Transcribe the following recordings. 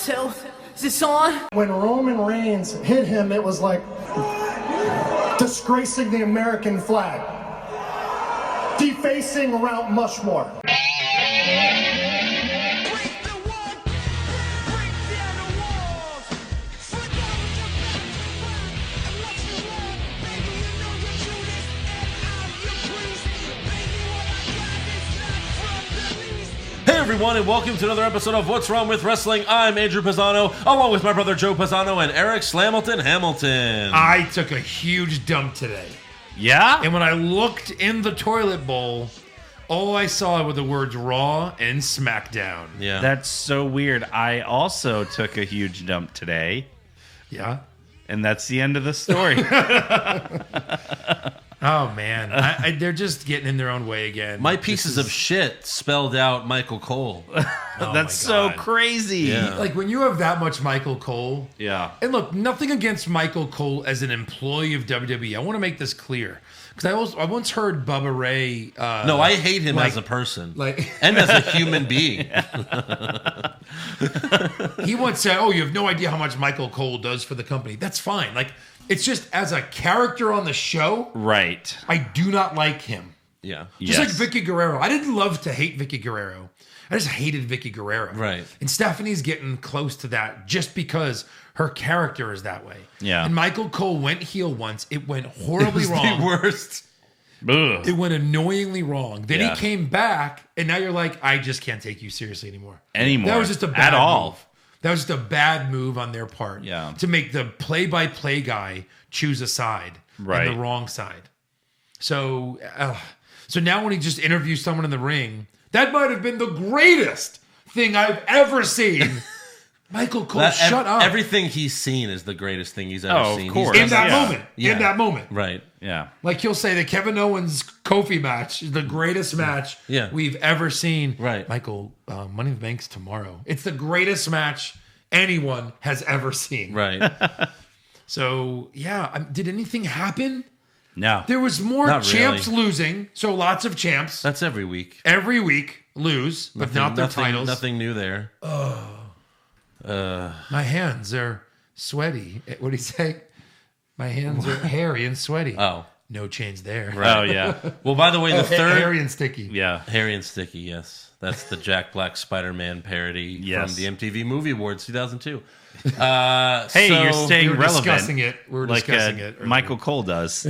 tell. Is this on? When Roman Reigns hit him, it was like disgracing the American flag, defacing Mount Mushmore. Hey everyone, and welcome to another episode of What's Wrong with Wrestling. I'm Andrew Pisano, along with my brother Joe Pisano and Eric Slamilton Hamilton. I took a huge dump today. Yeah? And when I looked in the toilet bowl, all I saw were the words Raw and SmackDown. Yeah. That's so weird. I also took a huge dump today, Yeah? and that's the end of the story. Oh, man. They're just getting in their own way again. My pieces of shit spelled out Michael Cole. That's so crazy. Yeah. Like, when you have that much Michael Cole... Yeah. And look, nothing against Michael Cole as an employee of WWE. I want to make this clear. Because I once heard Bubba Ray... No, I hate him as a person. And as a human being. He once said, "Oh, you have no idea how much Michael Cole does for the company." That's fine. Like, it's just as a character on the show, Right. I do not like him. Yeah. Just like Vicky Guerrero. I didn't love to hate Vicky Guerrero. I just hated Vicky Guerrero. Right. And Stephanie's getting close to that just because her character is that way. Yeah. And Michael Cole went heel once. It went horribly wrong. The worst. Ugh. It went annoyingly wrong. Then Yeah. he came back, and now you're like, I just can't take you seriously anymore. Anymore. That was just a bad At all. move. That was just a bad move on their part. Yeah. To make the play-by-play guy choose a side. Right. And the wrong side. So now when he just interviews someone in the ring, that might have been the greatest thing I've ever seen. Michael Cole, shut up. Everything he's seen is the greatest thing he's ever Oh, of seen. course. in that Yeah. moment. Yeah. In that moment. Right. Yeah. Like he'll say that Kevin Owens Kofi match is the greatest match Yeah. we've ever seen. Right. Michael, Money in the Bank's tomorrow. It's the greatest match anyone has ever seen. Right. So, yeah. Did anything happen? No. There was more Not champs really. losing. So lots of champs That's every week. every week lose, but not their titles. Nothing new there. My hands are sweaty. What did he say? My hands are hairy and sweaty. Oh. No change there. Oh, yeah. Well, by the way, the third... Hairy and sticky. Yeah. Hairy and Sticky, yes. That's the Jack Black Spider-Man parody Yes. from the MTV Movie Awards 2002. Hey, you're staying We were relevant. discussing it. We were like discussing it earlier. Michael Cole does.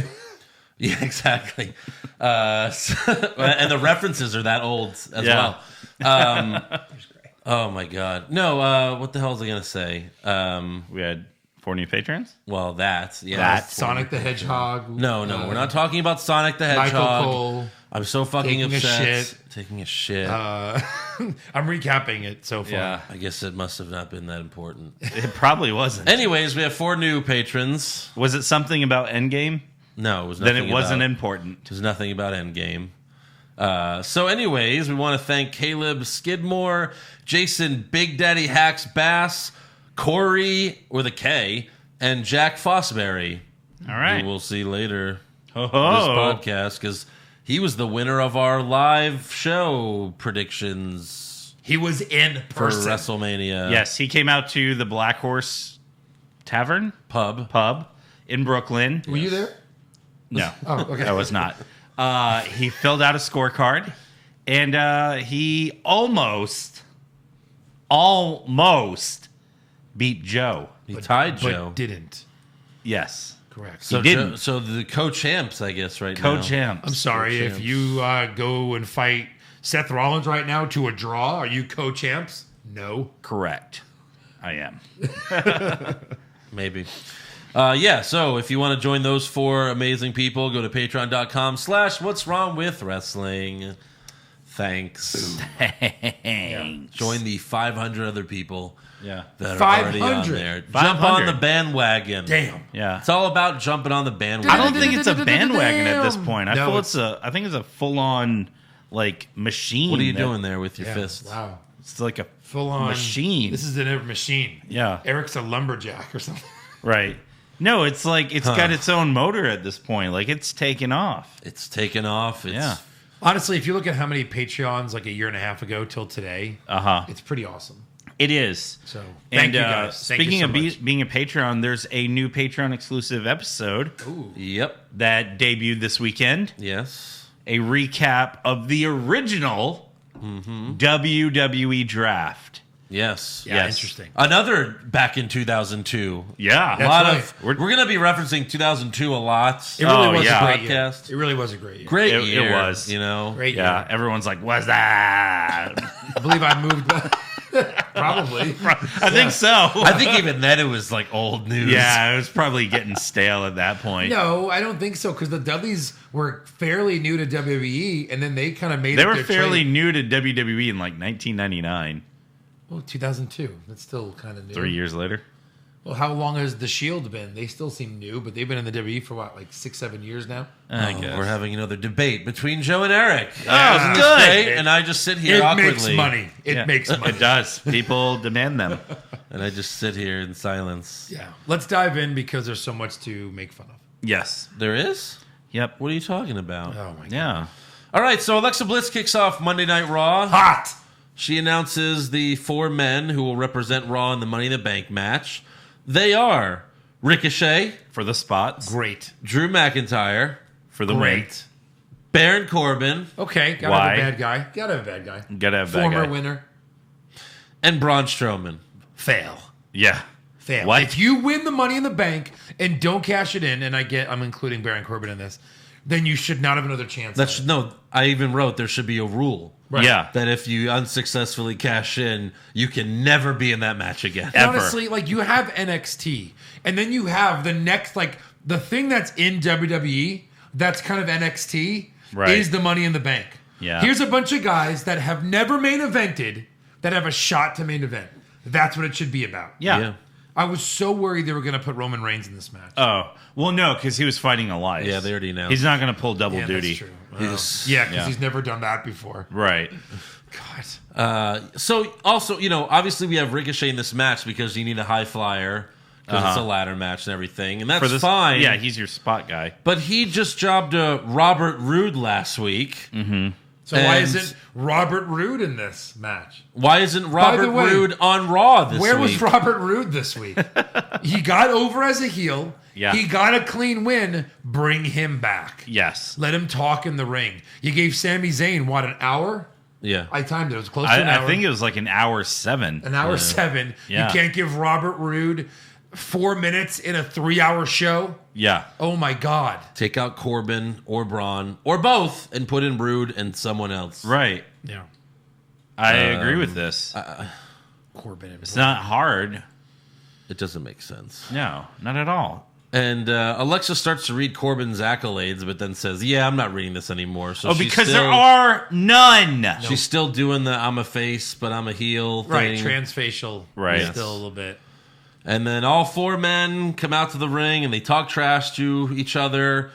Yeah, exactly. And the references are that old as Yeah. well. Oh, my God. No, what the hell was I going to say? We had 4 new patrons. Well, that's... Yeah, That. Sonic the Hedgehog. No, we're not talking about Sonic the Hedgehog. Michael Cole. I'm so fucking Taking a upset. shit. Taking a shit. I'm recapping it so far. Yeah. I guess it must have not been that important. It probably wasn't. Anyways, we have 4 new patrons. Was it something about Endgame? No, it was Then nothing it wasn't about, important. It was nothing about Endgame. So anyways, we want to thank Caleb Skidmore, Jason Big Daddy Hacks Bass, Corey with a K, and Jack Fosbury. All right. Who we'll see later Oh. this podcast because he was the winner of our live show predictions He was in for person. WrestleMania. Yes, he came out to the Black Horse Tavern Pub. in Brooklyn. Were you there? No, Oh, okay. I was not. He filled out a scorecard, and he almost beat Joe. He tied Joe. But didn't. Yes, Correct. So, He didn't. so the co-champs, I guess, right now. co-champs. I'm sorry if you go and fight Seth Rollins right now to a draw. Are you co-champs? No. Correct. I am. Maybe. So if you want to join those 4 amazing people, go to patreon.com/what's wrong with wrestling. Thanks. Join the 500 other people Yeah. that are already on 500? there. Jump 500. on the bandwagon. Damn. Yeah. It's all about jumping on the bandwagon. I don't think it's a bandwagon at this point. I No, think it's a full-on like machine. What are you that- doing there with your Yeah. fists? Wow. It's like a Full-on machine. This is a machine. Yeah. Eric's a lumberjack or something. Right. No, it's like it's got its own motor at this point. Like it's taken off. It's taken off. It's, Yeah. Honestly, if you look at how many Patreons like a year and a half ago till today, Uh-huh. it's pretty awesome. It is. So thank you guys. Thank Speaking you so of much. being a Patreon, there's a new Patreon exclusive episode Yep. that debuted this weekend. Yes. A recap of the original WWE draft. Yes. Yeah, interesting. Another back in 2002. Yeah. A lot right. of we're going to be referencing 2002 a lot. It really was yeah. a great year. Podcast. It really was a great year. Great It year. was. You know. Great Yeah. year. Everyone's like, what's that? I believe I moved. Probably. I think so. I think even then it was like old news. Yeah, it was probably getting stale at that point. No, I don't think so because the Dudleys were fairly new to WWE, and then they kind of made. They up were their fairly trade. new to WWE in like 1999. Well, 2002. That's still kind of new. 3 years later. Well, how long has the Shield been? They still seem new, but they've been in the WWE for what, like 6-7 years now. I guess. We're having another debate between Joe and Eric. Oh, This good. day, and I just sit here It awkwardly. makes money. It Yeah. makes money. It does. People demand them. And I just sit here in silence. Yeah. Let's dive in because there's so much to make fun of. Yes. There is? Yep. What are you talking about? Oh my god. Yeah. All right, so Alexa Bliss kicks off Monday Night Raw. Hot. She announces the 4 men who will represent Raw in the Money in the Bank match. They are Ricochet, For the spots. Great. Drew McIntyre, For the win. Great. Baron Corbin, Okay. Gotta Why? have a bad guy. Gotta have a bad guy. Gotta have that Former guy. winner. and Braun Strowman. Fail. Yeah. Fail. What? If you win the Money in the Bank and don't cash it in, and I'm including Baron Corbin in this, then you should not have another chance. That's no. I even wrote there should be a rule Yeah. that if you unsuccessfully cash in, you can never be in that match again. And ever. honestly, like you have NXT, and then you have the next, like the thing that's in WWE that's kind of NXT Right. is the Money in the Bank. Yeah. Here's a bunch of guys that have never main evented that have a shot to main event. That's what it should be about. Yeah. I was so worried they were going to put Roman Reigns in this match. Oh. Well, no, because he was fighting Elias. Yeah, they already announced. He's not going to pull double yeah, duty. that's true. He's- Yeah, because yeah. he's never done that before. Right. God. So also, obviously we have Ricochet in this match because you need a high flyer because it's a ladder match and everything, and that's fine. Yeah, he's your spot guy. But he just jobbed Robert Roode last week. So why And- isn't Robert Roode in this match? Why isn't Robert way, Roode on Raw this Where week? was Robert Roode this week? He got over as a heel. Yeah. He got a clean win. Bring him back. Yes. Let him talk in the ring. You gave Sami Zayn, what, an hour? Yeah. I timed it. It was close to an hour. I think it was like an hour 7. An hour 7. Yeah. You can't give Robert Roode 4 minutes in a 3-hour show. Yeah. Oh my God. Take out Corbin or Braun or both and put in Roode and someone else. Right. Yeah. I agree with this. Corbin and It's not hard. It doesn't make sense. No, not at all. And Alexa starts to read Corbin's accolades, but then says, "Yeah, I'm not reading this anymore." So Oh, she's because still, there are none. She's still doing the "I'm a face, but I'm a heel" Right, thing. transfacial. Right. Still a little bit. And then all 4 men come out to the ring and they talk trash to each other.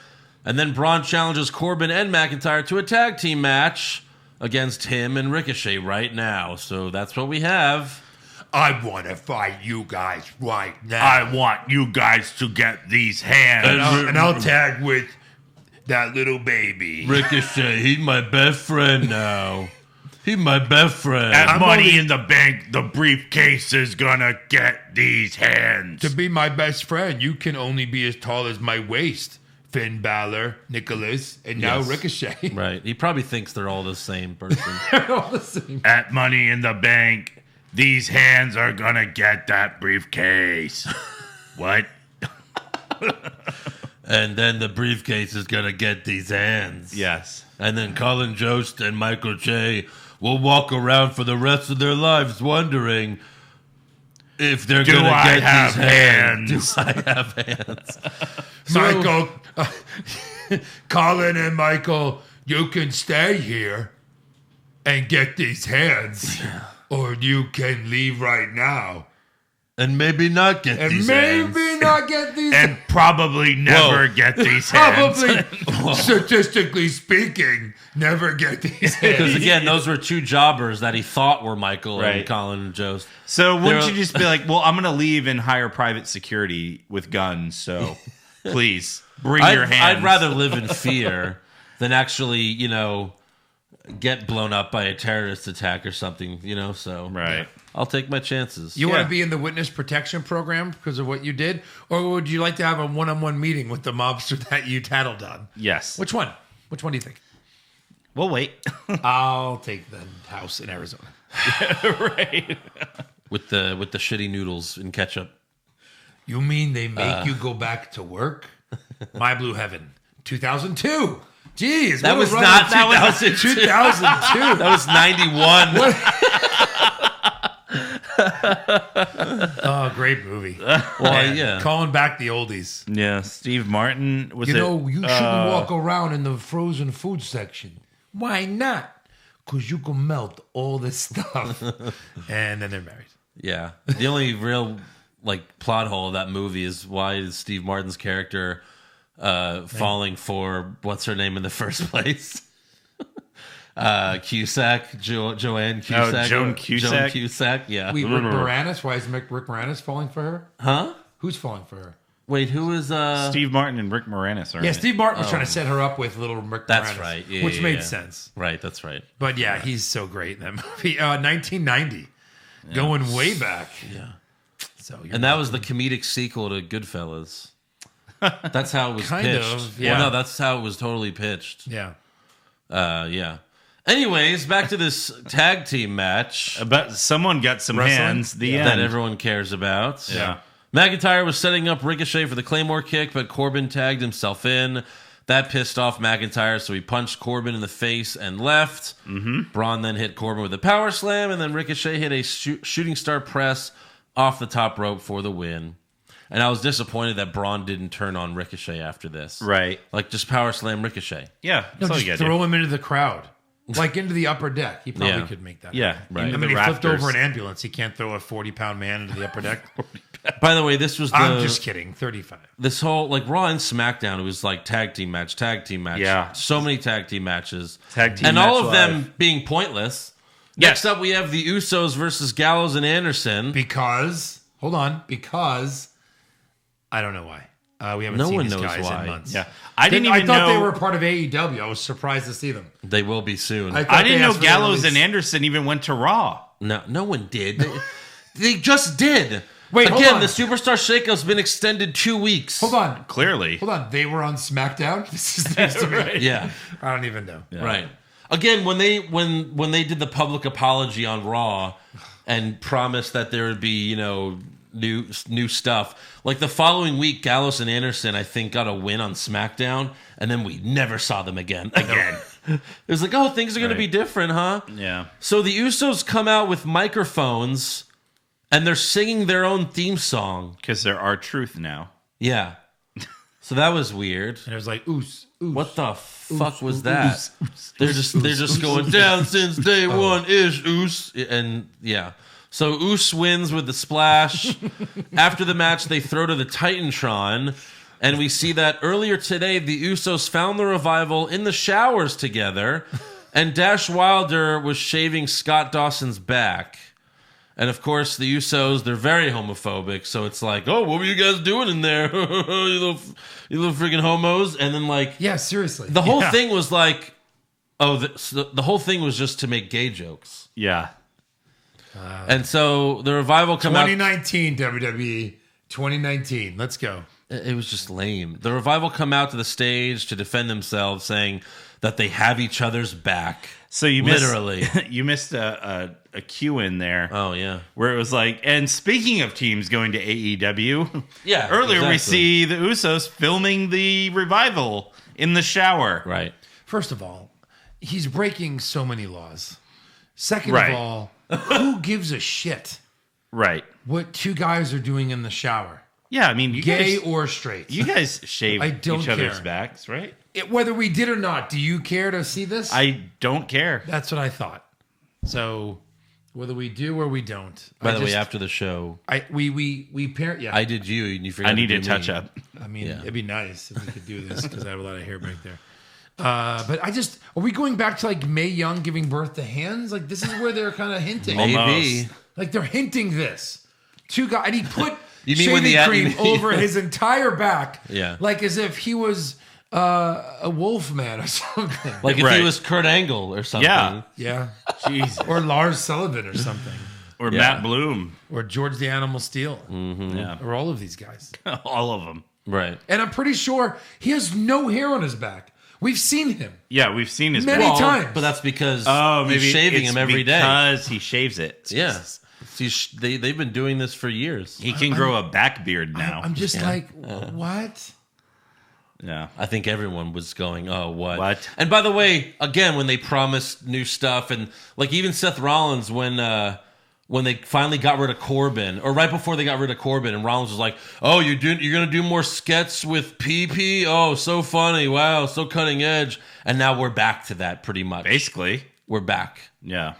And then Braun challenges Corbin and McIntyre to a tag team match against him and Ricochet right now. So that's what we have. I want to fight you guys right now. I want you guys to get these hands. and I'll tag with that little baby. Ricochet, he's my best friend now. He's my best friend. At Money in the Bank, the briefcase is gonna get these hands. To be my best friend, you can only be as tall as my waist. Finn Balor, Nicholas, and now Yes. Ricochet. Right. He probably thinks they're all the same person. They're all the same. At Money in the Bank, these hands are gonna get that briefcase. What? And then the briefcase is going to get these hands. Yes. And then Colin Jost and Michael Che will walk around for the rest of their lives wondering if they're Do going to I get have these hands. hands? Do I have hands? Michael, Colin and Michael, you can stay here and get these hands, or you can leave right now And maybe not get and these maybe hands. not get these. And probably never Whoa. get these hands. Probably, statistically speaking, never get these hands. Because again, those were 2 jobbers that he thought were Michael and Right. Colin and Jost. So wouldn't They're- you just be like, well, I'm going to leave and hire private security with guns, so please bring your hands. I'd rather live in fear than actually, get blown up by a terrorist attack or something, you know. So Right. I'll take my chances. You want to be in the witness protection program because of what you did? Or would you like to have a one-on-one meeting with the mobster that you tattled on? Yes. Which one? Which one do you think? We'll wait. I'll take the house in Arizona. Right. with the shitty noodles and ketchup. You mean they make you go back to work? My Blue Heaven, 2002. Jeez, That what a was run not of 2002. 2002. That was 91. Oh, great movie. Well, yeah. Calling back the oldies. Yeah. Steve Martin was You know, you shouldn't walk around in the frozen food section. Why not? Because you can melt all this stuff. And then they're married. Yeah. The only real like plot hole of that movie is why is Steve Martin's character falling for what's her name in the first place? Cusack, Joanne Cusack. Joan Cusack? Joan Cusack, yeah. Wait, Rick Moranis? Why is Rick Moranis falling for her? Huh? Who's falling for her? Wait, who is Steve Martin and Rick Moranis are Yeah, in it. Steve Martin was trying to set her up with little Rick That's Moranis, right. Yeah, which yeah, made yeah. sense. Right, that's right. But yeah, he's so great in that movie. 1990. Going way back. Yeah. So And that was the comedic sequel to Goodfellas. That's how it was Kind pitched. of, yeah. Well, no, that's how it was totally pitched. Yeah. Yeah. Anyways, back to this tag team match But someone got some Wrestling? hands. The that end. everyone cares about. Yeah. McIntyre was setting up Ricochet for the Claymore kick, but Corbin tagged himself in. That pissed off McIntyre, so he punched Corbin in the face and left. Mm-hmm. Braun then hit Corbin with a power slam, and then Ricochet hit a shooting star press off the top rope for the win. And I was disappointed that Braun didn't turn on Ricochet after this. Right. Like, just power slam Ricochet. Yeah. No, That's all you just gotta do. throw him into the crowd. Like into the upper deck. He probably Yeah. could make that. Yeah. happen. Right. I Into mean, the he flipped rafters. over an ambulance. He can't throw a 40-pound man into the upper deck. By the way, this was I'm just kidding. 35. this whole, like, Raw and SmackDown, it was like tag team match. Yeah. So many tag team matches. Tag team and all match of live. them being pointless. Yes. Next up, we have the Usos versus Gallows and Anderson. Because, hold on, because I don't know why. We haven't No seen one these knows guys why. in months. Yeah. I didn't even I thought know. they were part of AEW. I was surprised to see them. They will be soon. thought I they didn't know asked for the Gallows and release. Anderson even went to Raw. No one did. They just did. Wait, hold Again, on. the Superstar Shakeout's been extended 2 weeks. Hold on. Clearly. Hold on. They were on SmackDown? This is news to me. Yeah, I don't even know. right. Again, when they did the public apology on Raw and promised that there would be, you know, new stuff. Like the following week, Gallows and Anderson, I think, got a win on SmackDown, and then we never saw them again. It was like, oh, things are going to be different, huh? Yeah. So the Usos come out with microphones, and they're singing their own theme song. Because they're our truth now. Yeah. So that was weird. And it was like, oos, oos. What the fuck was that? They're just going down since day one ish, Oos. And yeah. So Oos wins with the splash. After the match, they throw to the Titantron. And we see that earlier today, the Usos found the Revival in the showers together. And Dash Wilder was shaving Scott Dawson's back. And of course, the Usos, they're very homophobic. So it's like, oh, what were you guys doing in there? you little freaking homos. And then, like, Yeah, seriously. the whole thing was like, the whole thing was just to make gay jokes. Yeah. And so the Revival come out. 2019 WWE. 2019. Let's go. It was just lame. The Revival come out to the stage to defend themselves, saying that they have each other's back. So you Literally. you missed a cue in there. Oh, yeah. Where it was like, and speaking of teams going to AEW, Yeah, earlier we exactly. see the Usos filming the Revival in the shower. Right. First of all, he's breaking so many laws. Second Right. of all, who gives a shit Right. what two guys are doing in the shower? Yeah, I mean, Gay or straight. you guys shave I don't each other's care. backs, right? Whether we did or not, do you care to see this? I don't care. That's what I thought. So whether we do or we don't. By the way, after the show, we pair. Yeah. I did you, and you forgot I need to to do touch me. up. I mean, Yeah. it'd be nice if we could do this because I have a lot of hair back there. But are we going back to like Mae Young giving birth to hands? Like this is where they're kind of hinting. Maybe. Like they're hinting this. Two guys, and he put You mean when shaving the- cream over his entire back. Yeah. Like as if he was a wolf man or something. Like if Right. he was Kurt Angle or something. Yeah. Yeah. Jesus. Or Lars Sullivan or something. Or Yeah. Matt Bloom. Or George the Animal Steel. Yeah. Or all of these guys. All of them. Right. And I'm pretty sure he has no hair on his back. We've seen him. Yeah, we've seen his Many back. times. But that's because Oh, maybe he's shaving it's him every day. because he shaves it. Yeah. They've been doing this for years. He can grow a back beard now. I'm just like, what? Yeah. I think everyone was going, oh, what? What? And by the way, again, when they promised new stuff, and like even Seth Rollins, when they finally got rid of Corbin, or right before they got rid of Corbin, and Rollins was like, oh, you're going to do more skets with PP? Oh, so funny. Wow, so cutting edge. And now we're back to that pretty much. Basically. We're back. Yeah.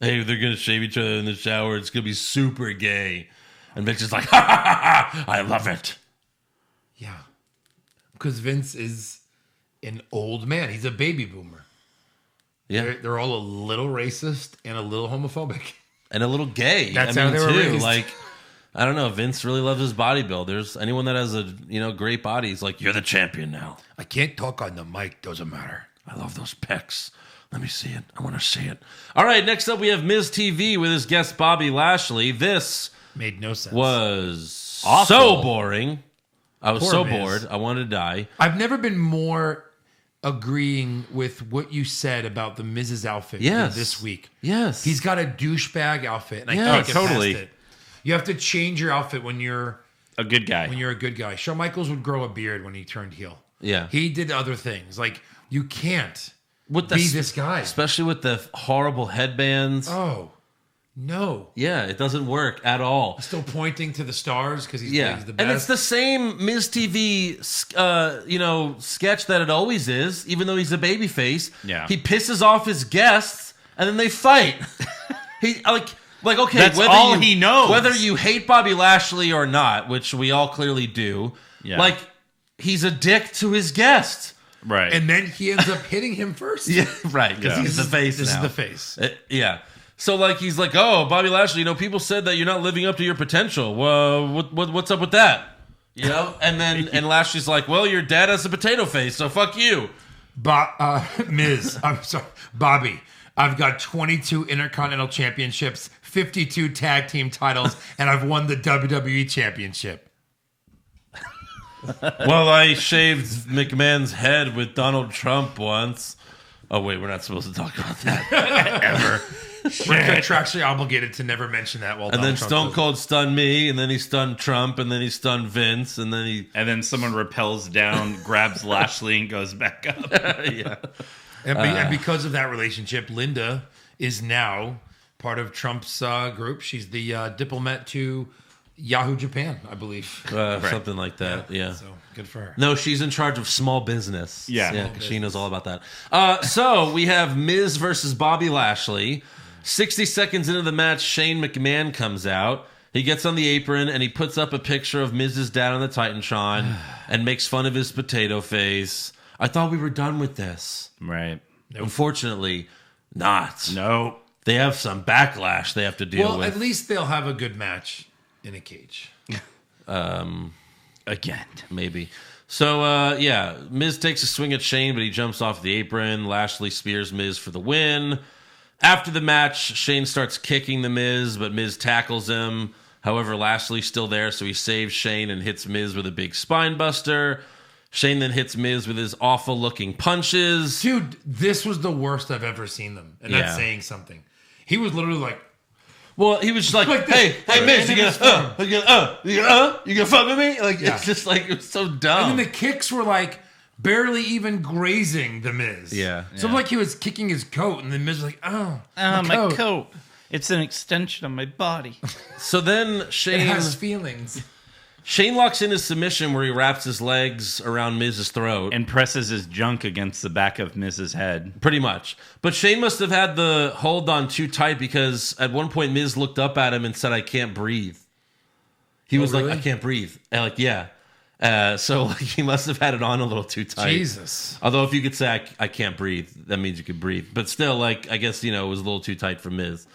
Hey, they're going to shave each other in the shower. It's going to be super gay. And Vince is like, ha, ha, ha, ha, I love it. Yeah. Because Vince is an old man. He's a baby boomer. Yeah. They're all a little racist and a little homophobic. And a little gay. That's how they were raised. Like, I don't know. Vince really loves his bodybuilders. Anyone that has a great body is like, you're the champion now. I can't talk on the mic. Doesn't matter. I love those pecs. Let me see it. I want to see it. All right, next up we have Miz TV with his guest Bobby Lashley. This Made no sense. was Awful. so boring. I was Poor so Miz. bored. I wanted to die. I've never been more agreeing with what you said about the Miz's outfit Yes. this week. Yes. He's got a douchebag outfit, and I Yeah, can't get totally. past it. You have to change your outfit when you're A good guy. a good guy. Shawn Michaels would grow a beard when he turned heel. Yeah. He did other things. Like, you can't with be this guy. Especially with the horrible headbands. Oh, no. Yeah, it doesn't work at all. Still pointing to the stars because he's Yeah, the best. and it's the same Miz TV, sketch that it always is. Even though he's a babyface, Yeah. he pisses off his guests, and then they fight. he like okay, That's whether all you, he knows. Whether you hate Bobby Lashley or not, which we all clearly do, Yeah. like he's a dick to his guest. Right. And then he ends up hitting him first. Yeah, right. Because Yeah. he's the face. This now. is the face. Yeah. So like he's like, oh, Bobby Lashley, people said that you're not living up to your potential. Well, what's up with that? And then and Lashley's like, well, your dad has a potato face, so fuck you. Miz, I'm sorry, Bobby. I've got 22 Intercontinental Championships, 52 Tag Team titles, and I've won the WWE Championship. Well, I shaved McMahon's head with Donald Trump once. Oh wait, we're not supposed to talk about that. Ever. We're contractually obligated to never mention that. While And Donald then Trump Stone does it. Cold stunned me, and then he stunned Trump, and then he stunned Vince, and then he And then someone rappels down, grabs Lashley, and goes back up. yeah. And because of that relationship, Linda is now part of Trump's group. She's the diplomat to Yahoo Japan, I believe. Something like that. Yeah. So good for her. No, she's in charge of small business. Yeah. Yeah, 'cause she knows all about that. So we have Miz versus Bobby Lashley. 60 seconds into the match, Shane McMahon comes out. He gets on the apron and he puts up a picture of Miz's dad on the Titantron and makes fun of his potato face. I thought we were done with this. Right. Unfortunately, not. No. They have some backlash they have to deal Well, with. at least they'll have a good match in a cage. Again. Maybe. So, Miz takes a swing at Shane, but he jumps off the apron. Lashley spears Miz for the win. After the match, Shane starts kicking the Miz, but Miz tackles him. However, Lashley's still there, so he saves Shane and hits Miz with a big spine buster. Shane then hits Miz with his awful-looking punches. Dude, this was the worst I've ever seen them. And Yeah. that's saying something. He was literally like, Well, he was just like, Like hey, this. Miz, And you then gonna fuck with me? Like, Yeah. it's just like, it was so dumb. and then the kicks were like barely even grazing the Miz. Yeah. So like he was kicking his coat, and the Miz was like, oh, My coat. It's an extension of my body. So then It Shane has feelings. locks in his submission where he wraps his legs around Miz's throat. And presses his junk against the back of Miz's head. Pretty much. But Shane must have had the hold on too tight because at one point Miz looked up at him and said, I can't breathe. He was really? like, I can't breathe. And like, yeah. So like, he must have had it on a little too tight. Jesus. Although if you could say, I can't breathe, that means you could breathe. But still, like, I guess, it was a little too tight for Miz.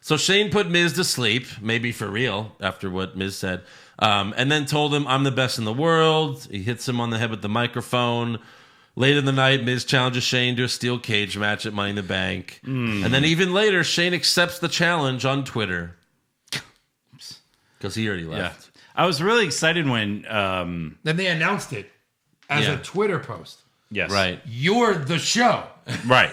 So Shane put Miz to sleep, maybe for real, after what Miz said. And then told him, I'm the best in the world. He hits him on the head with the microphone. Late in the night, Miz challenges Shane to a steel cage match at Money in the Bank. And then even later, Shane accepts the challenge on Twitter. Because he already left. I was really excited when... Then they announced it as a Twitter post. Yes. Right. You're the show. Right.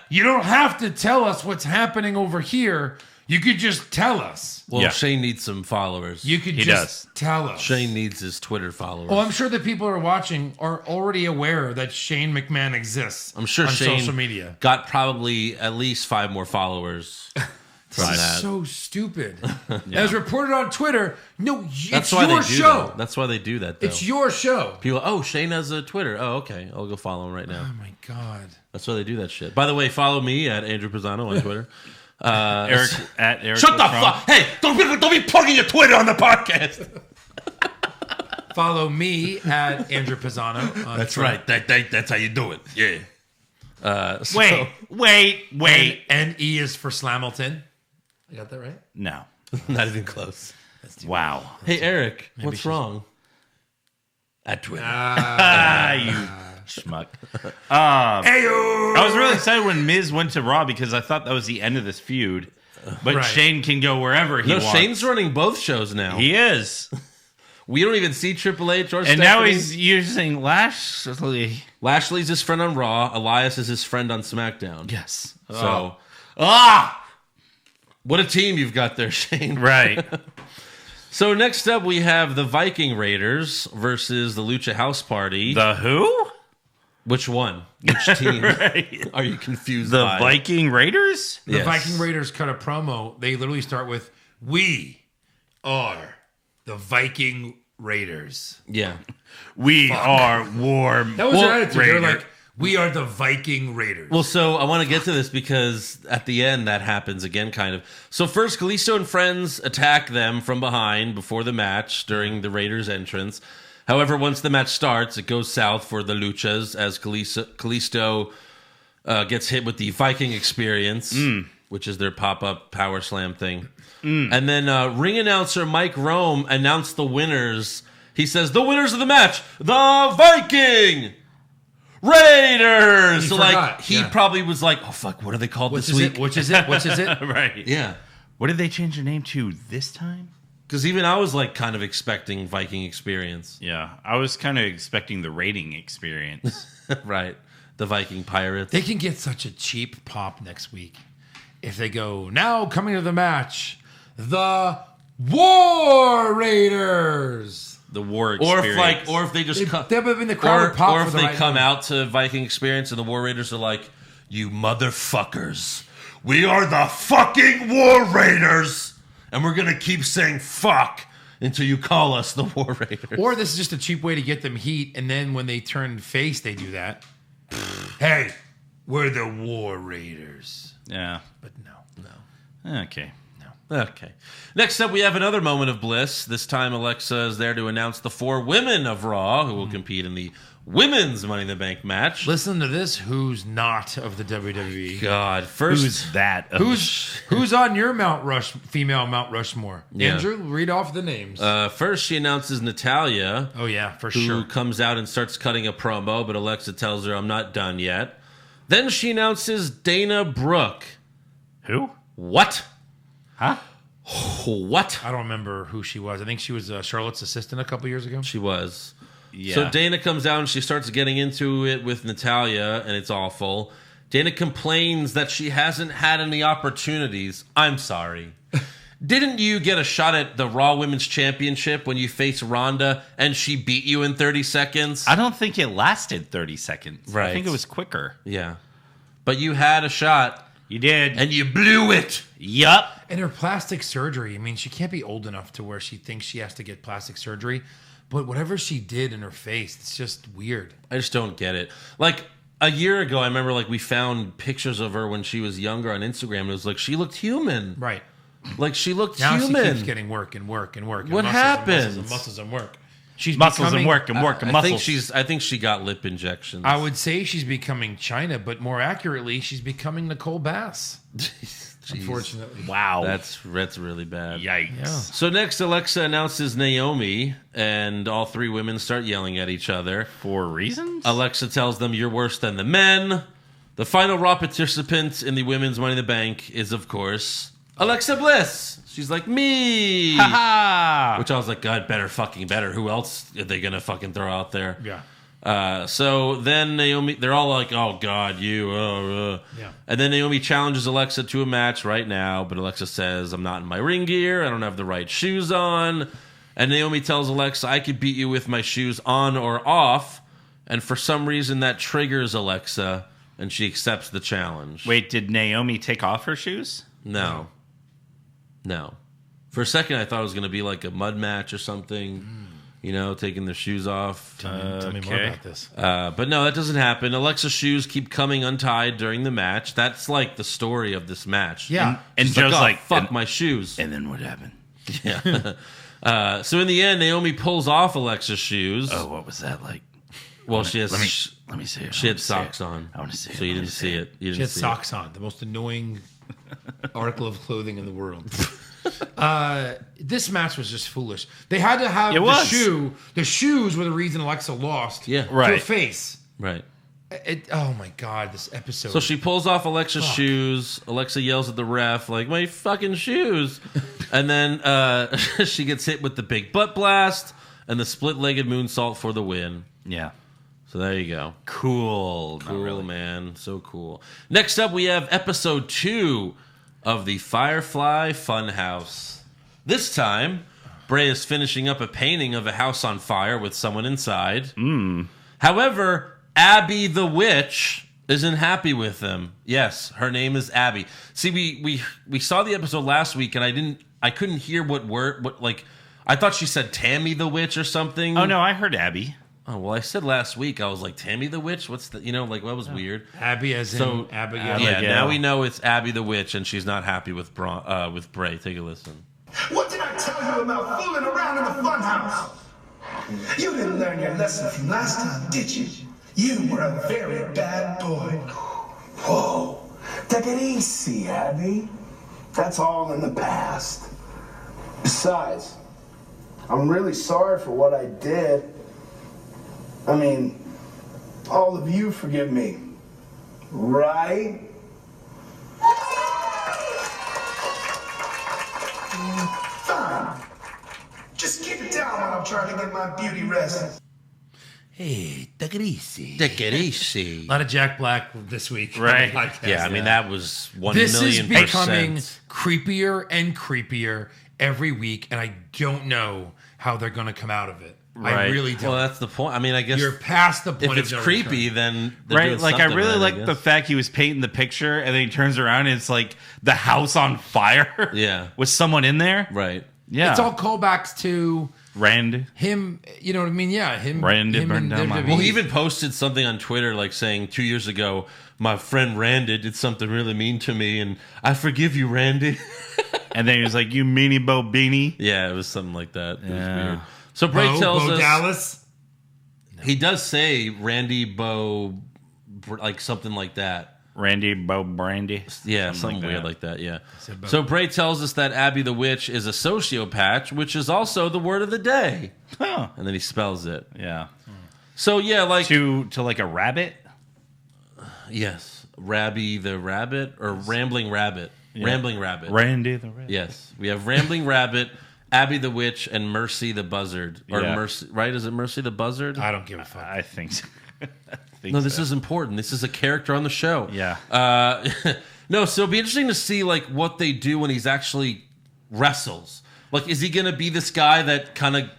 You don't have to tell us what's happening over here. You could just tell us. Well, Yeah. Shane needs some followers. You could He just tell us. Shane needs his Twitter followers. Oh, I'm sure the people who are watching are already aware that Shane McMahon exists. I'm sure on Shane social media. got probably at least 5 more followers from that. So stupid. As reported on Twitter, no, That's it's why your they do show. that. That's why they do that, though. It's your show. People, oh, Shane has a Twitter. Oh, okay. I'll go follow him right now. Oh my God. That's why they do that shit. By the way, follow me at Andrew Pisano on Twitter. Eric at Eric. Shut the fuck! Hey, don't be plugging your Twitter on the podcast. Follow me at Andrew Pisano. On That's Twitter. right. That's how you do it. Yeah. Wait. And E is for Slamilton. I got that right? No. Not even close. Wow. Hey, Eric, what's wrong? At Twitter. You schmuck. I was really excited when Miz went to Raw because I thought that was the end of this feud. But Right. Shane can go wherever he No, wants. Shane's running both shows now. He is. We don't even see Triple H or And Stephanie. now he's using Lashley. Lashley's his friend on Raw. Elias is his friend on SmackDown. Yes. So, Ah! what a team you've got there, Shane. Right. So next up, we have the Viking Raiders versus the Lucha House Party. The who? Which one? Which team Right. are you confused The by? Viking Raiders? The Yes. Viking Raiders cut a promo. They literally start with, "We are the Viking Raiders." Yeah. We are warm. That was their attitude. They're Raider. like, "We are the Viking Raiders." Well, so I want to get to this because at the end that happens again, kind of. So first, Kalisto and friends attack them from behind before the match during the Raiders' entrance. However, once the match starts, it goes south for the Luchas as Kalisto gets hit with the Viking Experience, which is their pop-up power slam thing. And then ring announcer Mike Rome announced the winners. He says, the winners of the match, the Viking Raiders. He So, forgot, like, he yeah. probably was like, oh, fuck, what are they called Which this is week? it? Which is it? Which is it? Right. Yeah. What did they change their name to this time? Because even I was, like, kind of expecting Viking Experience. Yeah. I was kind of expecting the rating experience. Right. The Viking Pirates. They can get such a cheap pop next week if they go, "Now coming to the match, the War Raiders." The war Or experience. if, or if they just come, They'll be in the crowd with pop or for if the they right come name. out to Viking Experience and the War Raiders are like, you motherfuckers, we are the fucking War Raiders, and we're gonna keep saying fuck until you call us the War Raiders. Or this is just a cheap way to get them heat, and then when they turn face, they do that. Hey, we're the War Raiders. Yeah. But no. Okay. Okay. Next up, we have another moment of bliss. This time, Alexa is there to announce the 4 women of Raw who will compete in the Women's Money in the Bank match. Listen to this. Who's not of the WWE? God, first, Who's that? Who's on your female Mount Rushmore? Yeah. Andrew, read off the names. first she announces Natalya, oh yeah, for who sure. comes out and starts cutting a promo, but Alexa tells her, I'm not done yet. Then she announces Dana Brooke. Who? What? Huh? What? I don't remember who she was. I think she was Charlotte's assistant a couple years ago. She was. Yeah. So Dana comes out and she starts getting into it with Natalya, and it's awful. Dana complains that she hasn't had any opportunities. I'm sorry. Didn't you get a shot at the Raw Women's Championship when you faced Ronda and she beat you in 30 seconds? I don't think it lasted 30 seconds. Right. I think it was quicker. Yeah. But you had a shot You did. and you blew it. Yup. And her plastic surgery. I mean, she can't be old enough to where she thinks she has to get plastic surgery. But whatever she did in her face, it's just weird. I just don't get it. Like a year ago, I remember like we found pictures of her when she was younger on Instagram. It was like she looked human. Right. Like she looked Now human. she keeps getting work and work and work. And What muscles happens? And muscles and work. She's Muscles and becoming- work and work and I think muscles. I think she got lip injections. I would say she's becoming China, but more accurately, she's becoming Nicole Bass. unfortunately. Wow. That's really bad. Yikes. So next, Alexa announces Naomi, and all three women start yelling at each other. For reasons? Alexa tells them, "You're worse than the men." The final Raw participant in the Women's Money in the Bank is, of course, Alexa Bliss. She's like, me. Ha! Which I was like, God, better. Who else are they going to fucking throw out there? Yeah. So then Naomi, they're all like, oh, God, you. Yeah. And then Naomi challenges Alexa to a match right now, but Alexa says, I'm not in my ring gear. I don't have the right shoes on. And Naomi tells Alexa, I could beat you with my shoes on or off. And for some reason, that triggers Alexa, and she accepts the challenge. Wait, did Naomi take off her shoes? No. For a second, I thought it was going to be like a mud match or something. You know, taking their shoes off. Tell me more about this. But no, that doesn't happen. Alexa's shoes keep coming untied during the match. That's like the story of this match. Yeah. And She's Joe's like, like, fuck my shoes. And then what happened? Yeah. So in the end, Naomi pulls off Alexa's shoes. Oh, what was that like? Well, she has. Let me see it. She had socks on. I want to see it. So you didn't see it. You She didn't had see socks on, the most annoying article of clothing in the world. This match was just foolish. They had to have It was. The shoes were the reason Alexa lost. Yeah. To Right. her face. it. Right. Oh my God, this episode. So she pulls off Alexa's shoes. Alexa yells at the ref, like, my fucking shoes. And then she gets hit with the big butt blast and the split-legged moonsault for the win. Yeah. So there you go. Cool. Cool, man. So cool. Next up, we have episode 2 of the Firefly Funhouse. This time, Bray is finishing up a painting of a house on fire with someone inside. However, Abby the Witch isn't happy with him. Yes, her name is Abby. See, we saw the episode last week, and I couldn't hear I thought she said Tammy the Witch or something. Oh, no, I heard Abby. Oh, well, I said last week, I was like, Tammy the Witch? What's the, that was weird. Abby as in Abigail. Yeah, Abigail. now we know it's Abby the Witch, and she's not happy with Bray. Take a listen. What did I tell you about fooling around in the funhouse? You didn't learn your lesson from last time, did you? You were a very bad boy. Whoa. Take it easy, Abby. That's all in the past. Besides, I'm really sorry for what I did. I mean, all of you forgive me, right? Fine. Just keep it down while I'm trying to get my beauty rest. Hey, take it easy. Take it easy. A lot of Jack Black this week. Right. On the podcast. Yeah, I mean, that was 1 This is million becoming %. creepier and creepier every week, and I don't know how they're going to come out of it. I Right. really don't. Well, that's the point. I mean, I guess You're past the point if it's of no creepy, return. then they're Right, doing like I something really right, like guess. the fact he was painting the picture and then he turns around and it's like the house on fire. Yeah. With someone in there. Right. Yeah. It's all callbacks to Rand. him, you know what I mean? Yeah, him. Randy him burned in down my WWE. Well, he even posted something on Twitter like saying 2 years ago, my friend Randy did something really mean to me, and I forgive you, Randy. And then he was like, you meanie bo beanie. Yeah, it was something like that. It was Yeah. weird. So Bray tells Bo us Dallas. he does say Randy Bo, like something like that. Randy Bo Brandy. Yeah, something like weird that. like that. Yeah. Bo. So Bray tells us that Abby the Witch is a sociopath, which is also the word of the day, Oh. and then he spells it. Yeah. So yeah, like To like a rabbit? yes, Rabby the Rabbit or Rambling Rabbit. Rambling Rabbit. Randy the rabbit. Yes, we have Rambling Rabbit, Abby the Witch, and Mercy the Buzzard. Or Yeah. Mercy, right? Is it Mercy the Buzzard? I don't give a fuck. I think so. No, this is important. This is a character on the show. Yeah. No, so it'll be interesting to see like what they do when he's actually wrestles. Like, is he gonna be this guy that kind of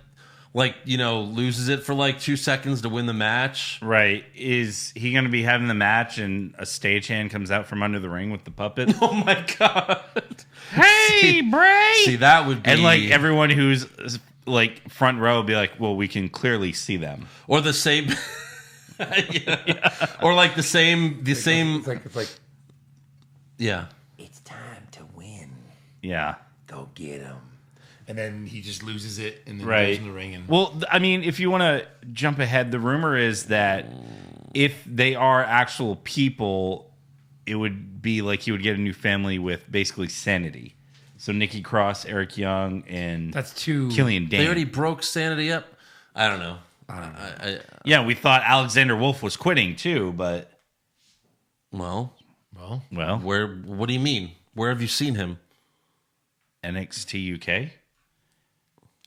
like loses it for like 2 seconds to win the match? Right. Is he going to be having the match and a stagehand comes out from under the ring with the puppet? Oh my god! Hey, Bray! See, that would be And like everyone who's like front row will be like, well, we can clearly see them. or the same. Yeah. Or like the same. It's like Yeah. it's time to win. Yeah. Go get him. And then he just loses it and then Right. goes in the ring. And Well, I mean, if you want to jump ahead, the rumor is that if they are actual people, it would be like he would get a new family with basically Sanity. So Nikki Cross, Eric Young, and That's two. Killian Dane. They already broke Sanity up. I don't know. Yeah, we thought Alexander Wolf was quitting too, but Well, well, where? What do you mean? Where have you seen him? NXT UK.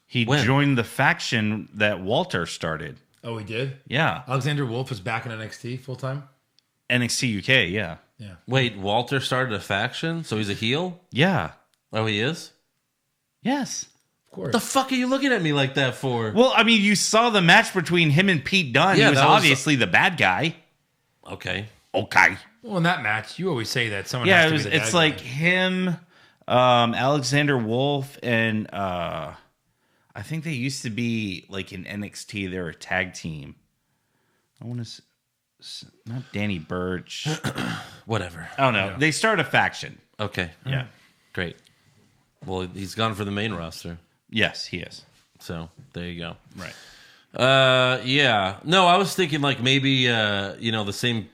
He When? joined the faction that Walter started. Oh, he did? Yeah, Alexander Wolf is back in NXT full time? NXT UK. Yeah, Yeah. Wait, Walter started a faction, so he's a heel? yeah, Oh, he is? yes. Of course. What the fuck are you looking at me like that for? Well, I mean, you saw the match between him and Pete Dunne. Yeah, he was that was- obviously the bad guy. Okay. Okay. Well, in that match, you always say that someone Yeah, has to be the it's bad like guy. him, Alexander Wolf, and I think they used to be like in NXT. They were a tag team. I want to, not Danny Burch. Whatever. Oh no, they started a faction. Okay. Yeah. Great. Well, he's gone for the main roster. Yes, he is. So there you go. Right. Yeah. No, I was thinking like maybe the same,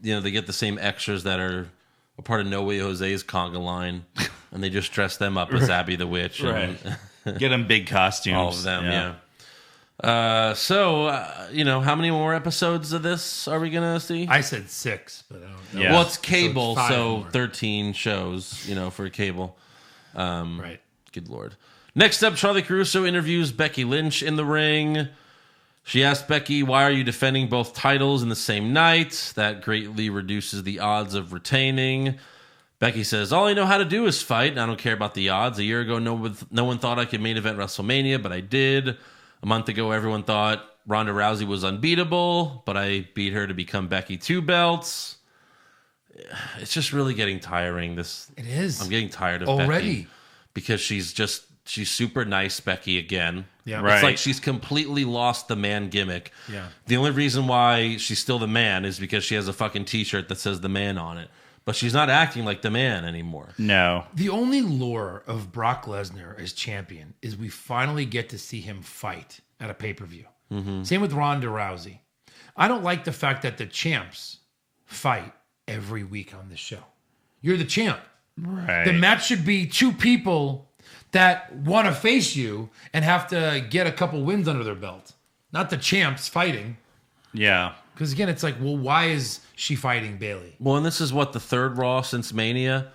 they get the same extras that are a part of No Way Jose's conga line, and they just dress them up as Abby the Witch, and Get them big costumes. all of them. Yeah. So how many more episodes of this are we gonna see? I said 6, but I don't know. Yeah. Well, it's cable, So it's 5 so more. 13 shows, for cable. Right. Good Lord. Next up, Charlie Caruso interviews Becky Lynch in the ring. She asked Becky, why are you defending both titles in the same night? That greatly reduces the odds of retaining. Becky says, all I know how to do is fight. I don't care about the odds. A year ago, no one thought I could main event WrestleMania, but I did. A month ago, everyone thought Ronda Rousey was unbeatable, but I beat her to become Becky 2 belts. It's just really getting tiring. It is. I'm getting tired of Already. Becky because she's super nice Becky again. Yeah. Right. It's like she's completely lost the man gimmick. Yeah. The only reason why she's still the man is because she has a fucking t-shirt that says the man on it. But she's not acting like the man anymore. No. The only lure of Brock Lesnar as champion is we finally get to see him fight at a pay-per-view. Same with Ronda Rousey. I don't like the fact that the champs fight every week on the show. You're the champ. Right. The match should be two people that want to face you and have to get a couple wins under their belt. Not the champs fighting. Yeah. Because again, it's like, well, why is she fighting Bayley? Well, and this is what, the third Raw since Mania?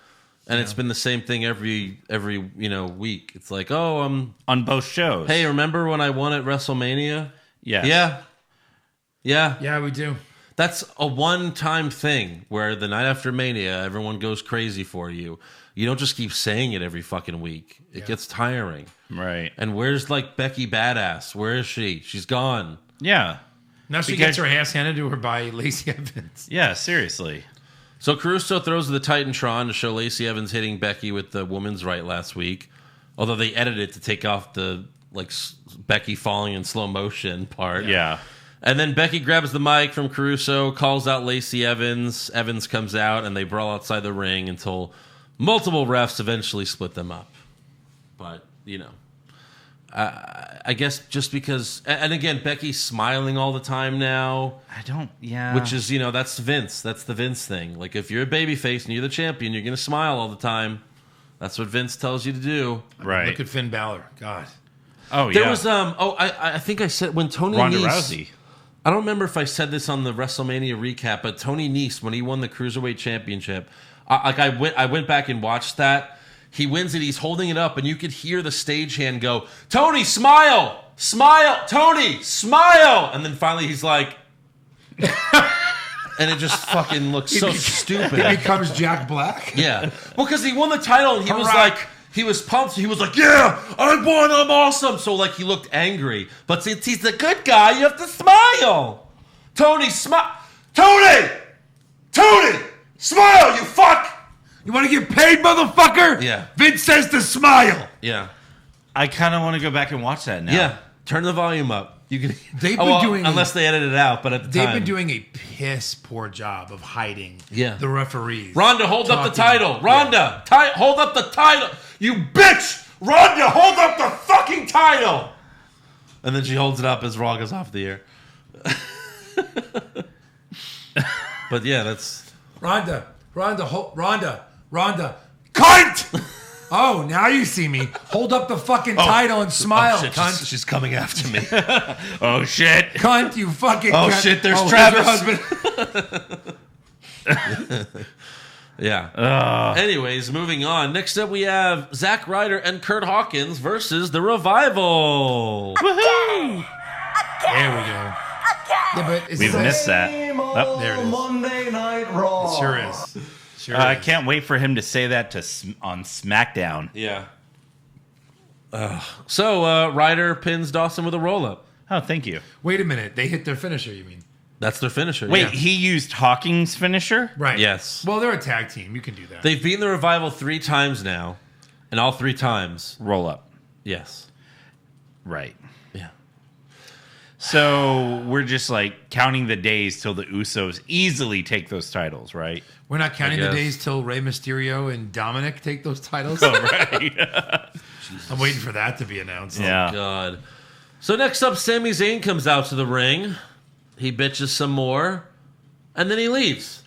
And it's been the same thing every week. It's like, oh, On both shows. hey, remember when I won at WrestleMania? Yes. Yeah. Yeah, we do. That's a one-time thing where the night after Mania, everyone goes crazy for you. You don't just keep saying it every fucking week. It gets tiring. Right. And where's like Becky Badass? Where is she? She's gone. Yeah. Now she Because- gets her ass handed to her by Lacey Evans. Yeah, seriously. So Caruso throws the Titantron to show Lacey Evans hitting Becky with the woman's right last week. Although they edited it to take off the Becky falling in slow motion part. Yeah. And then Becky grabs the mic from Caruso, calls out Lacey Evans. Evans comes out, and they brawl outside the ring until multiple refs eventually split them up. But, I guess just because... And again, Becky's smiling all the time now, I don't, yeah. which is, that's Vince. That's the Vince thing. Like, if you're a babyface and you're the champion, you're going to smile all the time. That's what Vince tells you to do. right. Look at Finn Balor. God. Oh, There yeah. was, I think I said when Tony Ronda Nese... Rousey. I don't remember if I said this on the WrestleMania recap, but Tony Nese, when he won the Cruiserweight Championship, I went back and watched that. He wins it. He's holding it up, and you could hear the stagehand go, "Tony, smile, smile, Tony, smile," and then finally he's like, and it just fucking looks so stupid. He becomes Jack Black. Yeah, well, because he won the title, and he was Hurrah. like. He was pumped. He was like, yeah, I won. I'm awesome. So, he looked angry. But since he's the good guy, you have to smile. Tony, smile. Tony! Tony! Smile, you fuck! You want to get paid, motherfucker? Yeah. Vince says to smile. Yeah. I kind of want to go back and watch that now. Yeah. Turn the volume up. You can. They've been doing- Unless they edit it out, but at the They've time. been doing a piss poor job of hiding Yeah. the referees. Rhonda, hold up the Talking- title. Rhonda, hold up the title. You bitch! Rhonda, hold up the fucking title! And then she holds it up as Raw goes off the air. But yeah, that's... Rhonda, Rhonda, cunt! Oh, now you see me. Hold up the fucking title and smile, shit, cunt. she's coming after me. Oh shit! Cunt, you fucking Oh cunt. shit, there's your Travis. husband. Yeah. Anyways, moving on. Next up, we have Zack Ryder and Kurt Hawkins versus The Revival. Woohoo! There we go. Yeah, but it's We've missed that. Oh, there it is. Monday Night Raw. Sure is. Sure I is. can't wait for him to say that on SmackDown. Yeah. So Ryder pins Dawson with a roll-up. Oh, thank you. Wait a minute. They hit their finisher, you mean? That's their finisher. Wait, yeah. he used Hawkins' finisher? Right. Yes. Well, they're a tag team. You can do that. They've beaten The Revival 3 times now, and all 3 times, Roll up. yes. Right. Yeah. So we're just like counting the days till the Usos easily take those titles, right? We're not counting the guess. days till Rey Mysterio and Dominic take those titles. Oh, right. I'm waiting for that to be announced. Yeah. God. So next up, Sami Zayn comes out to the ring. He bitches some more, and then he leaves.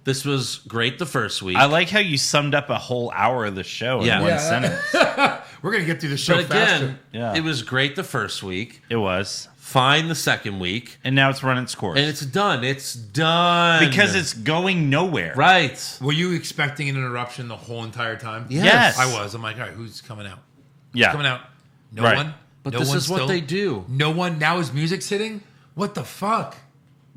This was great the first week. I like how you summed up a whole hour of the show in Yeah. one Yeah. sentence. We're going to get through the show but again, faster. Yeah. it was great the first week. It was. Fine the second week. And now it's run its course. And it's done. It's done. because it's going nowhere. right. Were you expecting an interruption the whole entire time? Yes. I was. I'm like, all right, who's coming out? Yeah. Coming out. No Right. one. But no this one is what still? they do. No one. Now his music's hitting? What the fuck?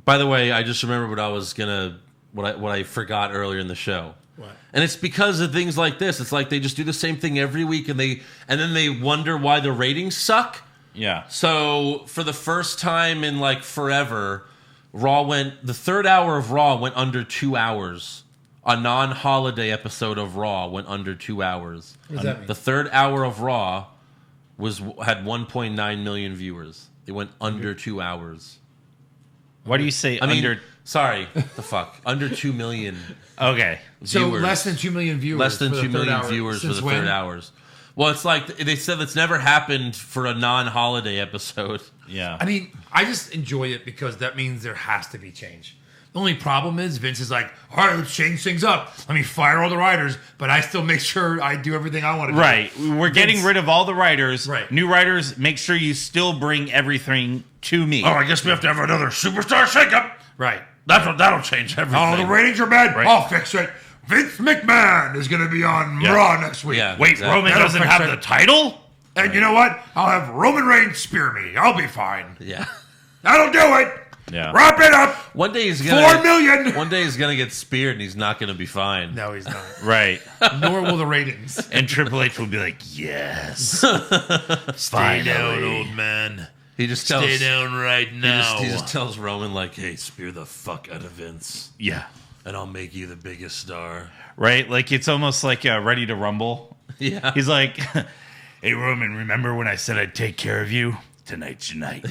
By the way, I just remembered what I was gonna what I forgot earlier in the show. What? And it's because of things like this. It's like they just do the same thing every week, and then they wonder why the ratings suck. Yeah. So for the first time in like forever, the third hour of Raw went under 2 hours. A non-holiday episode of Raw went under 2 hours. What does that mean? The third hour of Raw had 1.9 million viewers. It went under 2 hours. Why do you say I mean, under? sorry, the fuck, under 2 million Okay. So viewers. less than 2 million viewers. Less than for the 2 third million hour. viewers for Since the when? third hours. Well, it's like they said it's never happened for a non-holiday episode. Yeah. I mean, I just enjoy it because that means there has to be change. The only problem is Vince is like, all right, let's change things up. Let me fire all the writers, but I still make sure I do everything I want to do. Right. We're getting rid of all the writers. Right. New writers, make sure you still bring everything to me. Oh, I guess we have to have another superstar shakeup. Right. That'll change everything. Oh, the ratings are bad. Right. I'll fix it. Vince McMahon is going to be on Raw next week. Yeah. Wait, exactly. Roman That'll doesn't fix have it. the title? And you know what? I'll have Roman Reigns spear me. I'll be fine. Yeah. That'll do it. Yeah. Wrap it up. One day he's 4 gonna million. One day he's gonna get speared and he's not gonna be fine. No, he's not. Right. Nor will the ratings. And Triple H will be like, yes. Stay down, Finally. old man. He just tells Stay down right now. he just tells Roman like, "Hey, spear the fuck out of Vince, Yeah. and I'll make you the biggest star." Right? Like, it's almost like Ready to Rumble. Yeah. He's like, hey, Roman, remember when I said I'd take care of you? Tonight's your night.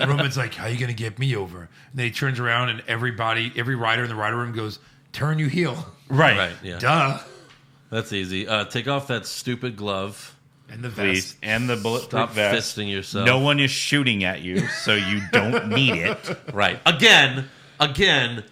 Roman's like, how you going to get me over? And then he turns around and every writer in the writer room goes, turn you heel. Right. Right. Yeah. Duh. That's easy. Take off that stupid glove. And the Please. vest. And the bulletproof Stop vest. fisting yourself. No one is shooting at you, so you don't need it. Right. Again. Again.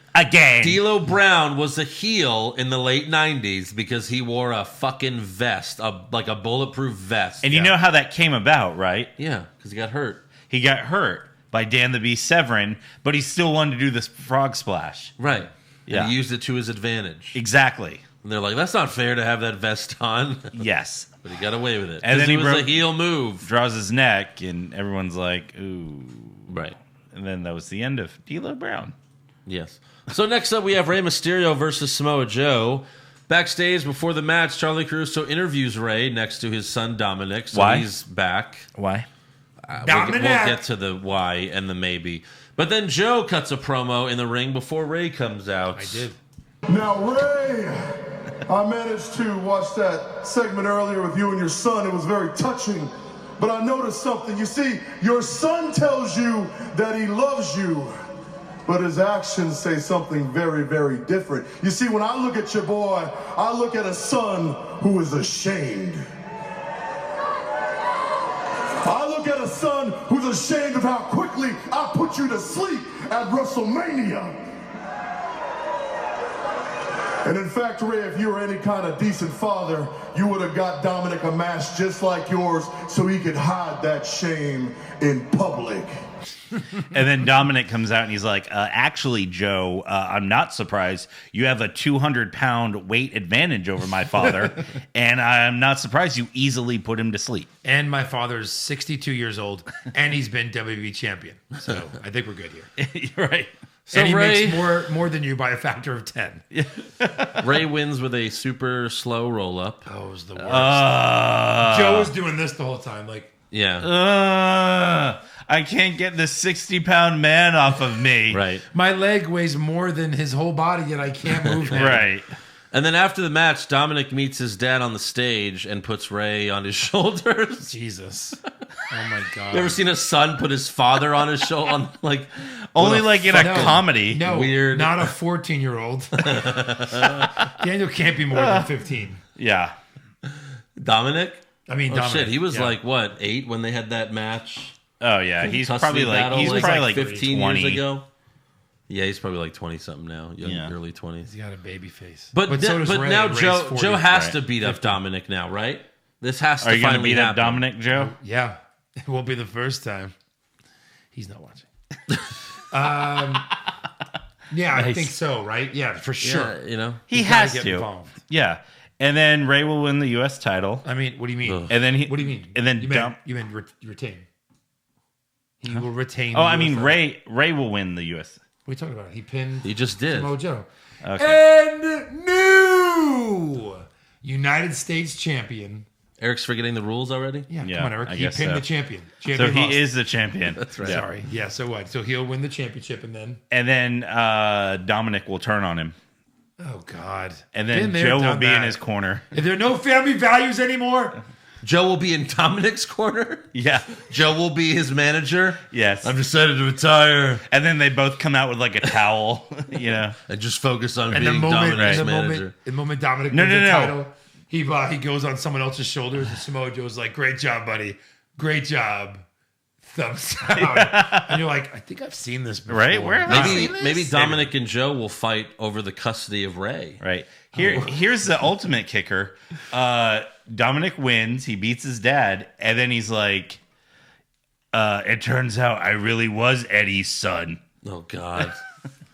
D'Lo Brown was a heel in the late 90s because he wore a fucking vest, like a bulletproof vest. And you know how that came about, right? Yeah, because he got hurt. He got hurt by Dan the Beast Severin, but he still wanted to do this frog splash. Right. Yeah. And he used it to his advantage. Exactly. And they're like, that's not fair to have that vest on. Yes. But he got away with it. And And then he it was broke- a heel move. Draws his neck, and everyone's like, ooh. Right. And then that was the end of D'Lo Brown. Yes. So next up, we have Rey Mysterio versus Samoa Joe. Backstage before the match, Charlie Caruso interviews Rey next to his son Dominic. So Why? he's back. Why? We'll get to the why and the maybe. But then Joe cuts a promo in the ring before Rey comes out. I did. Now, Ray, I managed to watch that segment earlier with you and your son. It was very touching. But I noticed something. You see, your son tells you that he loves you, but his actions say something very, very different. You see, when I look at your boy, I look at a son who is ashamed. I look at a son who's ashamed of how quickly I put you to sleep at WrestleMania. And in fact, Ray, if you were any kind of decent father, you would have got Dominic a match just like yours so he could hide that shame in public. And then Dominic comes out and he's like, actually, Joe, I'm not surprised. You have a 200-pound weight advantage over my father, and I'm not surprised you easily put him to sleep. And my father's 62 years old, and he's been WWE champion. So I think we're good here. You're right. So and he makes more than you by a factor of 10. Ray wins with a super slow roll-up. Oh, it was the worst. Joe was doing this the whole time. Like, yeah. I can't get the 60-pound man off of me. Right. My leg weighs more than his whole body, yet I can't move him. Right. And then after the match, Dominic meets his dad on the stage and puts Ray on his shoulders. Jesus. Oh, my God. You ever seen a son put his father on his shoulder? Only like in a comedy. No, weird. Not a 14-year-old. Daniel can't be more than 15. Yeah. Dominic? Dominic. Shit, he was 8 when they had that match? Oh yeah, he's Custody probably battle, like 15 20. years ago. Yeah, he's probably like 20 something now, early 20s. He's got a baby face. But so does Ray. now Ray's Joe 40. Joe has to beat up Dominic now, right? This has to Are you going to finally beat up happen. Dominic, Joe? Yeah, it won't be the first time. He's not watching. Yeah, I think so. Right? Yeah, for sure. Yeah, He He's gotta has get to. involved. Yeah, and then Ray will win the U.S. title. What do you mean? And then What do you mean? And then you mean retain? He will retain. Oh, the I mean US. Ray will win the U.S. What are you talking about? He pinned. He just did. Samoa Joe. Okay. And new United States champion. Eric's forgetting the rules already? Yeah, Yeah, come on, Eric. I He guess pinned so. the champion. So he lost. is the champion. That's right. Yeah. Sorry. Yeah. So what? So he'll win the championship, and then. And then Dominic will turn on him. Oh God. And then Been there, Joe will done be in that. his corner. If there are no family values anymore, Joe will be in Dominic's corner. Yeah. Joe will be his manager. Yes. I've decided to retire And then they both come out with like a towel, and just focus on and being Dominic's manager. the moment Dominic No, wins no, the no. title, he goes on someone else's shoulders, and Samoa Joe's like, "Great job, buddy. Great job." Thumbs down. And you're like, I think I've seen this before. Right? Where have I Maybe seen this? maybe Dominic and Joe will fight over the custody of Ray. Right. Here's the ultimate kicker. Dominic wins, he beats his dad, and then he's like, it turns out I really was Eddie's son. Oh God.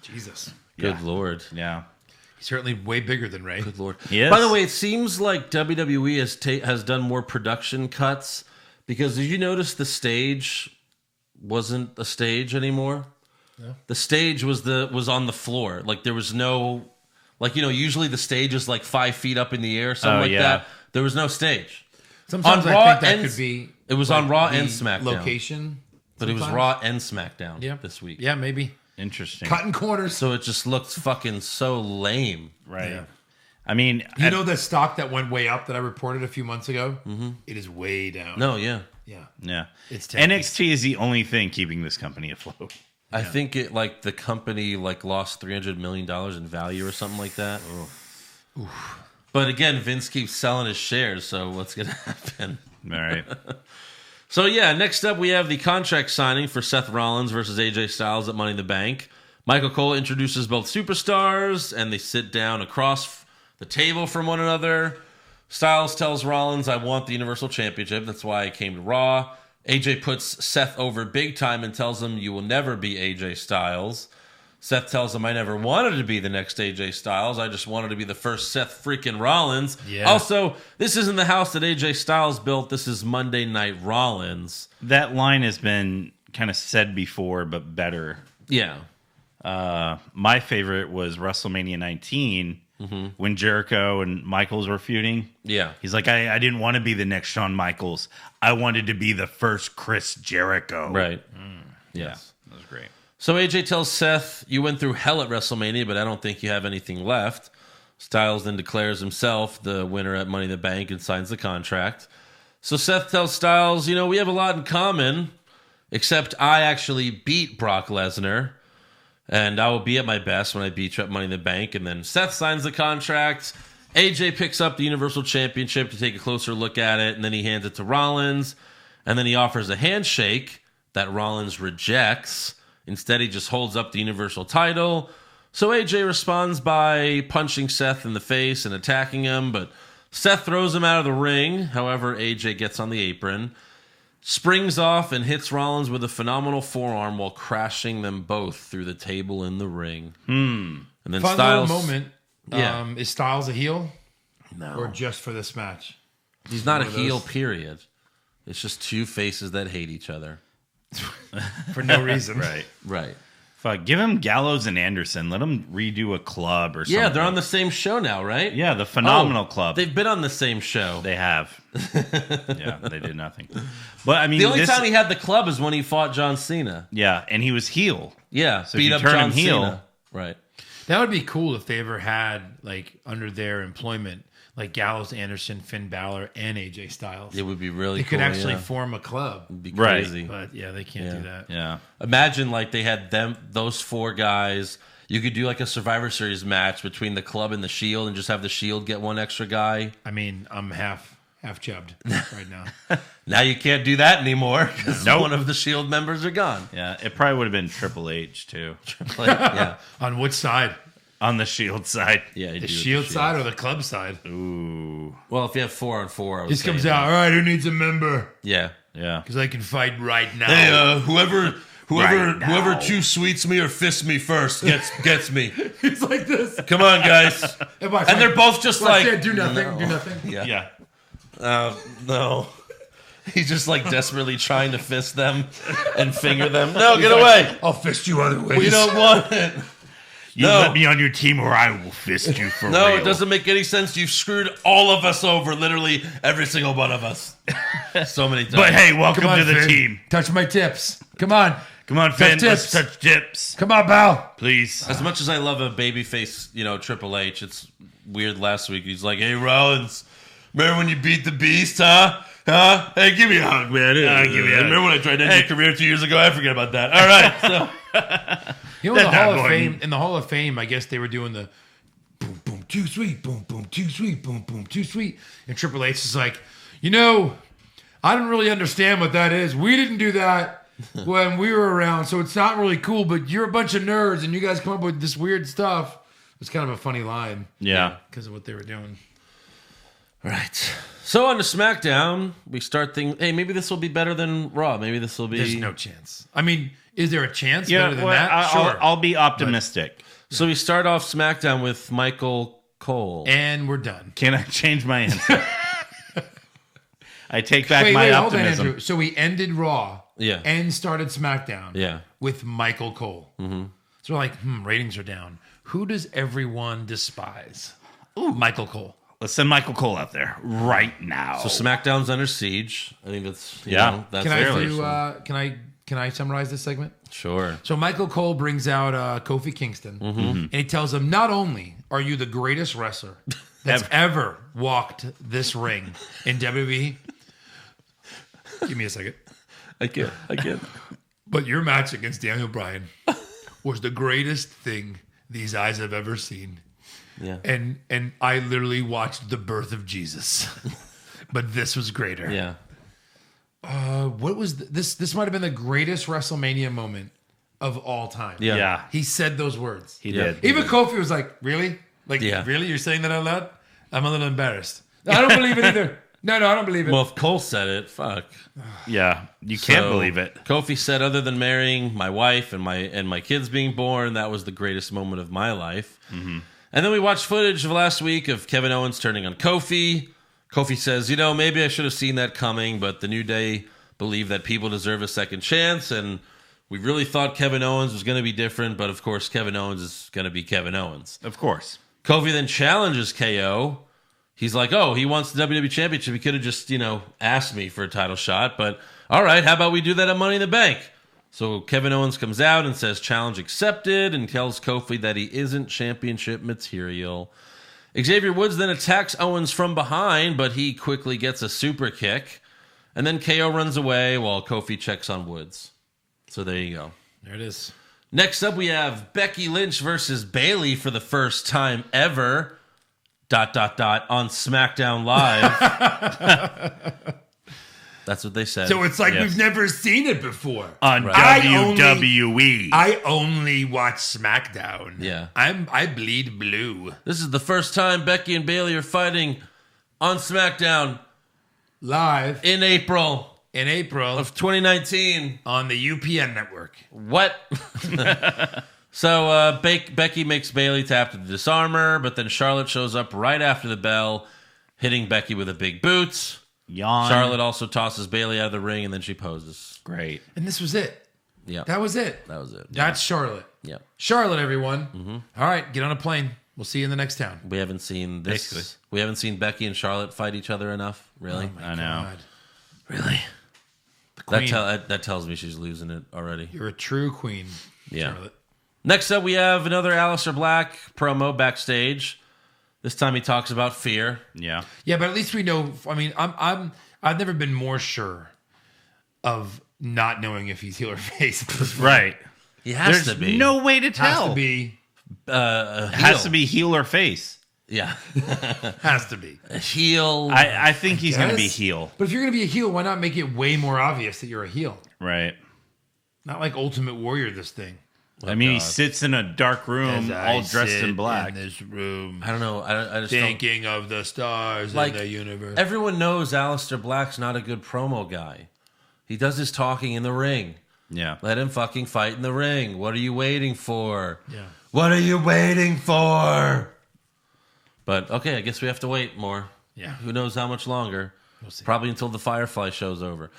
Jesus. Good Lord. Yeah. He's certainly way bigger than Ray. Good Lord. Yes. By the way, it seems like WWE has done more production cuts because did you notice the stage wasn't a stage anymore? No. The stage was on the floor. Like there was no, usually the stage is like 5 feet up in the air, something like that. There was no stage. Sometimes On I Raw think that and- could be. It was like on Raw the and SmackDown. Location. But it was sometimes. Raw and SmackDown Yeah. this week. Yeah, maybe. Interesting. Cutting corners. So it just looked fucking so lame. Right. Yeah. I mean, You know the stock that went way up that I reported a few months ago? Mm-hmm. It is way down. No, yeah. Yeah. yeah. It's tempting. NXT is the only thing keeping this company afloat. I think the company lost $300 million in value or something like that. But again, Vince keeps selling his shares, so what's going to happen? All right. So yeah, next up we have the contract signing for Seth Rollins versus AJ Styles at Money in the Bank. Michael Cole introduces both superstars, and they sit down across the table from one another. Styles tells Rollins, I want the Universal Championship. That's why I came to Raw. AJ puts Seth over big time and tells him, you will never be AJ Styles. Seth tells him, I never wanted to be the next AJ Styles. I just wanted to be the first Seth freaking Rollins. Yeah. Also, this isn't the house that AJ Styles built. This is Monday Night Rollins. That line has been kind of said before, but better. Yeah. My favorite was WrestleMania 19 when Jericho and Michaels were feuding. Yeah. He's like, I didn't want to be the next Shawn Michaels. I wanted to be the first Chris Jericho. Right. Yes. That was great. So AJ tells Seth, you went through hell at WrestleMania, but I don't think you have anything left. Styles then declares himself the winner at Money in the Bank and signs the contract. So Seth tells Styles, we have a lot in common, except I actually beat Brock Lesnar, and I will be at my best when I beat you at Money in the Bank. And then Seth signs the contract. AJ picks up the Universal Championship to take a closer look at it, and then he hands it to Rollins, and then he offers a handshake that Rollins rejects. Instead, he just holds up the Universal title. So AJ responds by punching Seth in the face and attacking him, but Seth throws him out of the ring. However, AJ gets on the apron, springs off, and hits Rollins with a phenomenal forearm while crashing them both through the table in the ring. And then Fun Styles... little moment. Yeah. Is Styles a heel? No. Or just for this match? He's not a One of heel, those. period. It's just two faces that hate each other. For no reason. Right. Fuck, give him Gallows and Anderson. Let them redo a club or something. Yeah, they're on the same show now, right? Yeah, the Phenomenal Club. They've been on the same show. They have. Yeah, they did nothing. But I mean, The only time he had the club is when he fought John Cena. yeah, and he was heel. Yeah, So if beat you up turn John him heel- Cena. Right. That would be cool if they ever had, like, under their employment, like Gallows, Anderson, Finn Balor, and AJ Styles. It would be really They cool. could actually yeah. form a club. It'd be Right. crazy. But, yeah, they can't do that. Yeah. Imagine like they had those four guys. You could do like a Survivor Series match between the club and the Shield and just have the Shield get one extra guy. I mean, I'm half chubbed right now. Now you can't do that anymore because one of the Shield members are gone. Yeah, it probably would have been Triple H, too. Like, yeah. On which side? On the Shield side. Yeah. The Shield side or the club side? Ooh. Well, if you have 4-on-4, I would This say comes that. out, all right, who needs a member? Yeah. Yeah. Because I can fight right now. Hey, whoever Right now. whoever too sweets me or fists me first gets me. He's like this. Come on, guys. And they're both just Watch like that, do nothing, no. do nothing. Yeah. No. He's just like desperately trying to fist them and finger them. No, get away. I'll fist you other ways. We don't want it. You No. let me on your team or I will fist you for No, real. it doesn't make any sense. You've screwed all of us over, literally every single one of us. So many times. But hey, welcome Come on, to the Finn. team. Touch my tips. Come on. Come on, Finn. tips. Let's touch tips. Come on, pal. Please. As much as I love a babyface, Triple H, it's weird last week. He's like, hey, Rollins, remember when you beat the Beast, huh? Huh? Hey, give me a hug, man. Give me a hug. Remember when I tried to end your career 2 years ago? I forget about that. All right. So, You know, in the That's Hall not of going- Fame. In the Hall of Fame, I guess they were doing the boom, boom, too sweet, boom, boom, too sweet, boom, boom, too sweet. And Triple H is like, I don't really understand what that is. We didn't do that when we were around, so it's not really cool. But you're a bunch of nerds, and you guys come up with this weird stuff. It's kind of a funny line, Yeah. because of what they were doing. right. So on to SmackDown, we start thinking, hey, maybe this will be better than Raw. Maybe this will be. There's no chance. I mean, is there a chance Yeah, better than well, that? Sure. I'll be optimistic. So we start off SmackDown with Michael Cole. And we're done. Can I change my answer? I take back Wait, my hold on, optimism. Andrew. So we ended Raw Yeah. and started SmackDown Yeah. with Michael Cole. Mm-hmm. So we're like, ratings are down. Who does everyone despise? Ooh, Michael Cole. Let's send Michael Cole out there right now. So SmackDown's under siege. I think that's Yeah. that's Can I fairly do? Can I summarize this segment? sure. So Michael Cole brings out Kofi Kingston, Mm-hmm. and he tells him, not only are you the greatest wrestler that's ever walked this ring in WWE. Give me a second. I get. But your match against Daniel Bryan was the greatest thing these eyes have ever seen. Yeah. And I literally watched the birth of Jesus. But this was greater. Yeah. What was this? This might have been the greatest WrestleMania moment of all time. Yeah. yeah, He said those words. he Yeah. did. Even Kofi was like, really? Like, Yeah. really? You're saying that out loud? I'm a little embarrassed. I don't believe it either. No, I don't believe it. Well, if Cole said it, fuck. Yeah, you can't So, believe it. Kofi said, other than marrying my wife and my kids being born, that was the greatest moment of my life. Mm-hmm. And then we watched footage of last week of Kevin Owens turning on Kofi. Kofi says, maybe I should have seen that coming, but the New Day believe that people deserve a second chance, and we really thought Kevin Owens was going to be different, but of course Kevin Owens is going to be Kevin Owens. Of course. Kofi then challenges KO. He's like, oh, he wants the WWE Championship. He could have just, asked me for a title shot. But all right, how about we do that at Money in the Bank? So Kevin Owens comes out and says challenge accepted and tells Kofi that he isn't championship material. Xavier Woods then attacks Owens from behind, but he quickly gets a super kick. And then KO runs away while Kofi checks on Woods. So there you go. There it is. Next up, we have Becky Lynch versus Bayley for the first time ever. ... on SmackDown Live. That's what they said. So it's like Yes. we've never seen it before. On I WWE. I only watch SmackDown. Yeah. I bleed blue. This is the first time Becky and Bayley are fighting on SmackDown Live in April in April of 2019. on the UPN network. What? So Becky makes Bayley tap to the disarmer, but then Charlotte shows up right after the bell, hitting Becky with a big boot. Yawn. Charlotte also tosses Bayley out of the ring, and then she poses. Great. And this was it. Yeah, That was it. that was it. That's Charlotte. Yeah, Charlotte, everyone. All right, get on a plane. We'll see you in the next town. we haven't seen this. Basically. We haven't seen Becky and Charlotte fight each other enough. Really, I know. God. really. Queen. That tells me she's losing it already. You're a true queen, Yeah. Charlotte. Next up, we have another Aleister Black promo backstage. This time he talks about fear. Yeah. Yeah, but at least we know. I mean, I've never been more sure of not knowing if he's heel or face. Right. He has There's to be. no way to Has tell. to be. Has to be heel or face. Yeah. Has to be. A heel. I think he's going to be Yes. heel. But if you're going to be a heel, why not make it way more obvious that you're a heel? Right. Not like Ultimate Warrior, this thing. I mean, he sits in a dark room, all dressed in black. In this room, I don't know. I just don't. thinking of the stars Like, in the universe. Everyone knows Aleister Black's not a good promo guy. He does his talking in the ring. Yeah. Let him fucking fight in the ring. What are you waiting for? Yeah. What are you waiting for? But okay, I guess we have to wait more. Yeah. Who knows how much longer? We'll see. Probably until the Firefly show's over.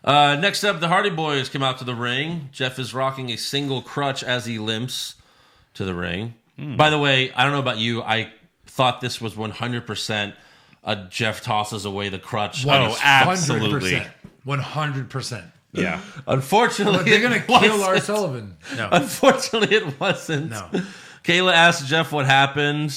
Next up, the Hardy Boys come out to the ring. Jeff is rocking a single crutch as he limps to the ring. By the way, I don't know about you. I thought this was 100% a Jeff tosses away the crutch. Oh, absolutely. 100%. Yeah. Unfortunately, But they're going to it kill wasn't. Lars Sullivan. No. Unfortunately, it wasn't. No. Kayla asked Jeff what happened.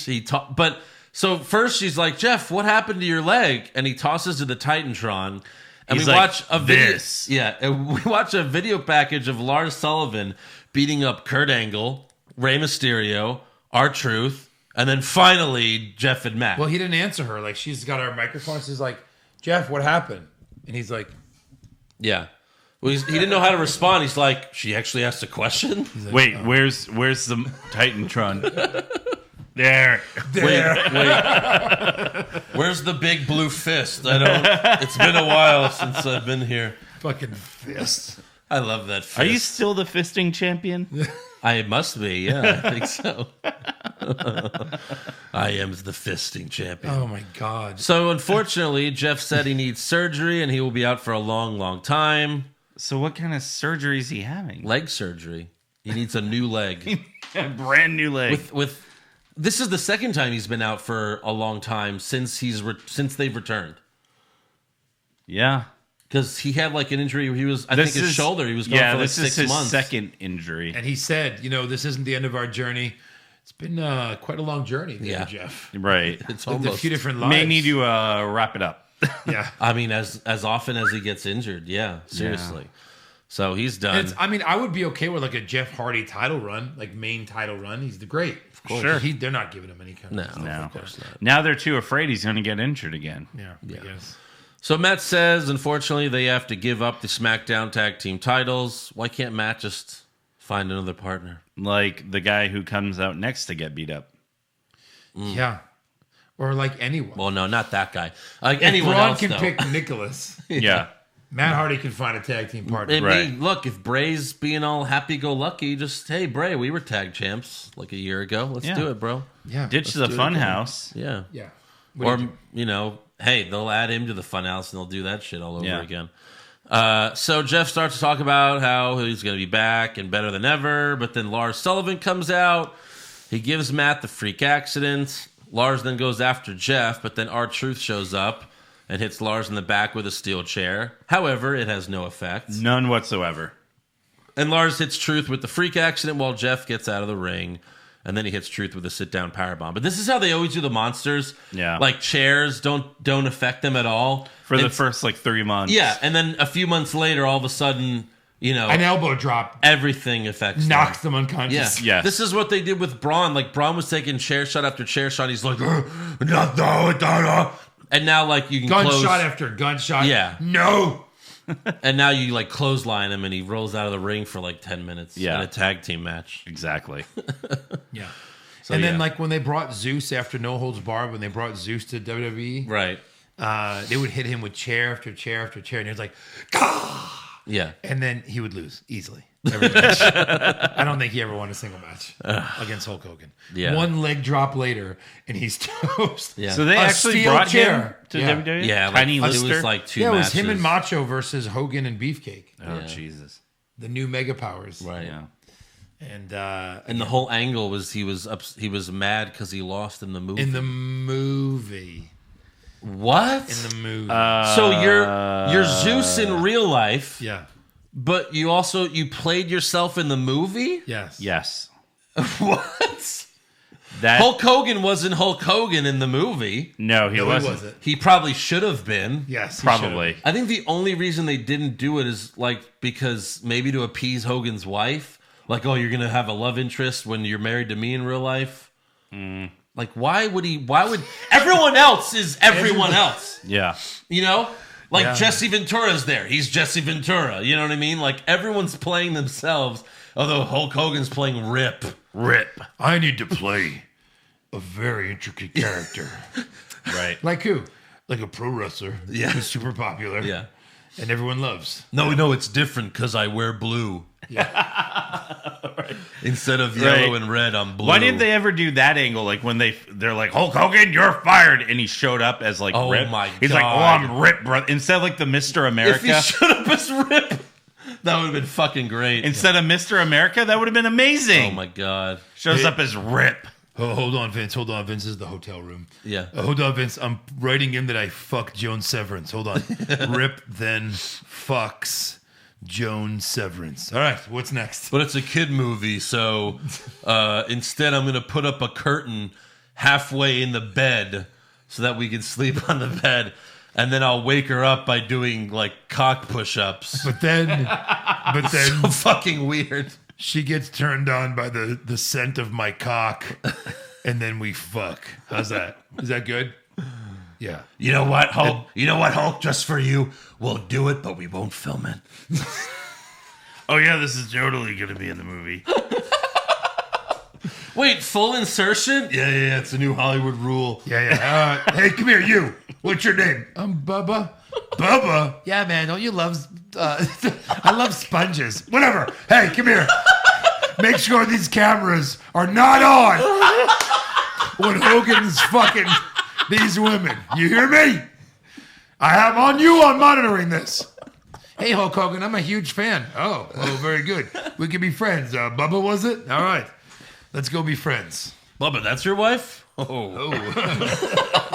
But so first she's like, Jeff, what happened to your leg? And he tosses to the Titantron. And He's we like, watch a video. "This." Yeah, and we watch a video package of Lars Sullivan beating up Kurt Angle, Rey Mysterio, R-Truth, and then finally Jeff and Matt. Well, he didn't answer her. Like, she's got our microphone. She's like, Jeff, what happened? And he's like, yeah. Well, he didn't know how to respond. He's like, she actually asked a question? Wait, where's the Titantron? There. Where's the big blue fist? It's been a while since I've been here. fucking fist. I love that fist. Are you still the fisting champion? I must be, yeah, I think so. I am the fisting champion. Oh, my God. So, unfortunately, Jeff said he needs surgery and he will be out for a long, long time. So what kind of surgery is he having? Leg surgery. He needs a new leg. A brand new leg. With this is the second time he's been out for a long time since since they've returned. Yeah. Because he had like an injury where he was, I think his shoulder, he was gone for like this 6 is his months. second injury. And he said, this isn't the end of our journey. It's been quite a long journey there, Yeah. Jeff. Right. It's Lived a almost, few different lives. May need to wrap it up. Yeah. I mean, as often as he gets injured, yeah, seriously. So he's done. And I would be okay with like a Jeff Hardy title run, like main title run. He's the great. Of course. Sure. They're not giving him any kind No, of stuff. No. of course not. Now they're too afraid he's going to get injured again. Yeah, I guess. So Matt says, unfortunately, they have to give up the SmackDown Tag Team titles. Why can't Matt just find another partner? Like the guy who comes out next to get beat up. Yeah. Or like anyone. Well, no, not that guy. Like if anyone Braun else, can though. pick Nicholas, Yeah. Matt Hardy can find a tag team partner. And Right. look, if Bray's being all happy-go-lucky, just, hey, Bray, we were tag champs like a year ago. Let's Yeah. do it, bro. Yeah. Ditch the do it fun again. house. Yeah. Yeah. Or, hey, they'll add him to the funhouse and they'll do that shit all over Yeah. again. So Jeff starts to talk about how he's going to be back and better than ever, but then Lars Sullivan comes out. He gives Matt the freak accident. Lars then goes after Jeff, but then R-Truth shows up and hits Lars in the back with a steel chair. However, it has no effect. None whatsoever. And Lars hits Truth with the freak accident while Jeff gets out of the ring. And then he hits Truth with a sit-down powerbomb. But this is how they always do the monsters. Yeah. Like chairs don't affect them at all. For the It's- first 3 months. Yeah, and then a few months later, all of a sudden, An elbow drop everything affects knocks them. them unconscious. Yeah. Yes. This is what they did with Braun. Like, Braun was taking chair shot after chair shot. He's like, and now, like, you can Gunshot close. after gunshot. Yeah. No. And now you like clothesline him and he rolls out of the ring for like 10 minutes in a tag team match. Exactly. Yeah. So, and then like when they brought Zeus after No Holds Barred, when they brought Zeus to WWE, right. They would hit him with chair after chair after chair, and he was like, "Gah!" Yeah. And then he would lose easily every match. I don't think he ever won a single match against Hulk Hogan. Yeah. One leg drop later, and he's toast. Yeah. So they A actually steel brought chair. him to Yeah. WWE? Yeah, like, Tiny it Lister? was like 2 Yeah, it was matches. him and Macho versus Hogan and Beefcake. Oh, Jesus. The new Mega Powers. Right. Yeah. And the whole angle was he was mad because he lost in the movie. in the movie. What? In the movie. So you're Zeus in real life, yeah. but you played yourself in the movie? Yes. Yes. What? That Hulk Hogan wasn't Hulk Hogan in the movie. No, he No, wasn't. he wasn't. He probably should have been. Yes. he Probably. I think the only reason they didn't do it is like because maybe to appease Hogan's wife. Like, oh, you're gonna have a love interest when you're married to me in real life. Like, why would everyone else is everyone else? Yeah. You know? Like Yeah. Jesse Ventura's there. He's Jesse Ventura. You know what I mean? Like everyone's playing themselves, although Hulk Hogan's playing Rip. Rip. I need to play a very intricate character. Right. Like who? Like a pro wrestler. Yeah. Who's super popular. Yeah. And everyone loves. No, it's different because I wear blue. Right. Instead of Right. yellow and red, I'm blue. Why didn't they ever do that angle? Like when they're like, Hulk Hogan, you're fired, and he showed up as like Oh Rip. my He's like, oh, God. I'm Rip, brother. Instead of like the Mr. If America. he showed up as Rip, that would have been fucking great. Instead of Mr. America, that would have been amazing. Oh my god. Shows up as Rip. Oh, hold on, Vince. Hold on, Vince. This is the hotel room. Yeah. Hold on, Vince. I'm writing in that I fucked Joan Severance. Hold on. Rip then fucks Joan Severance. All right. What's next? But it's a kid movie, so instead I'm going to put up a curtain halfway in the bed so that we can sleep on the bed. And then I'll wake her up by doing like cock push-ups. But then So fucking weird. she gets turned on by the scent of my cock, and then we fuck. How's that? Is that good? Yeah. You know what, Hulk? Hulk? Just for you, we'll do it, but we won't film it. Oh yeah, this is totally going to be in the movie. Wait, full insertion? Yeah. It's a new Hollywood rule. Yeah. Hey, come here, you. What's your name? I'm Bubba. Bubba? Yeah, man. Don't you love? I love sponges. Whatever. Hey, come here. Make sure these cameras are not on when Hogan's fucking these women. You hear me? I have on you on monitoring this. Hey, Hulk Hogan. I'm a huge fan. Oh, very good. We can be friends. Bubba, was it? All right. Let's go be friends. Bubba, that's your wife? Oh.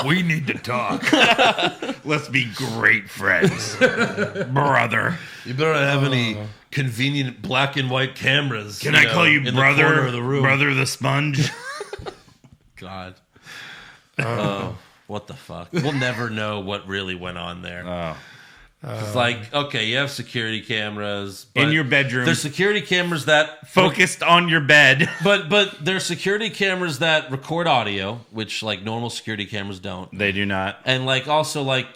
We need to talk. Let's be great friends, brother. You better not have any convenient black and white cameras. Can I call you in brother? the corner of the room. Brother the Sponge. God. Oh, what the fuck? We'll never know what really went on there. Oh. It's like, okay, you have security cameras In but your bedroom. There's security cameras that Focused on your bed. but there's security cameras that record audio, which like normal security cameras don't. They do not. And like also like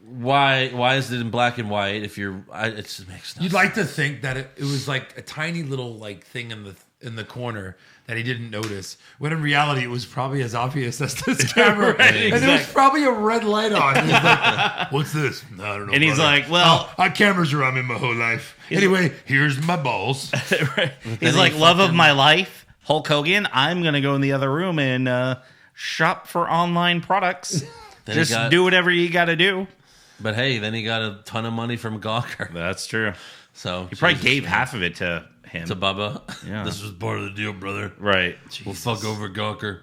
why is it in black and white if you're it just makes no You'd sense. like to think that it was like a tiny little like thing in the corner that he didn't notice. When in reality, it was probably as obvious as this camera, Right, and there was exactly. probly a red light on. He was like, What's this? No, I don't know. And he's brother. like, well, cameras are on me my whole life. Anyway, here's my balls. he's like, love of my life, Hulk Hogan. I'm going to go in the other room and shop for online products. Then he Just got- do whatever you got to do. But hey, then he got a ton of money from Gawker. That's true. So He probably Jesus, gave man. half of it to him. to Bubba. Yeah. This was part of the deal, brother. Right. We'll fuck over Gawker.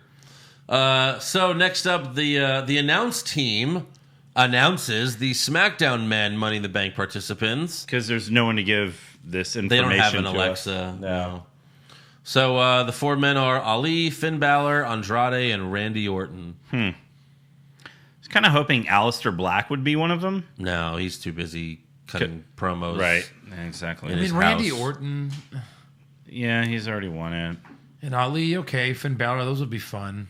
So next up, the announce team announces the SmackDown men Money in the Bank participants. Because there's no one to give this They information don't have an to Alexa. us. No. So the four men are Ali, Finn Balor, Andrade, and Randy Orton. I was kind of hoping Aleister Black would be one of them. No, he's too busy cutting promos. Right. Exactly. I mean, his Randy house. Orton Yeah, he's already won it. and Ali, okay, Finn Balor, those would be fun.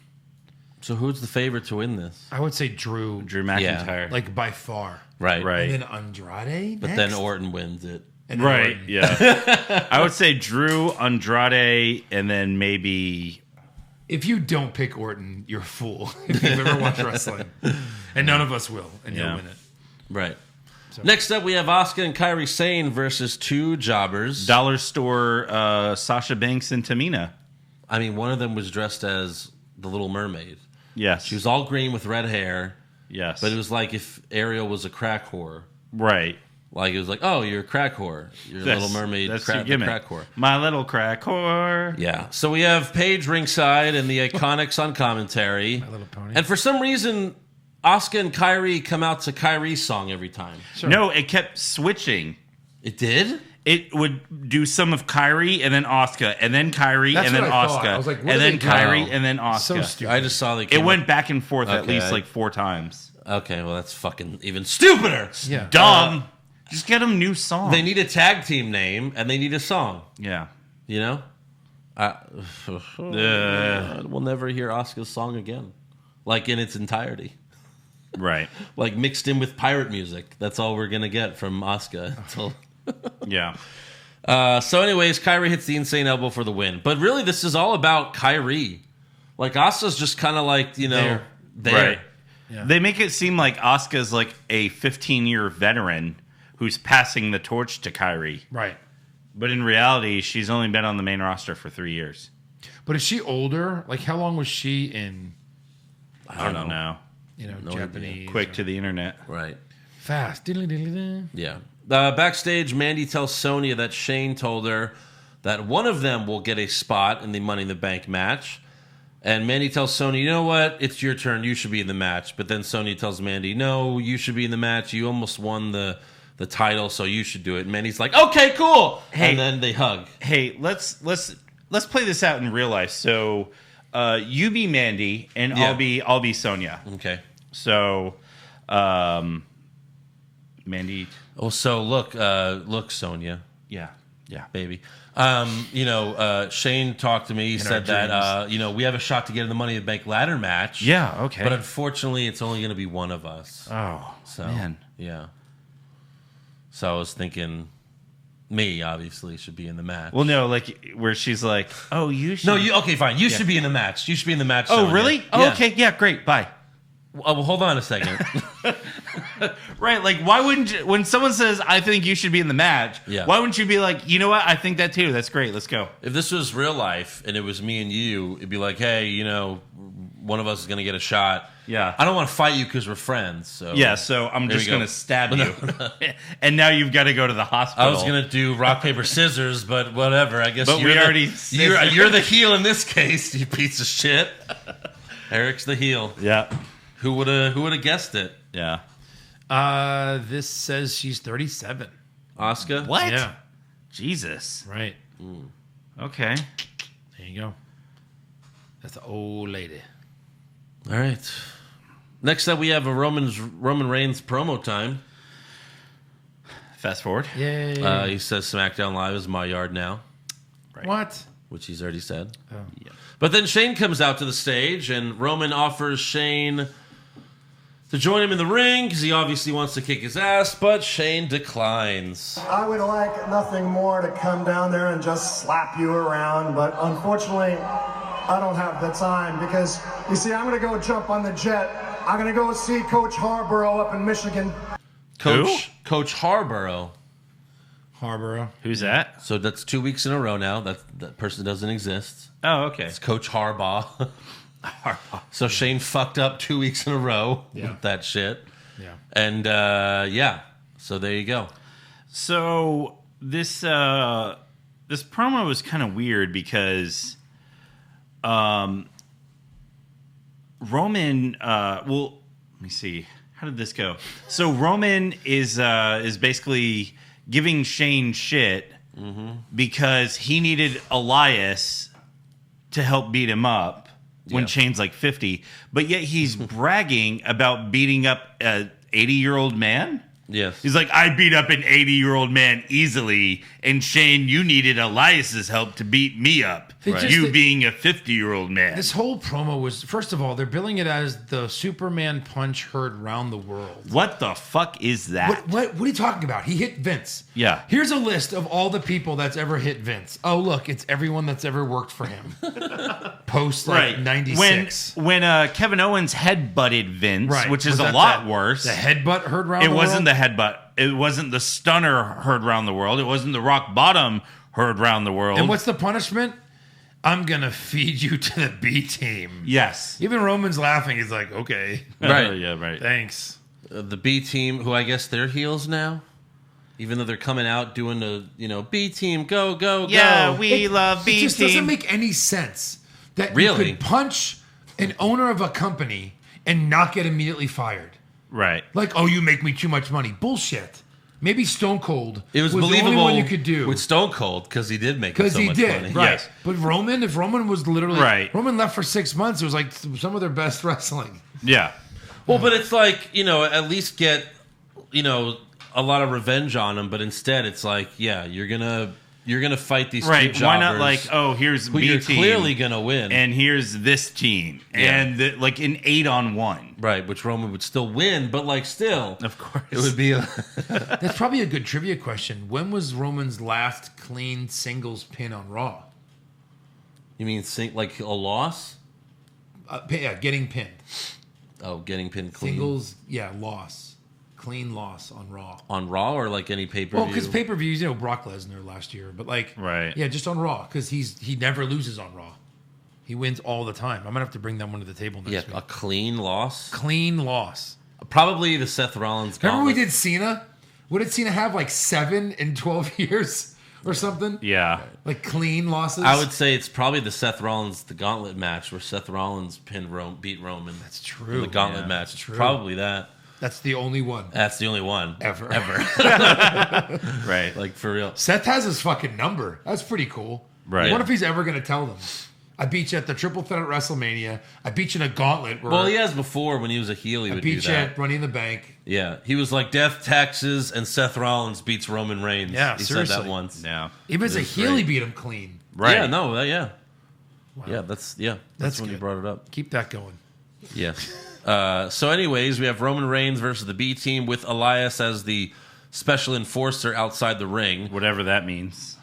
So who's the favorite to win this? I would say Drew. Drew McIntyre. Like by far. Right. Right. And then Andrade. But then Orton wins it. And then Right. Orton. Yeah. I would say Drew, Andrade, and then maybe. If you don't pick Orton, you're a fool. If you've ever watched wrestling, and none of us will, and you'll win it. Right. Next up, we have Asuka and Kairi Sane versus two jobbers. Dollar Store, Sasha Banks and Tamina. I mean, one of them was dressed as the Little Mermaid. Yes. She was all green with red hair. Yes. But it was like if Ariel was a crack whore. Right. Like, it was like, oh, you're a crack whore. You're a Little Mermaid that's crack, your the gimmick. crack whore. My little crack whore. Yeah. So we have Paige ringside and the Iconics on commentary. My Little Pony. And for some reason, Asuka and Kairi come out to Kairi's song every time. Sure. No, it kept switching. It did? It would do some of Kairi and then Asuka and then Kairi That's and then what I thought. Asuka I was like, what and are then they doing? Kairi and then Asuka. So stupid. I just saw they It came went back and forth at Okay, least I- like 4 times. Okay, well, that's fucking even stupider. Yeah. Dumb. Just get them new songs. They need a tag team name and they need a song. Yeah. You know? We'll never hear Asuka's song again. Like in its entirety. Right. Like mixed in with pirate music. That's all we're going to get from Asuka. Until... Yeah. So anyways, Kairi hits the insane elbow for the win. But really, this is all about Kairi. Like, Asuka's just kind of like, you know, there. Right. Yeah. They make it seem like Asuka's like a 15-year veteran who's passing the torch to Kairi. Right. But in reality, she's only been on the main roster for 3 years. But is she older? Like, how long was she in, I don't know. Japanese? Quick to the internet. Right. Fast. Diddly-diddly-diddly. Yeah. Backstage, Mandy tells Sonya that Shane told her that one of them will get a spot in the Money in the Bank match. And Mandy tells Sonya, you know what? It's your turn. You should be in the match. But then Sonya tells Mandy, no, you should be in the match. You almost won the title, so you should do it. And Mandy's like, okay, cool. Hey. And then they hug. Hey, let's play this out in real life. So, you be Mandy, and Yeah. I'll be Sonya. Okay. So, Mandy. Oh, so look, Sonya. Yeah. Baby. Shane talked to me. He said that, we have a shot to get in the Money in the Bank ladder match. Yeah. Okay. But unfortunately, it's only going to be one of us. oh So, man. yeah. So I was thinking me, obviously, should be in the match. Well, no, like where she's like, "Oh, you should." No, okay, fine. You should be in the match. You should be in the match. Oh, Sonya. really? Oh, Yeah. okay. Yeah, great. Bye. Well, hold on a second. Right, like why wouldn't you, when someone says I think you should be in the match, Yeah. why wouldn't you be like, you know what, I think that too, that's great, let's go. If this was real life and it was me and you, it'd be like, hey, one of us is going to get a shot. Yeah. I don't want to fight you because we're friends. So Yeah, so I'm There just we go. gonna stab you. And now you've got to go to the hospital. I was going to do rock, paper, scissors, but whatever. I guess But you're we the, already you're the heel in this case, you piece of shit. Eric's the heel. Yeah. Who would have guessed it? Yeah. This says she's 37. Asuka? What? Yeah. Jesus. Right. Okay. There you go. That's the old lady. All right. Next up, we have a Roman Reigns promo time. Fast forward. Yay. He says SmackDown Live is my yard now, What? which he's already said. Oh. Yeah. But then Shane comes out to the stage, and Roman offers Shane to join him in the ring because he obviously wants to kick his ass, but Shane declines. I would like nothing more to come down there and just slap you around, but unfortunately, I don't have the time because, you see, I'm going to go jump on the jet. I'm going to go see Coach Harborough up in Michigan. Coach Harborough. Harborough. Who's that? So that's 2 weeks in a row now. That person doesn't exist. Oh, okay. It's Coach Harbaugh. So Shane fucked up 2 weeks in a row with that shit. Yeah. And so there you go. So this promo was kind of weird because Roman well, let me see. How did this go? So Roman is basically giving Shane shit because he needed Elias to help beat him up when Shane's like 50, but yet he's bragging about beating up a 80-year-old man. Yes. He's like, I beat up an 80-year-old man easily, and Shane, you needed Elias's help to beat me up. You being a 50-year-old man. This whole promo was, first of all, they're billing it as the Superman punch heard round the world. What the fuck is that? What are you talking about? He hit Vince. Yeah. Here's a list of all the people that's ever hit Vince. Oh, look, it's everyone that's ever worked for him. Post like 96. When Kevin Owens headbutted Vince, Right. which is Was a that lot worse. The headbutt heard round It the world? wasn't the headbutt. It wasn't the stunner heard round the world. It wasn't the rock bottom heard round the world. And what's the punishment? I'm going to feed you to the B team. Yes. Even Roman's laughing. He's like, okay. Right. Yeah, right. Thanks. The B team, who I guess they're heels now, even though they're coming out doing the B team, go go Yeah, go. we love B It just team. doesn't make any sense that Really? you could punch an owner of a company and not get immediately fired. Right. Like, oh, you make me too much money. Bullshit. Maybe Stone Cold It was the believable only one you could do. with Stone Cold because he did make Because so he much did, money. right? Yes. But Roman, if Roman was literally Right. Roman left for 6 months, it was like some of their best wrestling. Yeah. Well, but it's like at least get a lot of revenge on him. But instead, it's like you're gonna fight these Right. two Why not jobbers here's who B you're team clearly gonna win, and here's this team and an 8-on-1. right? Which Roman would still win, but still, Of course. it would be That's probably a good trivia question. When was Roman's last clean singles pin on Raw? You mean like a loss? Getting pinned. Oh, getting pinned clean Singles, loss. Clean loss on Raw. on Raw or like any pay per view? Well, because pay-per-views, Brock Lesnar last year, but Right. yeah, just on Raw, because he never loses on Raw. He wins all the time. I'm gonna have to bring that one to the table next week. a clean loss. Clean loss. Probably the Seth Rollins. Remember we gauntlet. did Cena? What did Cena have? Like 7 in 12 years or something? Yeah. Like clean losses? I would say it's probably the Seth Rollins the Gauntlet match where Seth Rollins beat Roman. That's true. The Gauntlet Yeah, match. It's true. probably that. That's the only one. That's the only one Ever. Right. Like for real. Seth has his fucking number. That's pretty cool. Right. I wonder if he's ever going to tell them. I beat you at the Triple Threat at WrestleMania. I beat you in a gauntlet. Where Well, he has before when he was a heel. He I would do beat you that. at Running the Bank. Yeah, he was like Death, Taxes, and Seth Rollins beats Roman Reigns. Yeah, he seriously. said that once. Yeah. Even as a was heel, great. he beat him clean. Right. Yeah, no, yeah, yeah. That's That's when you good. brought it up. Keep that going. Yeah. So, anyways, we have Roman Reigns versus the B team with Elias as the special enforcer outside the ring. Whatever that means.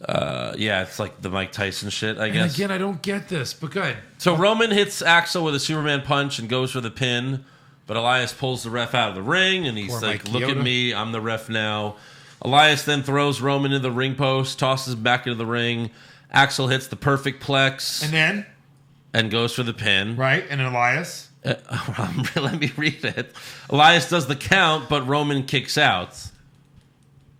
Yeah, it's like the Mike Tyson shit, I And guess. again, I don't get this, but good. So Roman hits Axel with a Superman punch and goes for the pin, but Elias pulls the ref out of the ring, and he's Poor like, Mike "Look at Chioda. me, I'm the ref now." Elias then throws Roman into the ring post, tosses him back into the ring. Axel hits the perfect plex And then, and goes for the pin. right, and Elias. Let me read it. Elias does the count, but Roman kicks out.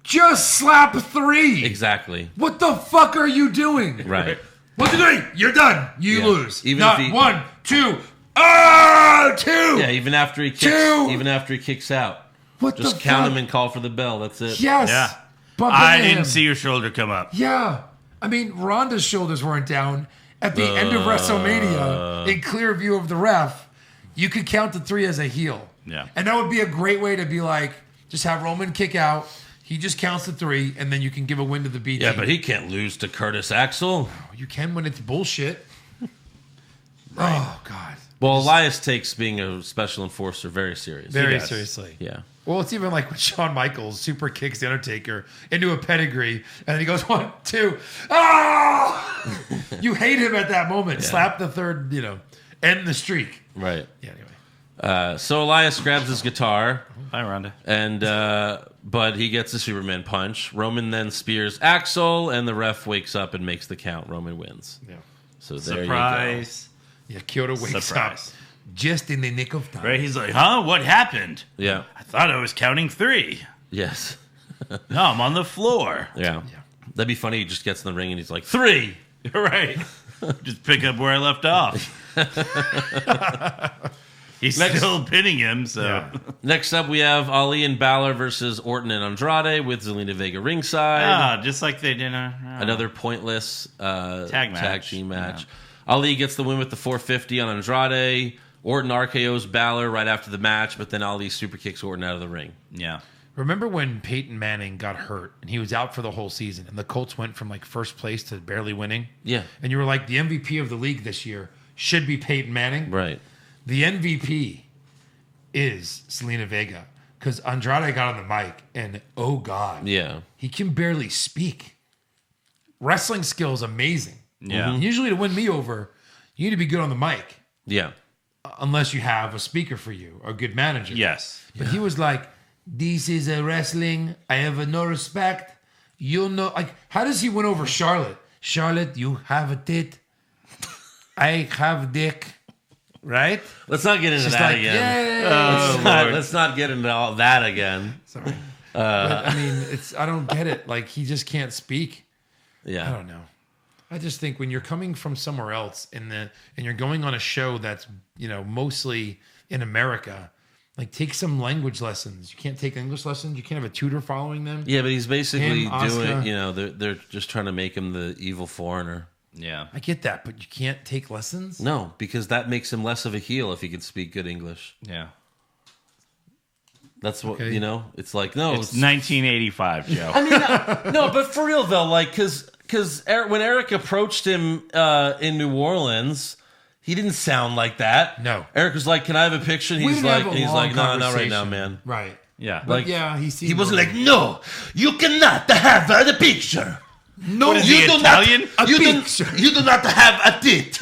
Just slap 3. Exactly. What the fuck are you doing? Right. 1, 2, 3. You're done. You Yeah. lose. Even Not if he- 1, 2. 2. Yeah, even after he kicks, Two. even after he kicks out, What just the count fuck? him and call for the bell. That's it. Yes. Yeah. Bump I into didn't him. see your shoulder come up. Yeah. I mean, Ronda's shoulders weren't down. At the end of WrestleMania, in clear view of the ref, you could count to 3 as a heel. Yeah. And that would be a great way to be like, just have Roman kick out. He just counts to 3, and then you can give a win to the B Yeah, team. but he can't lose to Curtis Axel. You can when it's bullshit. Oh, God. Well, Elias takes being a special enforcer very serious. Very does. seriously. Yeah. Well, it's even like when Shawn Michaels super kicks The Undertaker into a pedigree, and then he goes 1, 2. Oh! You hate him at that moment. Slap the third, end the streak. Right. Yeah, anyway. So Elias grabs his guitar, Hi, Rhonda. and but he gets a Superman punch. Roman then spears Axel, and the ref wakes up and makes the count. Roman wins. Yeah. So there Surprise. Yeah, Kyoto wakes Surprise. up just in the nick of time. Right? He's like, huh? What happened? you go. Yeah. I thought I was counting 3. Yes. No, I'm on the floor. Yeah. That'd be funny. He just gets in the ring and he's like 3. Right. Just pick up where I left off. He's still pinning him, so. Yeah. Next up, we have Ali and Balor versus Orton and Andrade with Zelina Vega ringside. Ah, just like they did Another pointless tag match. team match. Ali gets the win with the 450 on Andrade. Orton RKO's Balor right after the match, but then Ali super kicks Orton out of the ring. Yeah. Remember when Peyton Manning got hurt and he was out for the whole season and the Colts went from like first place to barely winning? Yeah. And you were like, the MVP of the league this year should be Peyton Manning. Right. The MVP is Selena Vega because Andrade got on the mic and oh God. Yeah. He can barely speak. Wrestling skill is amazing. Yeah. And usually to win me over, you need to be good on the mic Yeah. unless you have a speaker for you or a good manager. Yes. But he was like, this is a wrestling. I have no respect. You know, like, how does he win over Charlotte? Charlotte, you have a tit. I have dick. Right? Let's not get into She's that like, again. yay. Let's not get into all that again. Sorry. But, I mean, I don't get it. Like, he just can't speak. Yeah. I don't know. I just think when you're coming from somewhere else and you're going on a show that's, mostly in America, like take some language lessons. You can't take English lessons. You can't have a tutor following them. Yeah, but he's basically Him, Asuka. doing, they're just trying to make him the evil foreigner. Yeah. I get that, but you can't take lessons? No, because that makes him less of a heel if he can speak good English. Yeah. That's what, Okay. it's like, no. It's 1985, Joe. I mean, no, but for real though, like, because when Eric approached him in New Orleans, he didn't sound like that. No. Eric was like, "Can I have a picture?" And We he's didn't like, have a long "No, not right now, conversation. man." Right. Yeah. But Like, yeah, He wasn't like, "No, you cannot have the picture. no, What is he, Italian? You do not have a tit."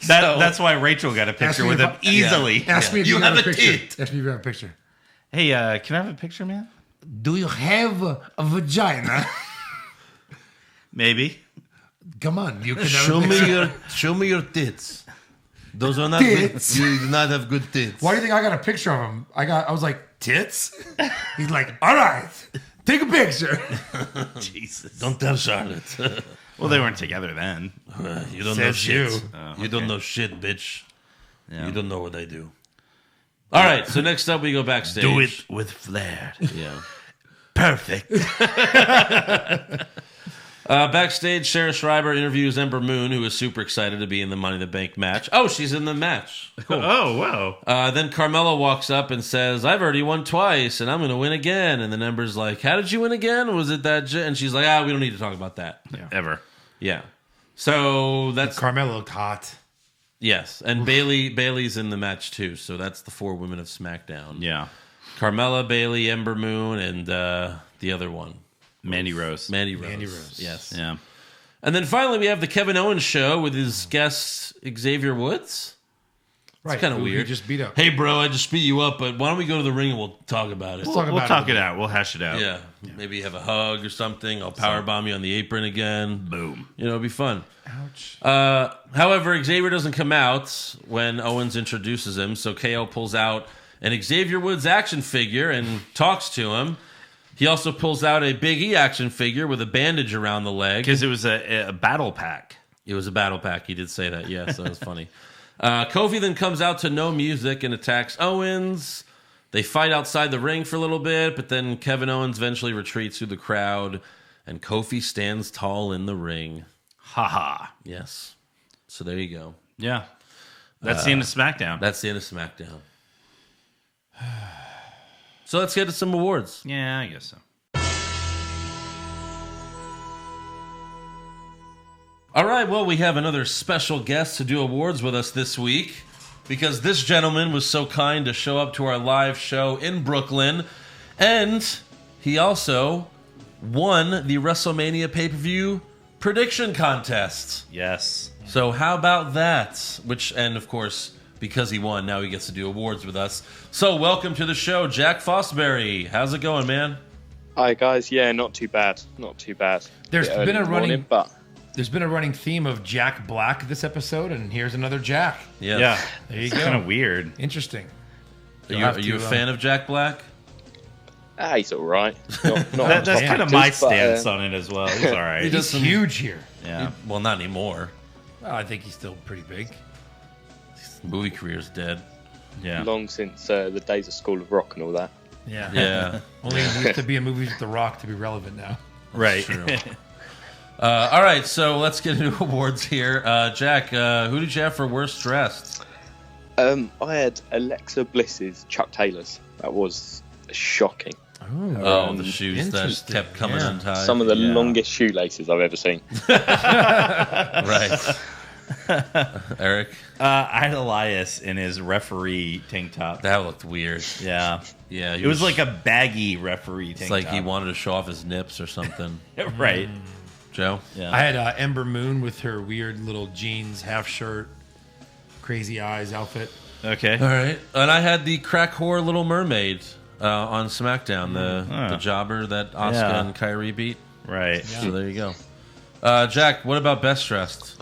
That's why Rachel got a picture me with if him I- easily. Ask me if You you have have a a picture. tit. Ask me if you have a picture. Hey, can I have a picture, man? Do you have a vagina? Maybe. Come on, you can have a picture. Show me your tits. Those are not Tits? good. You do not have good tits. Why do you think I got a picture of him? I was like, tits? He's like, all right, take a picture. Jesus. Don't tell Charlotte. Well, they weren't together then. You don't know Says shit. you. You don't know shit, bitch. Yeah. You don't know what I do. All right, so next up we go backstage. Do it with flair. Yeah. Perfect. Backstage, Sarah Schreiber interviews Ember Moon, who is super excited to be in the Money in the Bank match. Oh, she's in the match. Cool. Oh, wow. Then Carmella walks up and says, "I've already won twice, and I'm going to win again." And then Ember's like, "How did you win again? Was it that?" And she's like, we don't need to talk about that. Ever. Yeah. So that's Carmella looked hot. yes, and Bayley's in the match too. So that's the 4 women of SmackDown. Yeah. Carmella, Bayley, Ember Moon, and the other one, Mandy Rose. Mandy Rose. Mandy Rose. Yes. Yeah. And then finally we have the Kevin Owens show with his guest Xavier Woods. Right. Kind of who he weird. just beat up. Hey, bro, I just beat you up, but why don't we go to the ring and we'll talk about it? Let's talk We'll about talk it out. We'll hash it out. Yeah. Maybe have a hug or something. I'll powerbomb you on the apron again. Boom. It'll be fun. Ouch. However, Xavier doesn't come out when Owens introduces him, so KO pulls out an Xavier Woods action figure and talks to him. He also pulls out a Big E action figure with a bandage around the leg. Because it was a battle pack. It was a battle pack. He did say that. Yes, that was funny. Kofi then comes out to no music and attacks Owens. They fight outside the ring for a little bit, but then Kevin Owens eventually retreats through the crowd, and Kofi stands tall in the ring. Haha. Yes. So there you go. Yeah. That's the end of SmackDown. That's the end of SmackDown. So let's get to some awards. Yeah, I guess so. All right, well, we have another special guest to do awards with us this week because this gentleman was so kind to show up to our live show in Brooklyn, and he also won the WrestleMania pay-per-view prediction contest. Yes. So how about that? And of course, because he won, now he gets to do awards with us. So welcome to the show, Jack Fosbury. How's it going, man? Hi guys, yeah, not too bad, not too bad. There's Bit early been a in the running- morning, but There's been a running theme of Jack Black this episode, and here's another Jack. Yes. Yeah. There you It's go. kind of weird. Interesting. Are You'll have you a to, fan of Jack Black? he's all right. Not That's top kind of actors, my but, stance on it as well. He's all right. He's huge here. Yeah. Well, not anymore. Well, I think he's still pretty big. His movie career's dead. Yeah. long since the days of School of Rock and all that. Yeah. Yeah. Only needs to be in movies with The Rock to be relevant now. Right. True. All right, so let's get into awards here. Jack, who did you have for worst dressed? I had Alexa Bliss's Chuck Taylor's. That was shocking. Oh, the shoes that interesting. kept coming Yeah. untied. Some of the longest shoelaces I've ever seen. Right. Eric, I had Elias in his referee tank top. that looked weird. Yeah. Yeah, It was like a baggy referee tank It's like top. he wanted to show off his nips or something. Right. Joe? Yeah. I had Ember Moon with her weird little jeans, half shirt, crazy eyes outfit. Okay. All right. And I had the crack whore Little Mermaid on SmackDown, the jobber that Asuka Yeah. and Kyrie beat. Right. So there you go. Jack, what about best dressed?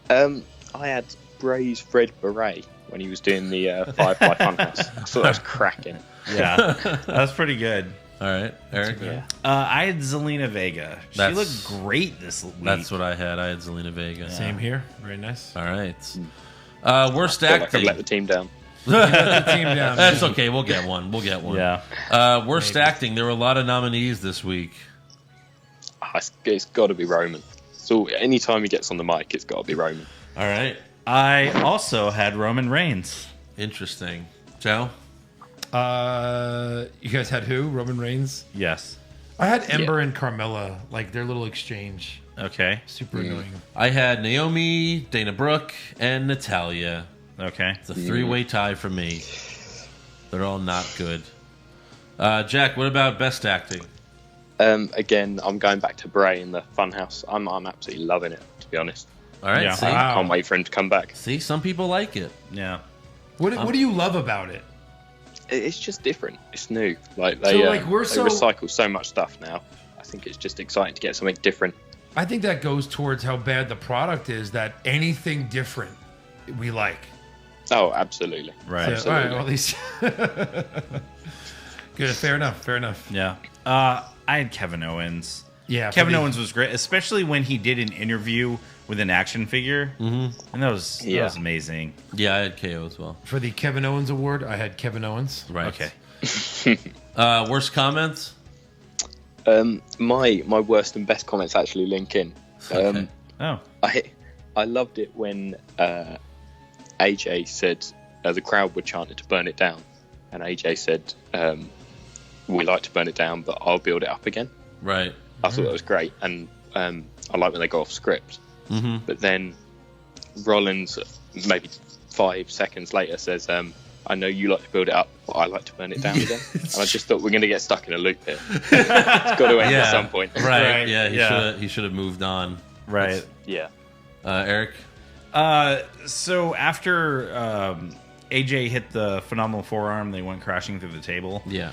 I had Bray's red beret when he was doing the Firefly Funhouse. I thought that was cracking. Yeah. That's pretty good. All right, Eric. Yeah. I had Zelina Vega. She That's- looked great this week. That's what I had. I had Zelina Vega. Same here. Very nice. All right. Worst I feel like I've acting. let the team down. Let the team down. That's okay. We'll get one. We'll get one. Yeah. Worst acting. There were a lot of nominees this week. It's got to be Roman. So anytime he gets on the mic, it's got to be Roman. All right. I also had Roman Reigns. Interesting. Joe? You guys had who? Roman Reigns? Yes. I had Ember and Carmella, like their little exchange. Okay. Super annoying. I had Naomi, Dana Brooke, and Natalia. Okay. It's a three-way tie for me. They're all not good. Jack, what about best acting? Again, I'm going back to Bray in the Funhouse. I'm absolutely loving it, to be honest. All right. Yeah. See? Wow. Can't wait for him to come back. See, some people like it. Yeah. What do you love about it? It's just different. It's new. Like So, they, like, we're they so- recycle so much stuff now. I think it's just exciting to get something different. I think that goes towards how bad the product is, that anything different we like. Oh, absolutely. Right. So, all right, well, at least. Good. Fair enough. Fair enough. Yeah. I had Kevin Owens. Yeah. for Kevin the- Owens was great, especially when he did an interview with an action figure. Mm-hmm. And that was amazing. Yeah, I had KO as well. For the Kevin Owens Award, I had Kevin Owens. Right. Okay. Worst comments? My worst and best comments actually link in. Okay. Oh. I loved it when AJ said the crowd were chanting to burn it down, and AJ said, "We like to burn it down, but I'll build it up again." Right. I thought that was great, and I like when they go off script. Mm-hmm. But then Rollins, maybe 5 seconds later, says, "I know you like to build it up, but I like to burn it down again." And I just thought we're going to get stuck in a loop here. It's got to end at some point. Right. Yeah, Yeah. he should have moved on. Right. Yeah. Eric? So after AJ hit the phenomenal forearm, they went crashing through the table. Yeah.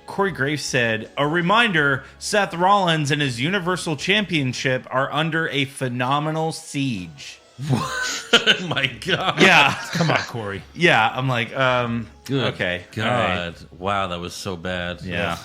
Corey Graves said, "A reminder, Seth Rollins and his Universal Championship are under a phenomenal siege." Oh my God. Yeah. Come on, Corey. Yeah. I'm like, Good okay. God. all right. Wow, that was so bad. Yeah.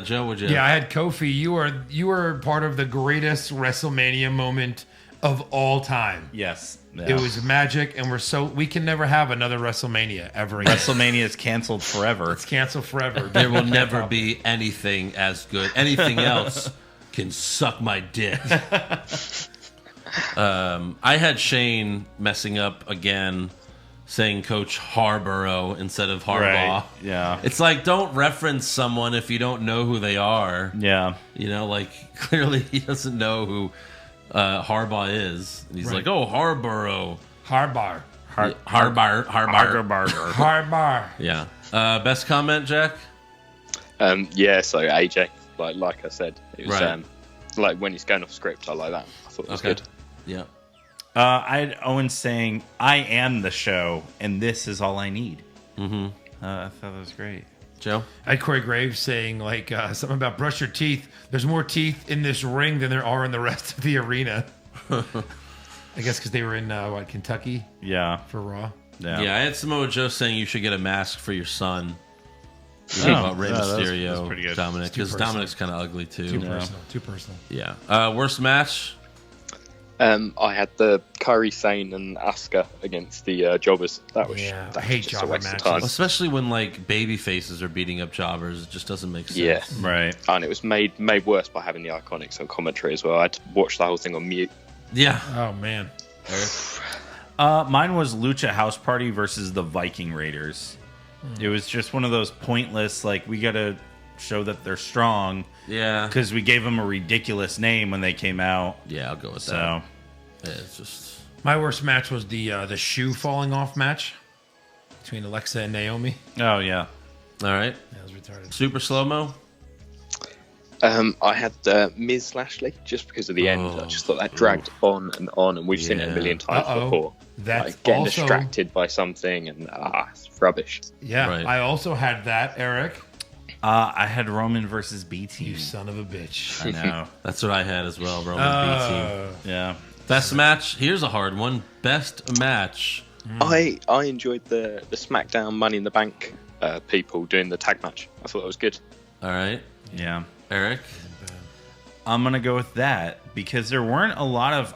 Joe, would you? Yeah, I had Kofi. You are part of the greatest WrestleMania moment of all time. Yes. Yeah. It was magic, and we can never have another WrestleMania ever again. WrestleMania is canceled forever. It's canceled forever. There will never be anything as good. Anything else can suck my dick. I had Shane messing up again, saying Coach Harborough instead of Harbaugh. Right. Yeah. It's like, don't reference someone if you don't know who they are. Yeah. You know, like, clearly he doesn't know who Harbaugh is. And he's Right. like, oh, Harborough. Harbar. Harbar. Harbar. Yeah. Best comment, Jack? Yeah, so AJ, like I said, it was Right. like when he's going off script, I like that. I thought it was good. Yeah. I had Owen saying, "I am the show, and this is all I need." Mm-hmm. I thought that was great. Joe? I had Corey Graves saying something about brush your teeth. There's more teeth in this ring than there are in the rest of the arena. I guess because they were in Kentucky Yeah. for Raw. Yeah. Yeah, I had Samoa Joe saying you should get a mask for your son. Oh, About Rey yeah, that was Mysterio, pretty good. Dominic, It's too because personal. Dominic's kind of ugly too. Too personal. Yeah. Worst match? I had the Kairi Sane and Asuka against the Jobbers. That was I hate just a jobber waste of matches. time. Especially when like baby faces are beating up jobbers, it just doesn't make sense. Yeah, Right. and it was made worse by having the Iconics on commentary as well. I had to watch the whole thing on mute. Yeah. Oh man. Mine was Lucha House Party versus the Viking Raiders. It was just one of those pointless, like, we got to show that they're strong. Yeah. Because we gave them a ridiculous name when they came out. Yeah, I'll go with So, that. Yeah, it's just... My worst match was the shoe falling off match between Alexa and Naomi. oh, yeah. All right. That was retarded. Super slow-mo? I had Miz Lashley just because of the end. I just thought that dragged on, and we've seen it a million times before. That's like getting also distracted by something, and it's rubbish. Yeah, Right. I also had that, Eric. I had Roman versus B-Team. You son of a bitch. I know. That's what I had as well, Roman B-Team. Yeah. Best match? Here's a hard one. Best match. I enjoyed the SmackDown Money in the Bank people doing the tag match. I thought that was good. All right. Yeah. Eric? I'm going to go with that because there weren't a lot of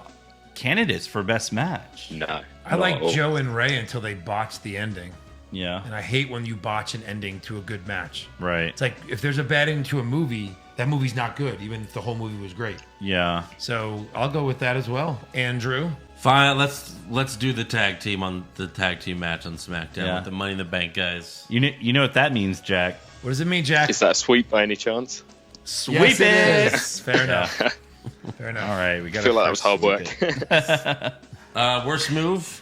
candidates for best match. No, I not like at all. Joe and Ray until they botched the ending. Yeah. And I hate when you botch an ending to a good match. Right. It's like if there's a bad ending to a movie, that movie's not good, even if the whole movie was great. Yeah. So I'll go with that as well. Andrew? Fine, let's do the tag team match on SmackDown Yeah. with the Money in the Bank guys. You know what that means, Jack? What does it mean, Jack? Is that a sweep by any chance? Sweep Yes, it! is. Fair enough. Fair enough. All right, we got I feel like that was hard work. Worst move?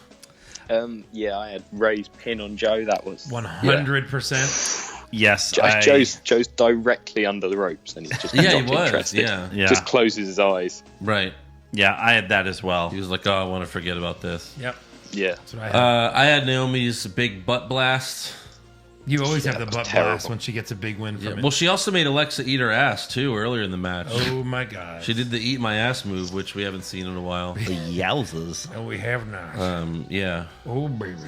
Yeah, I had Ray's pin on Joe. That was 100%. Yes, Joe's directly under the ropes, and he's just Yeah, not he was. interested. Yeah. Just closes his eyes. Right. Yeah, I had that as well. He was like, oh, I want to forget about this. Yep. Yeah, That's what I had. I had Naomi's big butt blast. You always have the that was butt terrible. blast when she gets a big win Yeah. from it. Well, she also made Alexa eat her ass, too, earlier in the match. Oh, my God. She did the eat my ass move, which we haven't seen in a while. The yowzers. Oh, we have not. Yeah. Oh, baby.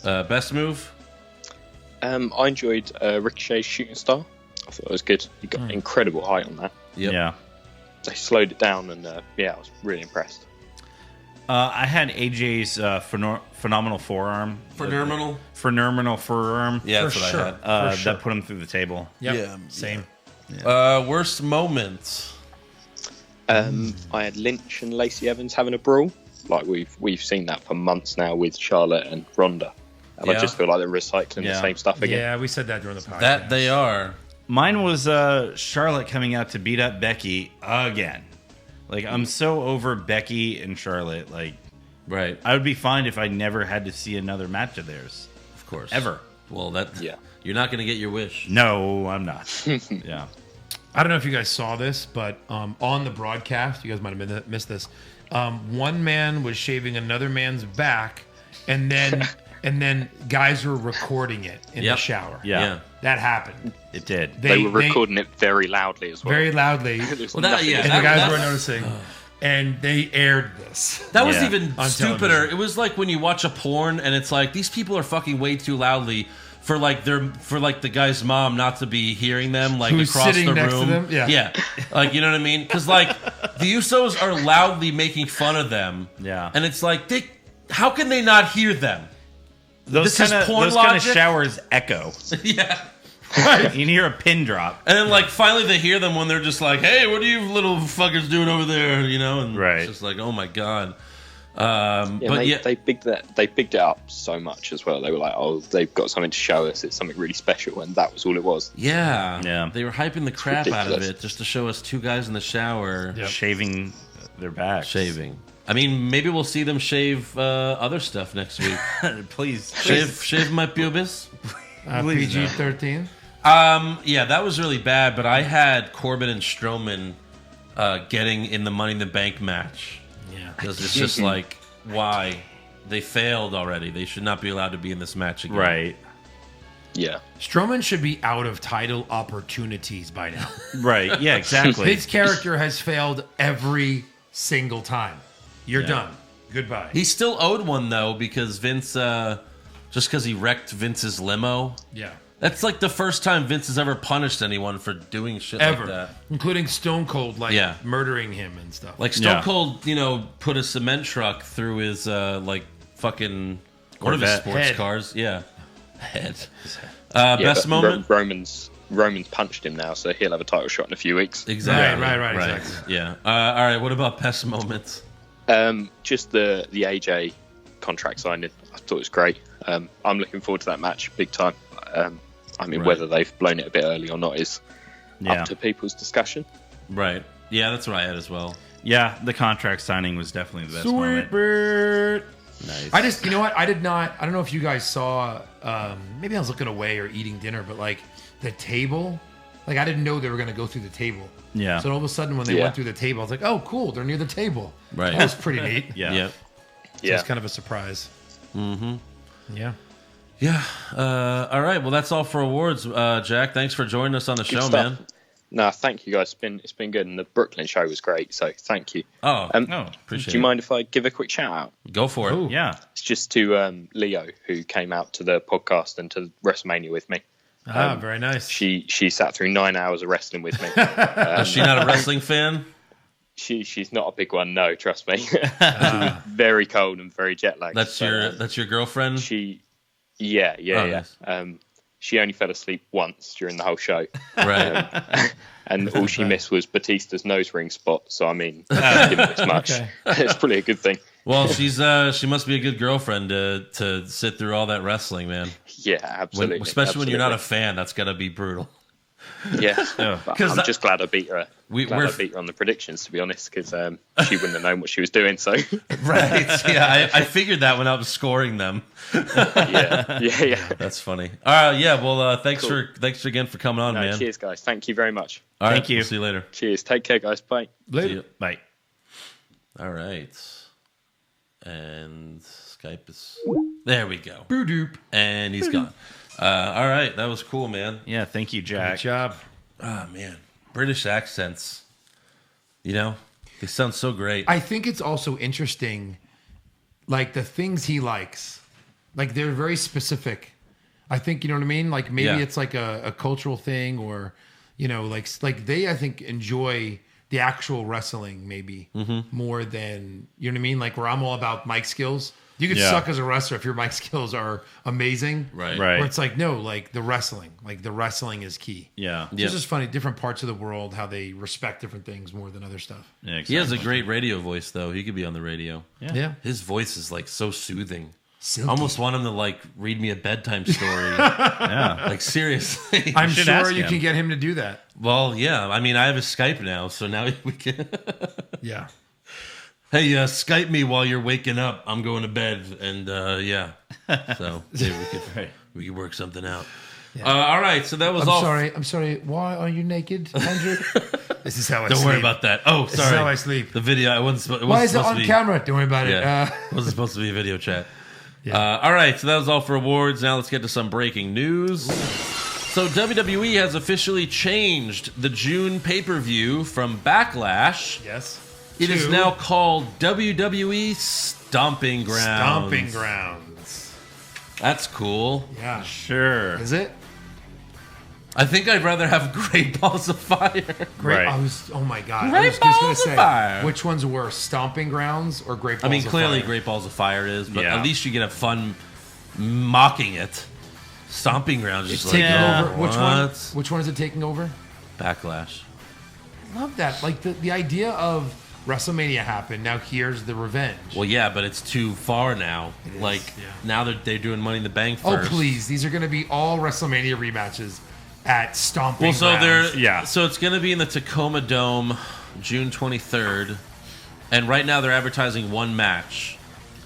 Best move? I enjoyed Ricochet's shooting star. I thought it was good. He got incredible height on that. Yep. Yeah. They slowed it down, and I was really impressed. I had AJ's phenomenal forearm. Phenomenal? Phenomenal forearm. Yeah, that's For what sure. I had. For sure. That put him through the table. Yep. Yeah. Same. Worst moment? I had Lynch and Lacey Evans having a brawl. Like we've seen that for months now with Charlotte and Ronda. And Yeah. I just feel like they're recycling the same stuff again. Yeah, we said that during the podcast. That they are. Mine was Charlotte coming out to beat up Becky again. Like, I'm so over Becky and Charlotte. Like, Right. I would be fine if I never had to see another match of theirs. Of course. Ever. Well, Yeah. you're not going to get your wish. No, I'm not. Yeah. I don't know if you guys saw this, but on the broadcast, you guys might have missed this. One man was shaving another man's back, and then guys were recording it in the shower. Yeah. That happened. It did. They were recording it very loudly as well. very loudly, There's Well, that- nothing yeah, and else. the guys that's- weren't noticing. And they aired this. That was Yeah. even On stupider. television. It was like when you watch a porn and it's like these people are fucking way too loudly for the guy's mom not to be hearing them like Who's across sitting the next to room. them? Yeah. Like, you know what I mean? Because like the Usos are loudly making fun of them. Yeah. And it's like how can they not hear them? Those This is kind of porn kind of logic? showers echo. Yeah. You can hear a pin drop. And then, like, finally they hear them when they're just like, hey, what are you little fuckers doing over there? You know? And Right. it's just like, oh my God. They bigged it up so much as well. They were like, oh, they've got something to show us. It's something really special, and that was all it was. Yeah. Yeah. They were hyping the crap out of ridiculous. it just to show us two guys in the shower Shaving their backs. shaving. I mean, maybe we'll see them shave other stuff next week. Please. shave my pubis. Please no. PG-13. Yeah, that was really bad, but I had Corbin and Strowman getting in the Money in the Bank match. Yeah. Because it's just like, why? They failed already. They should not be allowed to be in this match again. Right. Yeah. Strowman should be out of title opportunities by now. Right. Yeah, exactly. His character has failed every single time. You're done. Goodbye. He still owed one, though, because Vince, just because he wrecked Vince's limo. Yeah. That's like the first time Vince has ever punished anyone for doing shit Ever. like that. Including Stone Cold, murdering him and stuff. Like Stone Yeah. Cold, put a cement truck through his fucking one of his Corvette. sports Head. cars. Yeah, head. Yeah, Best but moment. Roman's punched him now, so he'll have a title shot in a few weeks. Exactly. Right, exactly. Yeah. All right. What about best moments? Just the AJ contract signing. I thought it was great. I'm looking forward to that match big time. But I mean, whether they've blown it a bit early or not is up to people's discussion. Right. Yeah, that's what I had as well. Yeah, the contract signing was definitely the best moment. Nice. I just, you know what? I don't know if you guys saw, maybe I was looking away or eating dinner, but like the table, like I didn't know they were going to go through the table. Yeah. So all of a sudden when they went through the table, I was like, oh, cool. They're near the table. Right. That was pretty neat. Yeah. Yep. So it's kind of a surprise. Mm-hmm. Yeah. Yeah. All right. Well, that's all for awards. Jack, thanks for joining us on the show, man. No, thank you guys. It's been good, and the Brooklyn show was great. So thank you. Oh, appreciate it. Do you mind if I give a quick shout out? Go for it. Ooh. Yeah. It's just to Leo, who came out to the podcast and to WrestleMania with me. Very nice. She sat through 9 hours of wrestling with me. Is she not a wrestling fan? She's not a big one. No, trust me. She was very cold and very jet lagged. That's your girlfriend. Yeah. Nice. She only fell asleep once during the whole show. Right. And all she missed was Batista's nose ring spot. So, I mean, I didn't miss much. Okay. It's probably a good thing. Well, she must be a good girlfriend to sit through all that wrestling, man. Yeah, absolutely. Especially when you're not a fan, that's got to be brutal. Yeah. I'm just glad I beat her. I beat her on the predictions, to be honest, because she wouldn't have known what she was doing. So right, yeah, I figured that when I was scoring them. Yeah. That's funny. All right, yeah. Well, thanks again for coming on, man. Cheers, guys. Thank you very much. All right, Thank you. We'll see you later. Cheers. Take care, guys. Bye. See you. Bye. All right, and Skype is there. We go. Boo-doop. And he's gone. All right, that was cool, man. Yeah, thank you, Jack. Good job. Oh man, British accents. You know, they sound so great. I think it's also interesting, like the things he likes, like they're very specific. I think, you know what I mean? Like maybe it's like a cultural thing, or, you know, like they, I think, enjoy the actual wrestling maybe more than, you know what I mean? Like where I'm all about mic skills. You could suck as a wrestler if your mic skills are amazing. Right. Where it's like, no, like the wrestling is key. Yeah. So it's just funny, different parts of the world, how they respect different things more than other stuff. Yeah, exactly. He has a great radio voice, though. He could be on the radio. Yeah. His voice is like so soothing. Silky. I almost want him to like read me a bedtime story. Yeah. Like seriously. I'm should sure ask you him. can get him to do that. Well, yeah. I mean, I have a Skype now, so now we can. Yeah. Hey, Skype me while you're waking up. I'm going to bed, and yeah. So maybe we could work something out. Yeah. All right. So that was all. I'm sorry. Why are you naked, Andrew? This is how I sleep. Don't worry about that. Oh, sorry. This is how I sleep. The video. It wasn't Why is it supposed on to be, camera? Don't worry about it. Yeah. It wasn't supposed to be a video chat. Yeah. All right. So that was all for awards. Now let's get to some breaking news. So WWE has officially changed the June pay-per-view from Backlash. Yes. It is now called WWE Stomping Grounds. Stomping Grounds. That's cool. Yeah. Sure. Is it? I think I'd rather have Great Balls of Fire. Great. Right. Oh my God. Great I was just going Balls to of say, Fire. which one's worse, Stomping Grounds or Great Balls I mean, of clearly Fire? Great Balls of Fire is, but Yeah. at least you get have fun mocking it. Stomping Grounds is It's just like, taking over. what? Which one is it taking over? Backlash. I love that. Like the idea of WrestleMania happened. Now here's the revenge. Well, yeah, but it's too far now. is, Like, yeah. now they're doing Money in the Bank Oh, first. please. These are going to be all WrestleMania rematches at Stomping Well, so Grounds. So it's going to be in the Tacoma Dome, June 23rd, and right now they're advertising one match: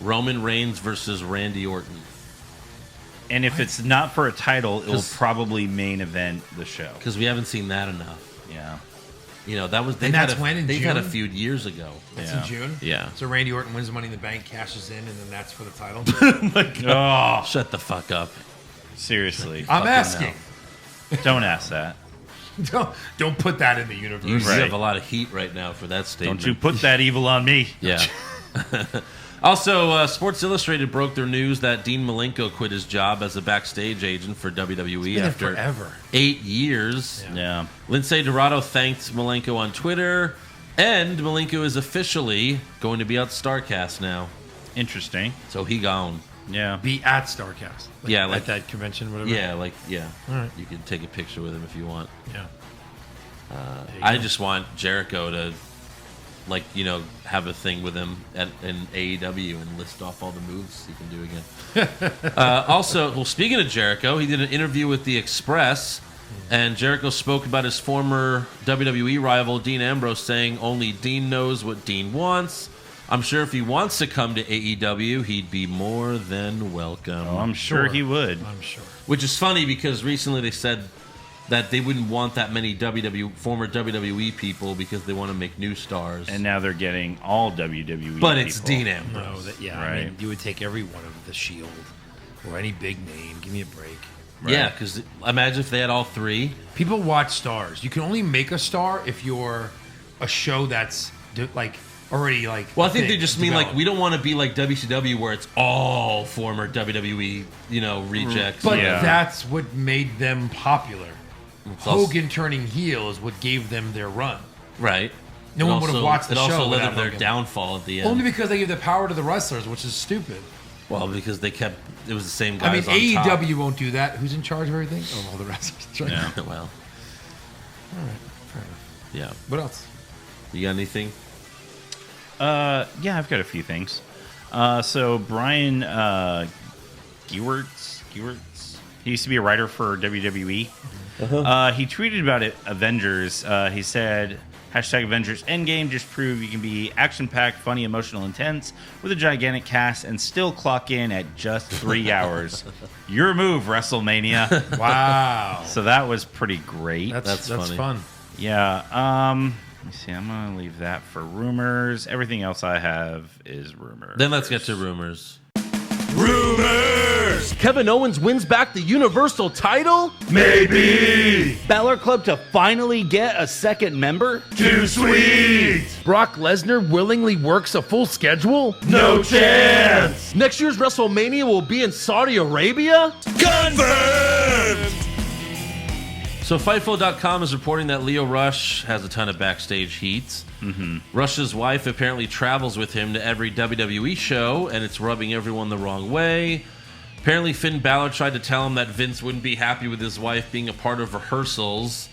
Roman Reigns versus Randy Orton. And if it's not for a title, it will 'Cause- probably main event the show. Because we haven't seen that enough. Yeah. You know, that was And that's when, in they've had a June? feud years ago. It's Yeah. in June. Yeah. So Randy Orton wins Money in the Bank, cashes in, and then that's for the title. Oh, Shut the fuck up. seriously. I'm Fucking asking. Don't ask that. Don't put that in the universe. You Right. have a lot of heat right now for that statement. Don't you put that evil on me. Yeah. Also, Sports Illustrated broke their news that Dean Malenko quit his job as a backstage agent for WWE Been there after forever. 8 years. Yeah. Lindsay Dorado thanked Malenko on Twitter, and Malenko is officially going to be at StarCast now. Interesting. So he gone. Yeah. Be at StarCast. Yeah, like- at that convention, whatever. Yeah, All right. You can take a picture with him if you want. Yeah. I just want Jericho to like, you know, have a thing with him in AEW and list off all the moves he can do again. Also, well, speaking of Jericho, he did an interview with The Express, and Jericho spoke about his former WWE rival, Dean Ambrose, saying only Dean knows what Dean wants. I'm sure if he wants to come to AEW, he'd be more than welcome. Oh, I'm sure he would. I'm sure. Which is funny because recently they said that they wouldn't want that many former WWE people because they want to make new stars. And now they're getting all WWE But it's people. Dean Ambrose. No, I Right. mean, you would take every one of the Shield or any big name. Give me a break. Yeah, because imagine if they had all three. People watch stars. You can only make a star if you're a show that's like already like. Well, I think they just mean like we don't want to be like WCW where it's all former WWE, you know, rejects. But Yeah. that's what made them popular. It's also- Hogan turning heel is what gave them their run. right. No It one would have also- watched the It also show led without to their Hogan. downfall at the end. Only because they gave the power to the wrestlers, which is stupid. Well, because they kept it was the same I mean, guys. on top. AEW won't do that. Who's in charge of everything? Oh, all the wrestlers. That's right. Yeah. Well, All right, fair enough. yeah. What else? You got anything? Yeah, I've got a few things. So Brian Gewertz, he used to be a writer for WWE. He tweeted about it, Avengers. He said, #Avengers Endgame just prove you can be action-packed, funny, emotional, intense with a gigantic cast and still clock in at just 3 hours. Your move, WrestleMania. Wow. So that was pretty great. That's funny. fun. Yeah. Let me see. I'm gonna leave that for rumors. Everything else I have is rumors. Then let's get to rumors. Rumors! Kevin Owens wins back the Universal title? Maybe! Balor Club to finally get a second member? Too sweet! Brock Lesnar willingly works a full schedule? No chance! Next year's WrestleMania will be in Saudi Arabia? Confirmed! So Fightful.com is reporting that Lio Rush has a ton of backstage heat. Rush's wife apparently travels with him to every WWE show, and it's rubbing everyone the wrong way. Apparently Finn Balor tried to tell him that Vince wouldn't be happy with his wife being a part of rehearsals,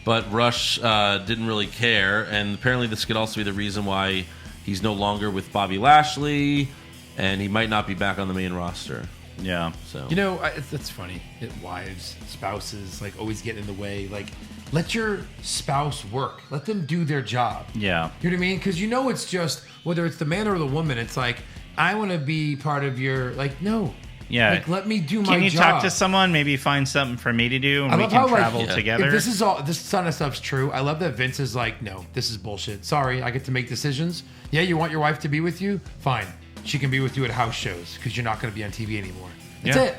but Rush didn't really care, and apparently this could also be the reason why he's no longer with Bobby Lashley, and he might not be back on the main roster. Yeah. So You know, that's funny. Wives, spouses, like always get in the way. Like, let your spouse work. Let them do their job. Yeah. You know what I mean? Because you know it's just, whether it's the man or the woman, it's like, I want to be part of your, like, no. Yeah. Like, let me do my job. Can you talk to someone? Maybe find something for me to do, and I we love can how, like, travel if together. this kind of stuff's true, I love that Vince is like, no, this is bullshit. Sorry, I get to make decisions. Yeah, you want your wife to be with you? Fine. She can be with you at house shows because you're not going to be on TV anymore. That's Yeah. it.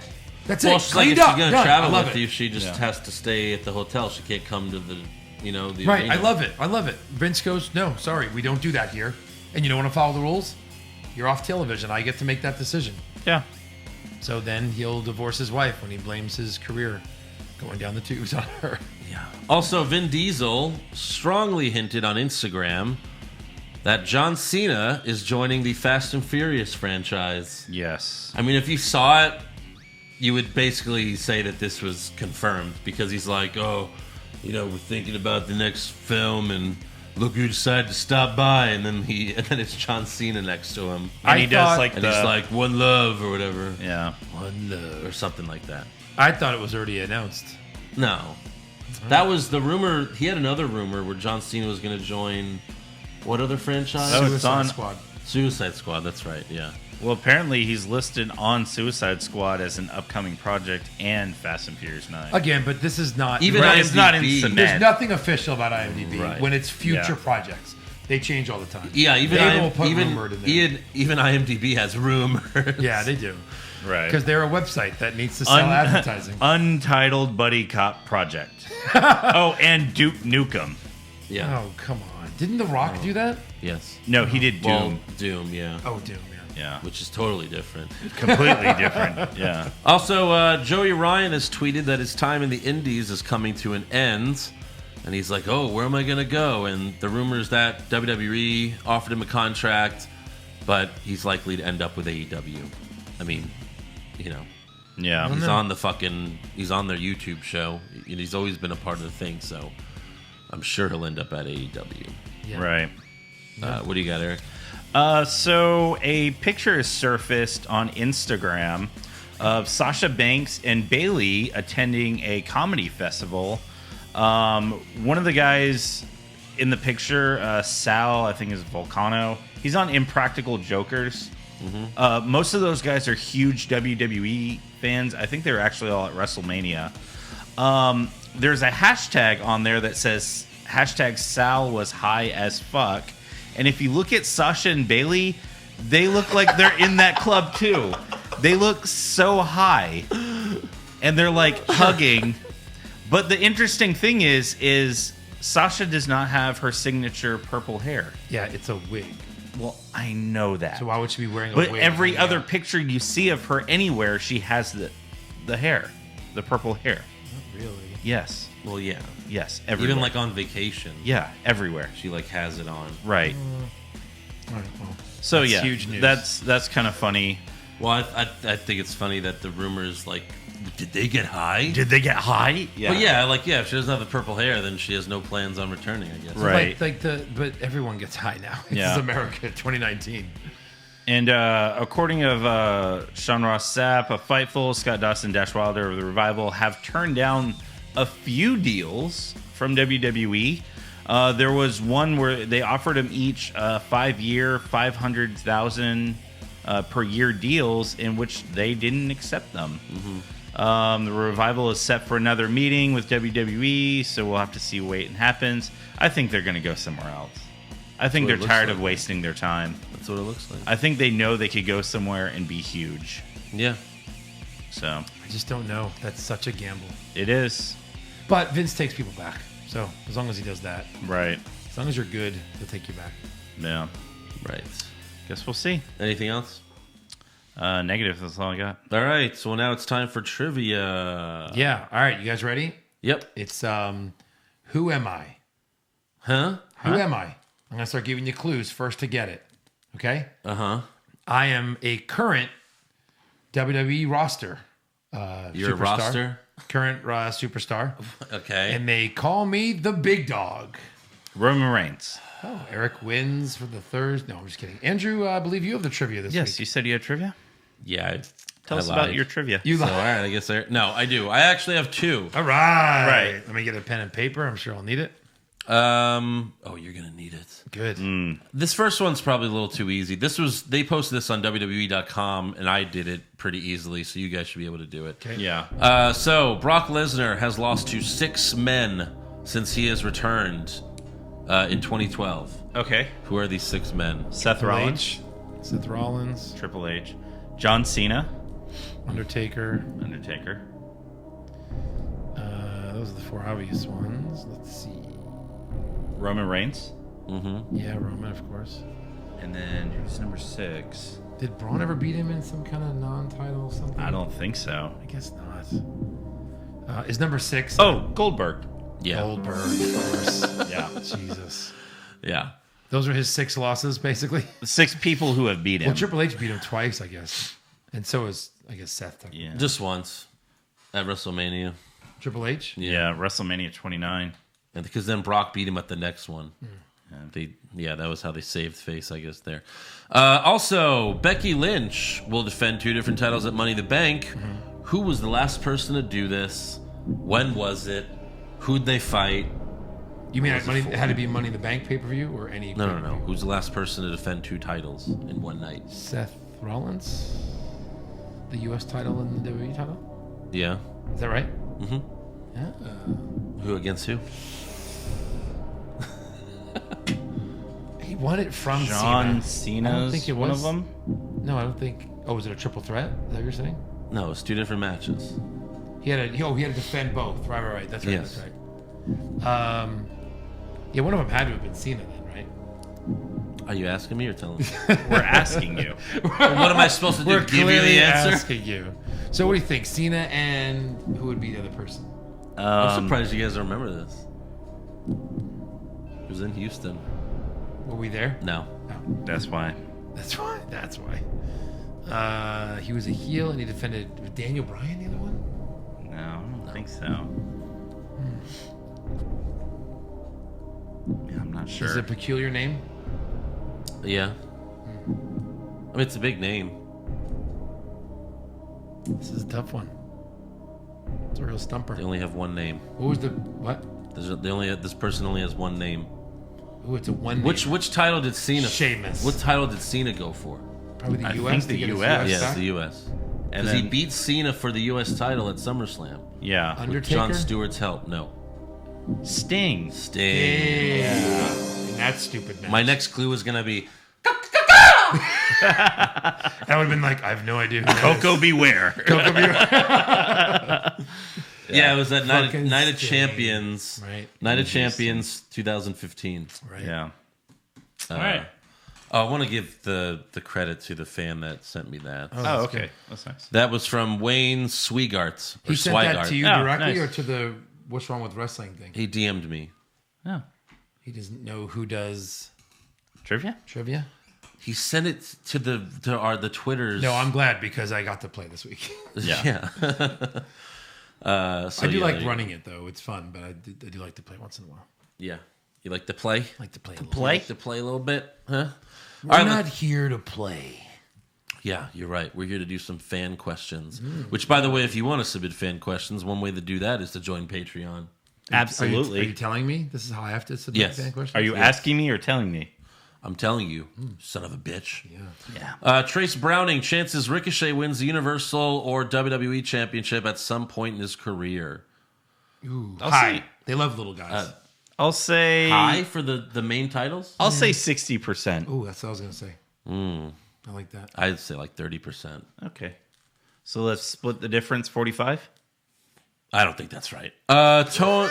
That's well, it. she's like, if Cleaned she's up. going to Done. travel I love with it. you, she just has to stay at the hotel. She can't come to the, the Right. arena. I love it. I love it. Vince goes, no, sorry, we don't do that here. And you don't want to follow the rules? You're off television. I get to make that decision. Yeah. So then he'll divorce his wife when he blames his career going down the tubes on her. Yeah. Also, Vin Diesel strongly hinted on Instagram that John Cena is joining the Fast and Furious franchise. Yes. I mean, if you saw it, you would basically say that this was confirmed because he's like, oh, we're thinking about the next film and look who decided to stop by, and then it's John Cena next to him. And he does like and the he's like, one love or whatever. yeah. One love or something like that. I thought it was already announced. No. That was the rumor. He had another rumor where John Cena was going to join what other franchise? Oh, it's Suicide on- Squad. Suicide Squad, that's right, yeah. Well, apparently he's listed on Suicide Squad as an upcoming project and Fast and Furious 9. Again, but this is not Even Right, it's not in IMDb. cement. There's nothing official about IMDb Right. when it's future Yeah. projects. They change all the time. Yeah, even They will put rumored in there. even IMDb has rumors. Yeah, they do. Right. Because they're a website that needs to sell advertising. Untitled Buddy Cop Project. Oh, and Duke Nukem. Yeah. Oh, come on. Didn't The Rock do that? Yes. No, he did Doom. Well, Doom, yeah. Oh, Doom, yeah. Yeah. Which is totally different. Completely different. Yeah. Also, Joey Ryan has tweeted that his time in the Indies is coming to an end. And he's like, oh, where am I going to go? And the rumor is that WWE offered him a contract, but he's likely to end up with AEW. I mean, Yeah. he's on he's on their YouTube show. He's always been a part of the thing, so I'm sure he'll end up at AEW. Yeah. Right. What do you got, Eric? So a picture is surfaced on Instagram of Sasha Banks and Bayley attending a comedy festival. One of the guys in the picture, Sal, I think is Volcano. He's on Impractical Jokers. Most of those guys are huge WWE fans. I think they were actually all at WrestleMania. There's a hashtag on there that says hashtag Sal was high as fuck. And if you look at Sasha and Bayley, they look like they're in that club too. They look so high. And they're like hugging. But the interesting thing is Sasha does not have her signature purple hair. Yeah, it's a wig. Well, I know that. So why would she be wearing a wig? But every other picture you see of her anywhere, she has the hair. The purple hair. Not really. Yes. Well, yeah. Yes. Everywhere. Even like on vacation. Yeah, everywhere. She like has it on. Right. All right, well, So that's yeah, huge news. That's kind of funny. Well, I think it's funny that the rumors like, did they get high? Did they get high? Yeah. But yeah, if she doesn't have the purple hair, then she has no plans on returning, I guess. Right. But everyone gets high now. This Yeah. is America 2019. And according of Sean Ross Sapp, of Fightful, Scott Dawson, Dash Wilder of the Revival have turned down a few deals from WWE. There was one where they offered them each 5-year, $500,000 per year deals, in which they didn't accept them. The Revival is set for another meeting with WWE, so we'll have to see what happens. I think they're going to go somewhere else. I think they're tired of wasting their time. That's what it looks like. I think they know they could go somewhere and be huge. Yeah. So I just don't know. That's such a gamble. it is. But Vince takes people back. So as long as he does that, Right. as long as you're good, he'll take you back. Yeah. Right. Guess we'll see. Anything else? Negative. That's all I got. All right. So now it's time for trivia. Yeah. All right. You guys ready? Yep. It's who am I? Huh? Who am I? I'm gonna start giving you clues first to get it. Okay. Uh-huh. I am a current WWE roster. You're a superstar. roster? Current superstar. Okay. And they call me the big dog. Roman Reigns. Oh, Eric wins for the third. No, I'm just kidding. Andrew, I believe you have the trivia this Yes, week. you said you had trivia. Yeah. Tell I us about lied. your trivia. You So, lied. all right. I guess no, I do. I actually have two. All right. Right. Let me get a pen and paper. I'm sure I'll need it. Oh, you're gonna need it. Good. This first one's probably a little too easy. They posted this on WWE.com, and I did it pretty easily, so you guys should be able to do it. Okay. Yeah. So Brock Lesnar has lost to 6 men since he has returned in 2012. Okay. Who are these 6 men? Seth Triple Rollins. H, Seth Rollins, Triple H. John Cena. Undertaker. Undertaker. Those are the 4 obvious ones. Let's see. Roman Reigns. Yeah, Roman, of course. And then who's number 6? Did Braun ever beat him in some kind of non-title something? I don't think so. I guess not. Is number 6? Oh, Goldberg. Yeah. Goldberg, of course. Yeah. Jesus. Yeah. Those are his 6 losses, basically. 6 people who have beat him. Well, Triple H beat him twice, I guess. And so is, I guess, Seth. Yeah. Just once at WrestleMania. Triple H? Yeah, WrestleMania 29. And because then Brock beat him at the next one. That was how they saved face, I guess, there. Also, Becky Lynch will defend 2 different titles at Money in the Bank. Who was the last person to do this? When was it? Who'd they fight? You mean it had to be Money in the Bank pay-per-view or any No. pay-per-view? Who's the last person to defend 2 titles in one night? Seth Rollins? The U.S. title and the WWE title? Yeah. Is that right? Mm-hmm. Yeah. Who against who? He won it from John Cena. I don't Cena's think it one was. of them. No, I don't think. Oh, was it a triple threat? Is that what you're saying? No, it's 2 different matches. He had to defend both. Right. That's right. Yes. That's right. Yeah, one of them had to have been Cena then, right? Are you asking me or telling me? We're asking you. Well, what am I supposed to do? We're Give you clearly the answer? asking you. So what do you think? Cena and who would be the other person? I'm surprised you guys don't remember this. It was in Houston. Were we there? No. That's why. That's why. That's why. He was a heel and he defended was Daniel Bryan, the other one. No, I don't think so. Yeah, I'm not sure. Is it a peculiar name? Yeah. I mean, it's a big name. This is a tough one. It's a real stumper. They only have one name. What was the what? This person only has one name. Oh, it's a one. Which title did Cena? Sheamus. What title did Cena go for? Probably the I U.S. think to the get his US. Yes, back? the U.S. And Because he then, beat Cena for the U.S. title at SummerSlam. yeah, With Undertaker. Jon Stewart's help. No. Sting. Sting. Yeah. And that stupid match. My next clue is going to be That would have been like, I have no idea. Who that is. Coco Beware. Coco Beware. Yeah, it was that Fucking Night of Sting. Champions. Right. Night of Champions 2015. Right. Yeah. All right. I want to give the credit to the fan that sent me that. Oh, okay. That's nice. That was from Wayne Swigart. He sent that to you Oh, directly nice. or to the What's Wrong with Wrestling thing? He DM'd me. Oh, He doesn't know who does trivia? trivia. He sent it to the Twitters. No, I'm glad because I got to play this week. Yeah. So I do yeah, like running it though; it's fun. But I do like to play once in a while. Yeah. You like to play? I like to play. Like to play a little bit, huh? We're All right, not here to play. Yeah, you're right. We're here to do some fan questions. Which, by the way, if you want to submit fan questions, one way to do that is to join Patreon. Absolutely. Are you telling me this is how I have to submit Yes. fan questions? Are you asking me or telling me? I'm telling you, son of a bitch. Yeah. Trace Browning, chances Ricochet wins the Universal or WWE Championship at some point in his career. Ooh, I'll hi. say- They love little guys. I'll say High for the main titles? I'll say 60%. Ooh, that's what I was gonna say. I like that. I'd say like 30%. Okay. So let's split the difference, 45? I don't think that's right. Tone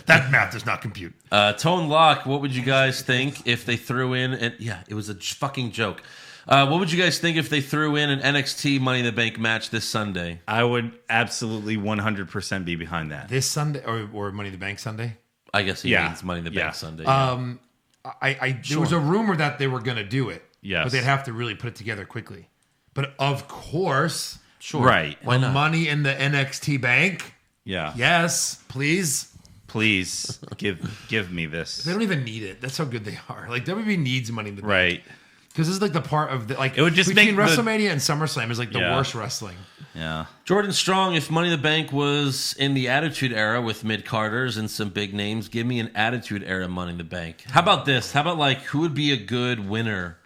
That math does not compute. Tone Lock, what would you guys think if they threw in and yeah, it was a fucking joke. What would you guys think if they threw in an NXT Money in the Bank match this Sunday? I would absolutely 100% be behind that. This Sunday or Money in the Bank Sunday. I guess he Yeah. means Money in the Yeah. Bank Sunday. There was a rumor that they were gonna do it. Yes. But they'd have to really put it together quickly. But of course, Sure. Right. Why not? Money in the NXT Bank. Yeah. Yes, please. Please give me this. They don't even need it. That's how good they are. Like WWE needs Money in the Bank. Right. Because this is like the part of the like It would just between make the- WrestleMania and SummerSlam is like the Yeah. worst wrestling. Yeah. Jordan Strong, if Money in the Bank was in the Attitude Era with mid-carders and some big names, give me an Attitude Era Money in the Bank. How about this? How about like who would be a good winner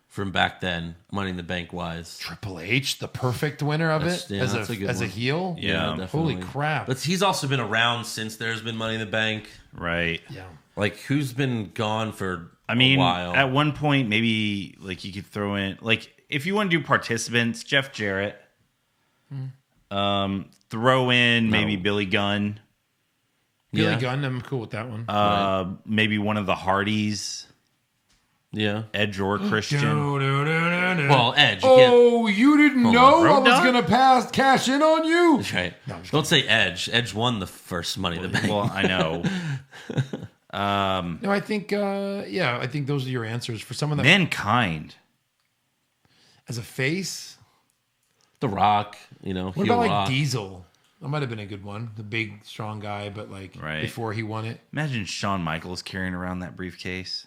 from back then, Money in the Bank wise? Triple H, the perfect winner of That's- it yeah, that's a good as a one. heel. Yeah. Holy definitely. crap. But he's also been around since there's been Money in the Bank. Right. Yeah. Like who's been gone for I mean, a while? at one point, maybe like you could throw in like if you want to do participants, Jeff Jarrett. Throw in maybe Billy Gunn. Billy Yeah. Gunn, I'm cool with that one. Maybe one of the Hardys, Yeah. Edge or Christian. Well, Edge. You can't. Oh, you didn't on. know I Road was Dogg? gonna cash in on you. That's right. Don't say Edge. Edge won the first Money in the Bank. Well, I know. No, I think I think those are your answers for someone that Mankind. as a face. The Rock, What heel about like Rock. Diesel? That might have been a good one. The big, strong guy, but like Right. before he won it. Imagine Shawn Michaels carrying around that briefcase.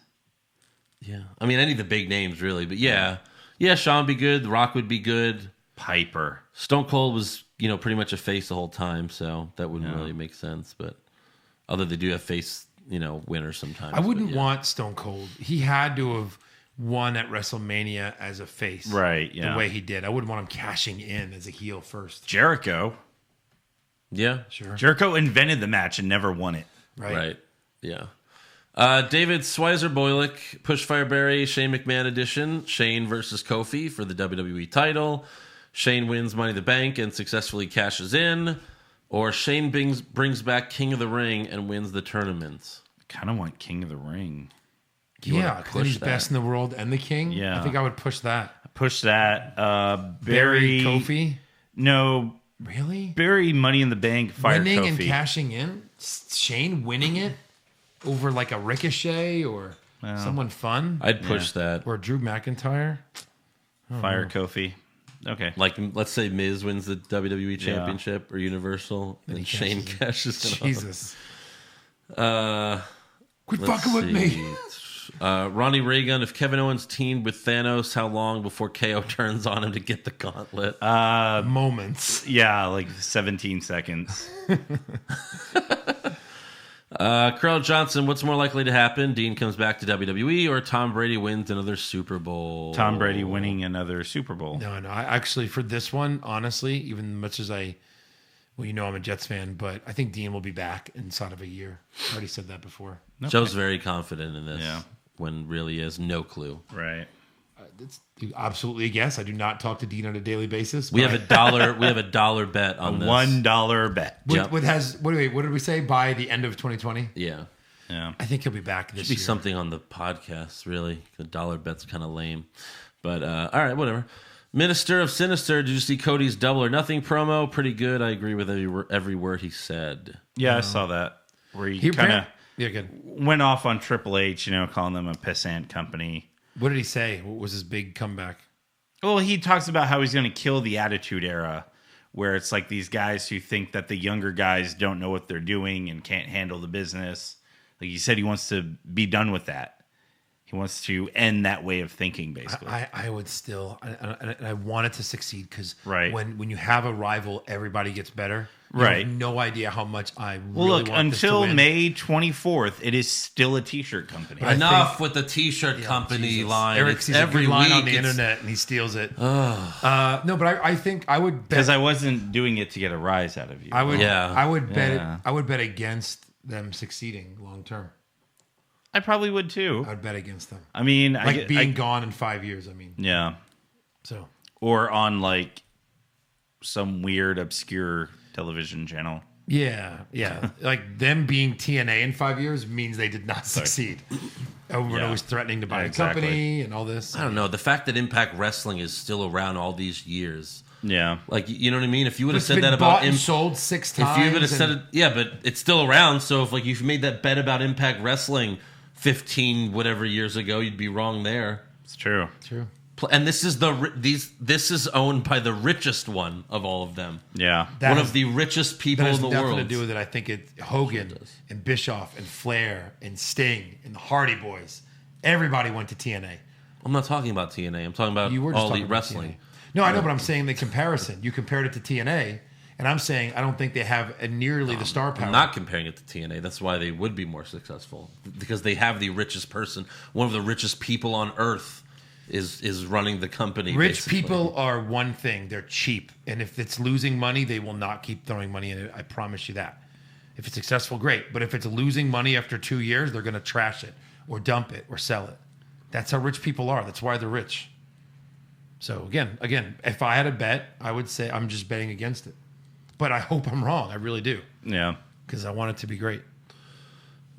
Yeah. I mean, any of the big names, really. But yeah. Yeah, Shawn would be good. The Rock would be good. Piper. Stone Cold was, pretty much a face the whole time, so that wouldn't really make sense. But although they do have face, winners sometimes. I wouldn't but yeah. want Stone Cold. He had to have won at WrestleMania as a face. Right, yeah. The way he did. I wouldn't want him cashing in as a heel first. Jericho. Yeah. Sure. Jericho invented the match and never won it. Right. Yeah. David Schweizer Boylick, Push Fireberry, Shane McMahon edition. Shane versus Kofi for the WWE title. Shane wins Money in the Bank and successfully cashes in. Or Shane brings back King of the Ring and wins the tournament. Kind of want King of the Ring. Yeah, push because he's that. best in the world and the king. Yeah. I think I would push that. Push that. Barry Barry Kofi. No, Really? Barry Money in the Bank. Fire Winning Kofi. and cashing in? Shane winning it over like a Ricochet or someone fun? I'd push that. Or Drew McIntyre? Fire Kofi. Okay. Like, let's say Miz wins the WWE Championship or Universal, and he Shane cashes cashes in on him. Jesus. Let's Quit fucking with me. see. Ronnie Reagan, if Kevin Owens teamed with Thanos, how long before KO turns on him to get the gauntlet? Moments. Yeah, like 17 seconds. Carl Johnson, what's more likely to happen? Dean comes back to WWE or Tom Brady wins another Super Bowl? Tom Brady winning another Super Bowl. No. I actually, for this one, honestly, even much as I'm a Jets fan, but I think Dean will be back inside of a year. I already said that before. Joe's very confident in this. Yeah. When really he has no clue. Right. It's absolutely a guess. I do not talk to Dean on a daily basis. We have a dollar bet on this. $1 bet. Yep. What did we say? By the end of 2020? Yeah. Yeah. I think he'll be back this Should be year. something on the podcast, really. The dollar bet's kind of lame. But, all right, whatever. Minister of Sinister, did you see Cody's Double or Nothing promo? Pretty good. I agree with every word he said. Yeah, I saw that. Where he kind of good. went off on Triple H, calling them a pissant company. What did he say? What was his big comeback? Well, he talks about how he's going to kill the Attitude Era, where it's like these guys who think that the younger guys don't know what they're doing and can't handle the business. Like he said, he wants to be done with that. He wants to end that way of thinking, basically. I would still, I want it to succeed because Right. when you have a rival, everybody gets better. You Right. have no idea how much I really Look, want this to until win. May 24th, it is still a T-shirt company. Enough with the T-shirt company Jesus. line. Eric It's sees every every line on week, the it's- internet and he steals it. No, but I think I would bet. Because I wasn't doing it to get a rise out of you. I would. Yeah. I would bet. Yeah. I would bet against them succeeding long term. I probably would too. I would bet against them. I mean, Like being gone in 5 years. I mean, yeah, so or on like some weird obscure television channel. yeah. Like them being TNA in 5 years means they did not succeed. Over and always threatening to buy a company and all this. I don't know. The fact that Impact Wrestling is still around all these years. Yeah, Like, you know what I mean? If you would have It's said been that about bought and sold 6 times. If you would have said and- it, yeah, but it's still around. So if you've made that bet about Impact Wrestling 15 whatever years ago, you'd be wrong there. it's true. True. And this is this is owned by the richest one of all of them. Yeah, That One has- of the richest people That has in the nothing world. to do with it. I think Hogan and Bischoff and Flair and Sting and the Hardy Boys. Everybody went to TNA. I'm not talking about TNA. I'm talking about You were just All talking Elite about Wrestling. TNA. No, I know, but I'm saying the comparison. You compared it to TNA, and I'm saying I don't think they have nearly the star power. I'm not comparing it to TNA. That's why they would be more successful, because they have the richest person, one of the richest people on earth, is running the company. Rich basically. people are one thing. They're cheap. And if it's losing money, they will not keep throwing money in it. I promise you that. If it's successful, great. But if it's losing money after 2 years, they're going to trash it or dump it or sell it. That's how rich people are. That's why they're rich. So again, if I had a bet, I would say I'm just betting against it. But I hope I'm wrong. I really do. yeah. Because I want it to be great.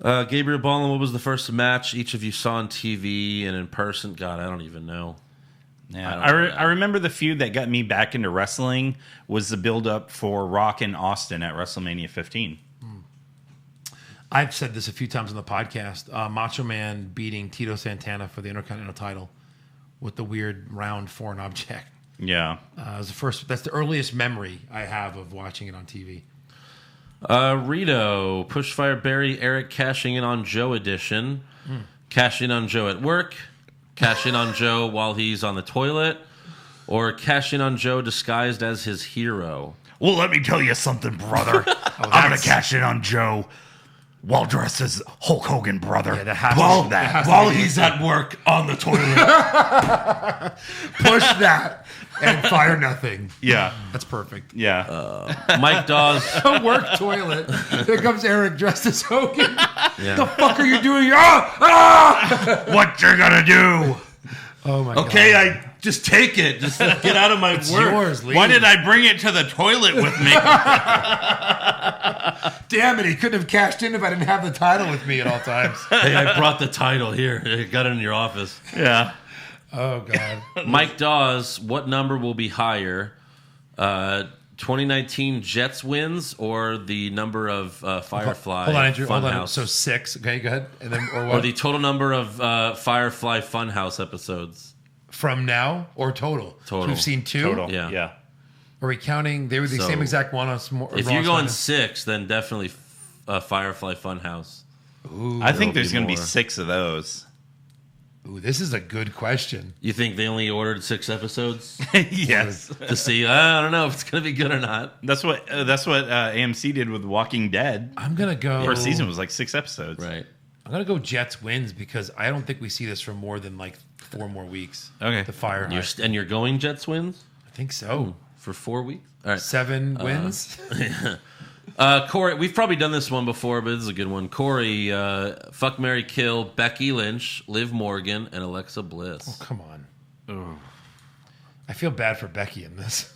Gabriel Ballin, what was the first match each of you saw on TV and in person? God, I don't even know. Yeah, I don't know. I remember the feud that got me back into wrestling was the build up for Rock and Austin at WrestleMania 15. I've said this a few times on the podcast. Macho Man beating Tito Santana for the Intercontinental title with the weird round foreign object. Yeah, It was the first. That's the earliest memory I have of watching it on TV. Rito, Pushfire Barry, Eric cashing in on Joe edition. Cash in on Joe at work. Cash in on Joe while he's on the toilet. Or cash in on Joe disguised as his hero. well, let me tell you something, brother. I'm gonna cash in on Joe while dressed as Hulk Hogan, brother. Yeah, that has While to- that has to while be he's at work on the toilet. Push that and fire nothing. Yeah, That's perfect. yeah. Mike Dawes. A work toilet. There comes Eric dressed as Hogan. Yeah. The fuck are you doing? Ah! What you're gonna do? Oh my Okay, god. I just take it. Just get out of my It's work. yours, Lee. Why did I bring it to the toilet with me? Damn it! He couldn't have cashed in if I didn't have the title with me at all times. Hey, I brought the title here. I got it in your office. yeah. Oh god. Mike Dawes, what number will be higher? 2019 Jets wins or the number of Firefly Hold on, Andrew. Hold on. Funhouse? So 6. Okay, go ahead. And then or Or what? the total number of Firefly Funhouse episodes. From now or total? Total. So we've seen 2. Total. Yeah. Yeah. Are we counting? They were the So, same exact one on If Raw you're going SmackDown? 6, then definitely Firefly Funhouse. I think There'll there's be going to be more. 6 of those. Ooh, this is a good question. You think they only ordered 6 episodes Yes. to see? I don't know if it's going to be good or not. That's what AMC did with Walking Dead. I'm gonna go. First season was like 6 episodes. Right. I'm gonna go Jets wins because I don't think we see this for more than like 4 more weeks. Okay. The fire. You're going Jets wins I think so. for 4 weeks? All right. 7 wins. Corey, we've probably done this one before, but this is a good one. Corey, fuck, marry, kill Becky Lynch, Liv Morgan, and Alexa Bliss. Oh, come on. I feel bad for Becky in this.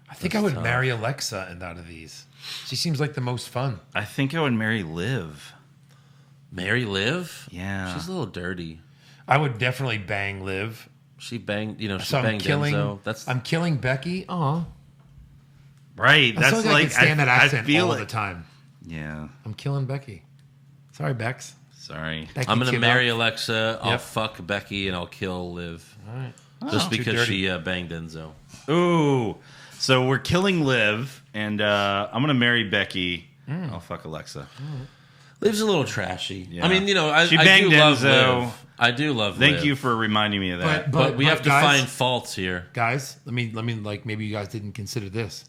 I think I would marry Alexa and out of these. She seems like the most fun. I think I would marry Liv. Marry Liv? Yeah. She's a little dirty. I would definitely bang Liv. She banged, she So banged Enzo. I'm killing Becky. Aw. Right. I That's feel like I like can stand that accent I feel all it. the time. Yeah. I'm killing Becky. Sorry, Bex. Sorry. Becky I'm going to came marry out. Alexa. I'll Yep. fuck Becky, and I'll kill Liv. All right. Just Too because dirty. she banged Enzo. Ooh. So we're killing Liv, and I'm gonna marry Becky. I'll fuck Alexa. Liv's a little trashy. Yeah. I mean, She I banged do love Enzo. Liv. I do love Thank Liv. you for reminding me of that. But we have to guys, find faults here. Guys, let me like maybe you guys didn't consider this.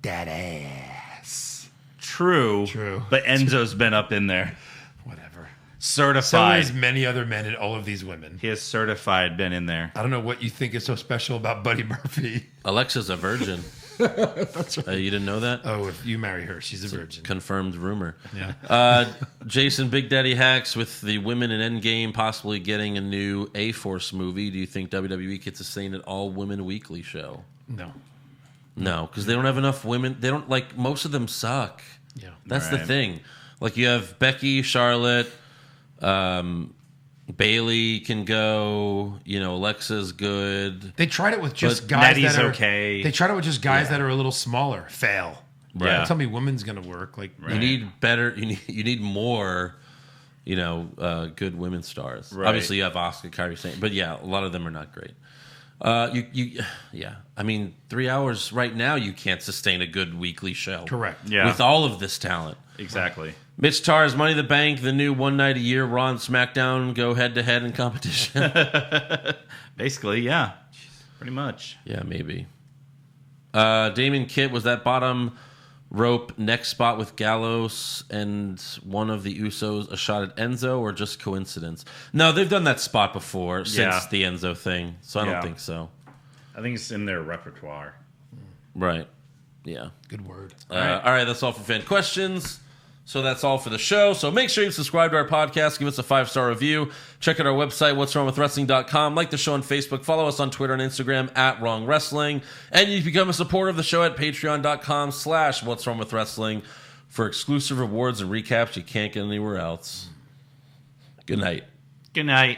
That ass. True. But Enzo's been up in there. Whatever. So Certified. there's many other men and all of these women. He has certified been in there. I don't know what you think is so special about Buddy Murphy. Alexa's a virgin. That's right. You didn't know that? Oh, if you marry her, she's a virgin. Confirmed rumor. Yeah. Jason Big Daddy Hacks, with the women in Endgame possibly getting a new A-Force movie, do you think WWE could sustain an all-women weekly show? No. No, because they don't have enough women. They don't, like, most of them suck. Yeah. That's the Right. thing. Like, you have Becky, Charlotte, Bayley can go, Alexa's good. They tried it with just But guys Nettie's that are okay. They tried it with just guys that are a little smaller. Fail. Yeah. Don't tell me women's gonna work. Like You need better. You need more. Good women stars. Right. Obviously, you have Asuka, Kairi Sane, but yeah, a lot of them are not great. Yeah. I mean, 3 hours right now, you can't sustain a good weekly show. correct. Yeah. With all of this talent. Exactly. Mitch Tar's Money in the Bank, the new one night a year Raw and SmackDown go head to head in competition. Basically, yeah. Pretty much. Yeah, maybe. Damon Kitt, was that bottom rope neck spot with Gallows and one of the Usos a shot at Enzo, or just coincidence? No, they've done that spot before since Yeah. the Enzo thing, so I don't Yeah. think so. I think it's in their repertoire. Right. Yeah. Good word. All right, that's all for fan questions. So that's all for the show. So make sure you subscribe to our podcast. Give us a 5-star review. Check out our website, what'swrongwithwrestling.com. Like the show on Facebook. Follow us on Twitter and Instagram at Wrong Wrestling. And you can become a supporter of the show at patreon.com/what'swrongwithwrestling for exclusive rewards and recaps you can't get anywhere else. Good night. Good night.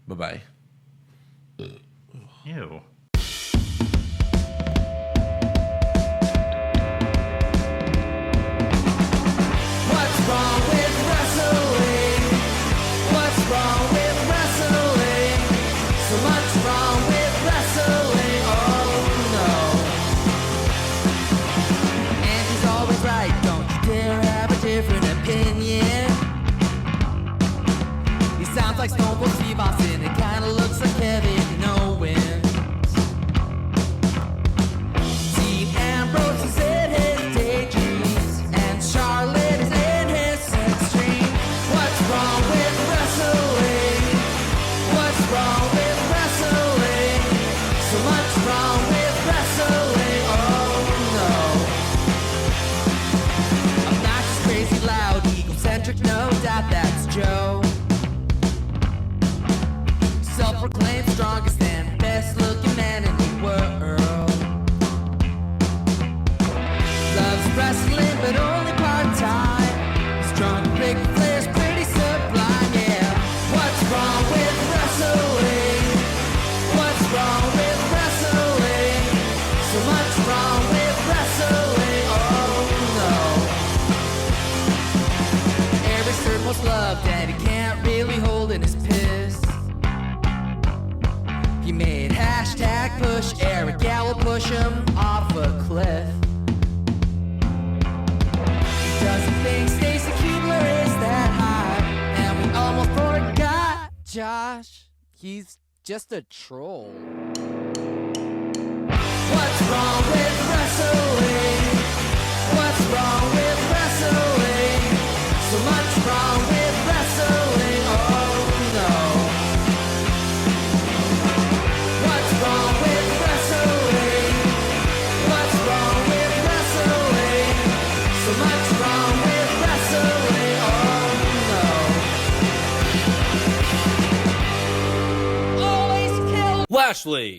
Bye-bye. Ew. What's wrong with wrestling? What's wrong with wrestling? So much wrong with wrestling. Oh no. And she's always right. Don't you dare have a different opinion. He sounds like Stone Cold Steve Austin. It kinda looks like Kevin Owens. Dean Ambrose is in his daydreams, and Charlotte is in his sex dream. What's wrong with wrestling? What's wrong with wrestling? So much wrong with wrestling. Oh no. Obnoxious, crazy, loud, egocentric, no doubt that's Joe. Self-proclaimed strongest and best-looking man in the world. Loves wrestling, but only part-time. Strong, big players, pretty sublime, yeah. What's wrong with wrestling? What's wrong with wrestling? So much wrong with wrestling, oh no. Every certain most loved, and he can't really hold in his piss. He made hashtag push Eric, yeah, we'll push him off a cliff. Doesn't think Stacy Keebler is that high, and we almost forgot Josh. He's just a troll. What's wrong with wrestling? What's wrong with wrestling? So much wrong with wrestling. Oh no. What's wrong with wrestling? What's wrong with wrestling? So much wrong with wrestling. Oh no. Always kill Lashley.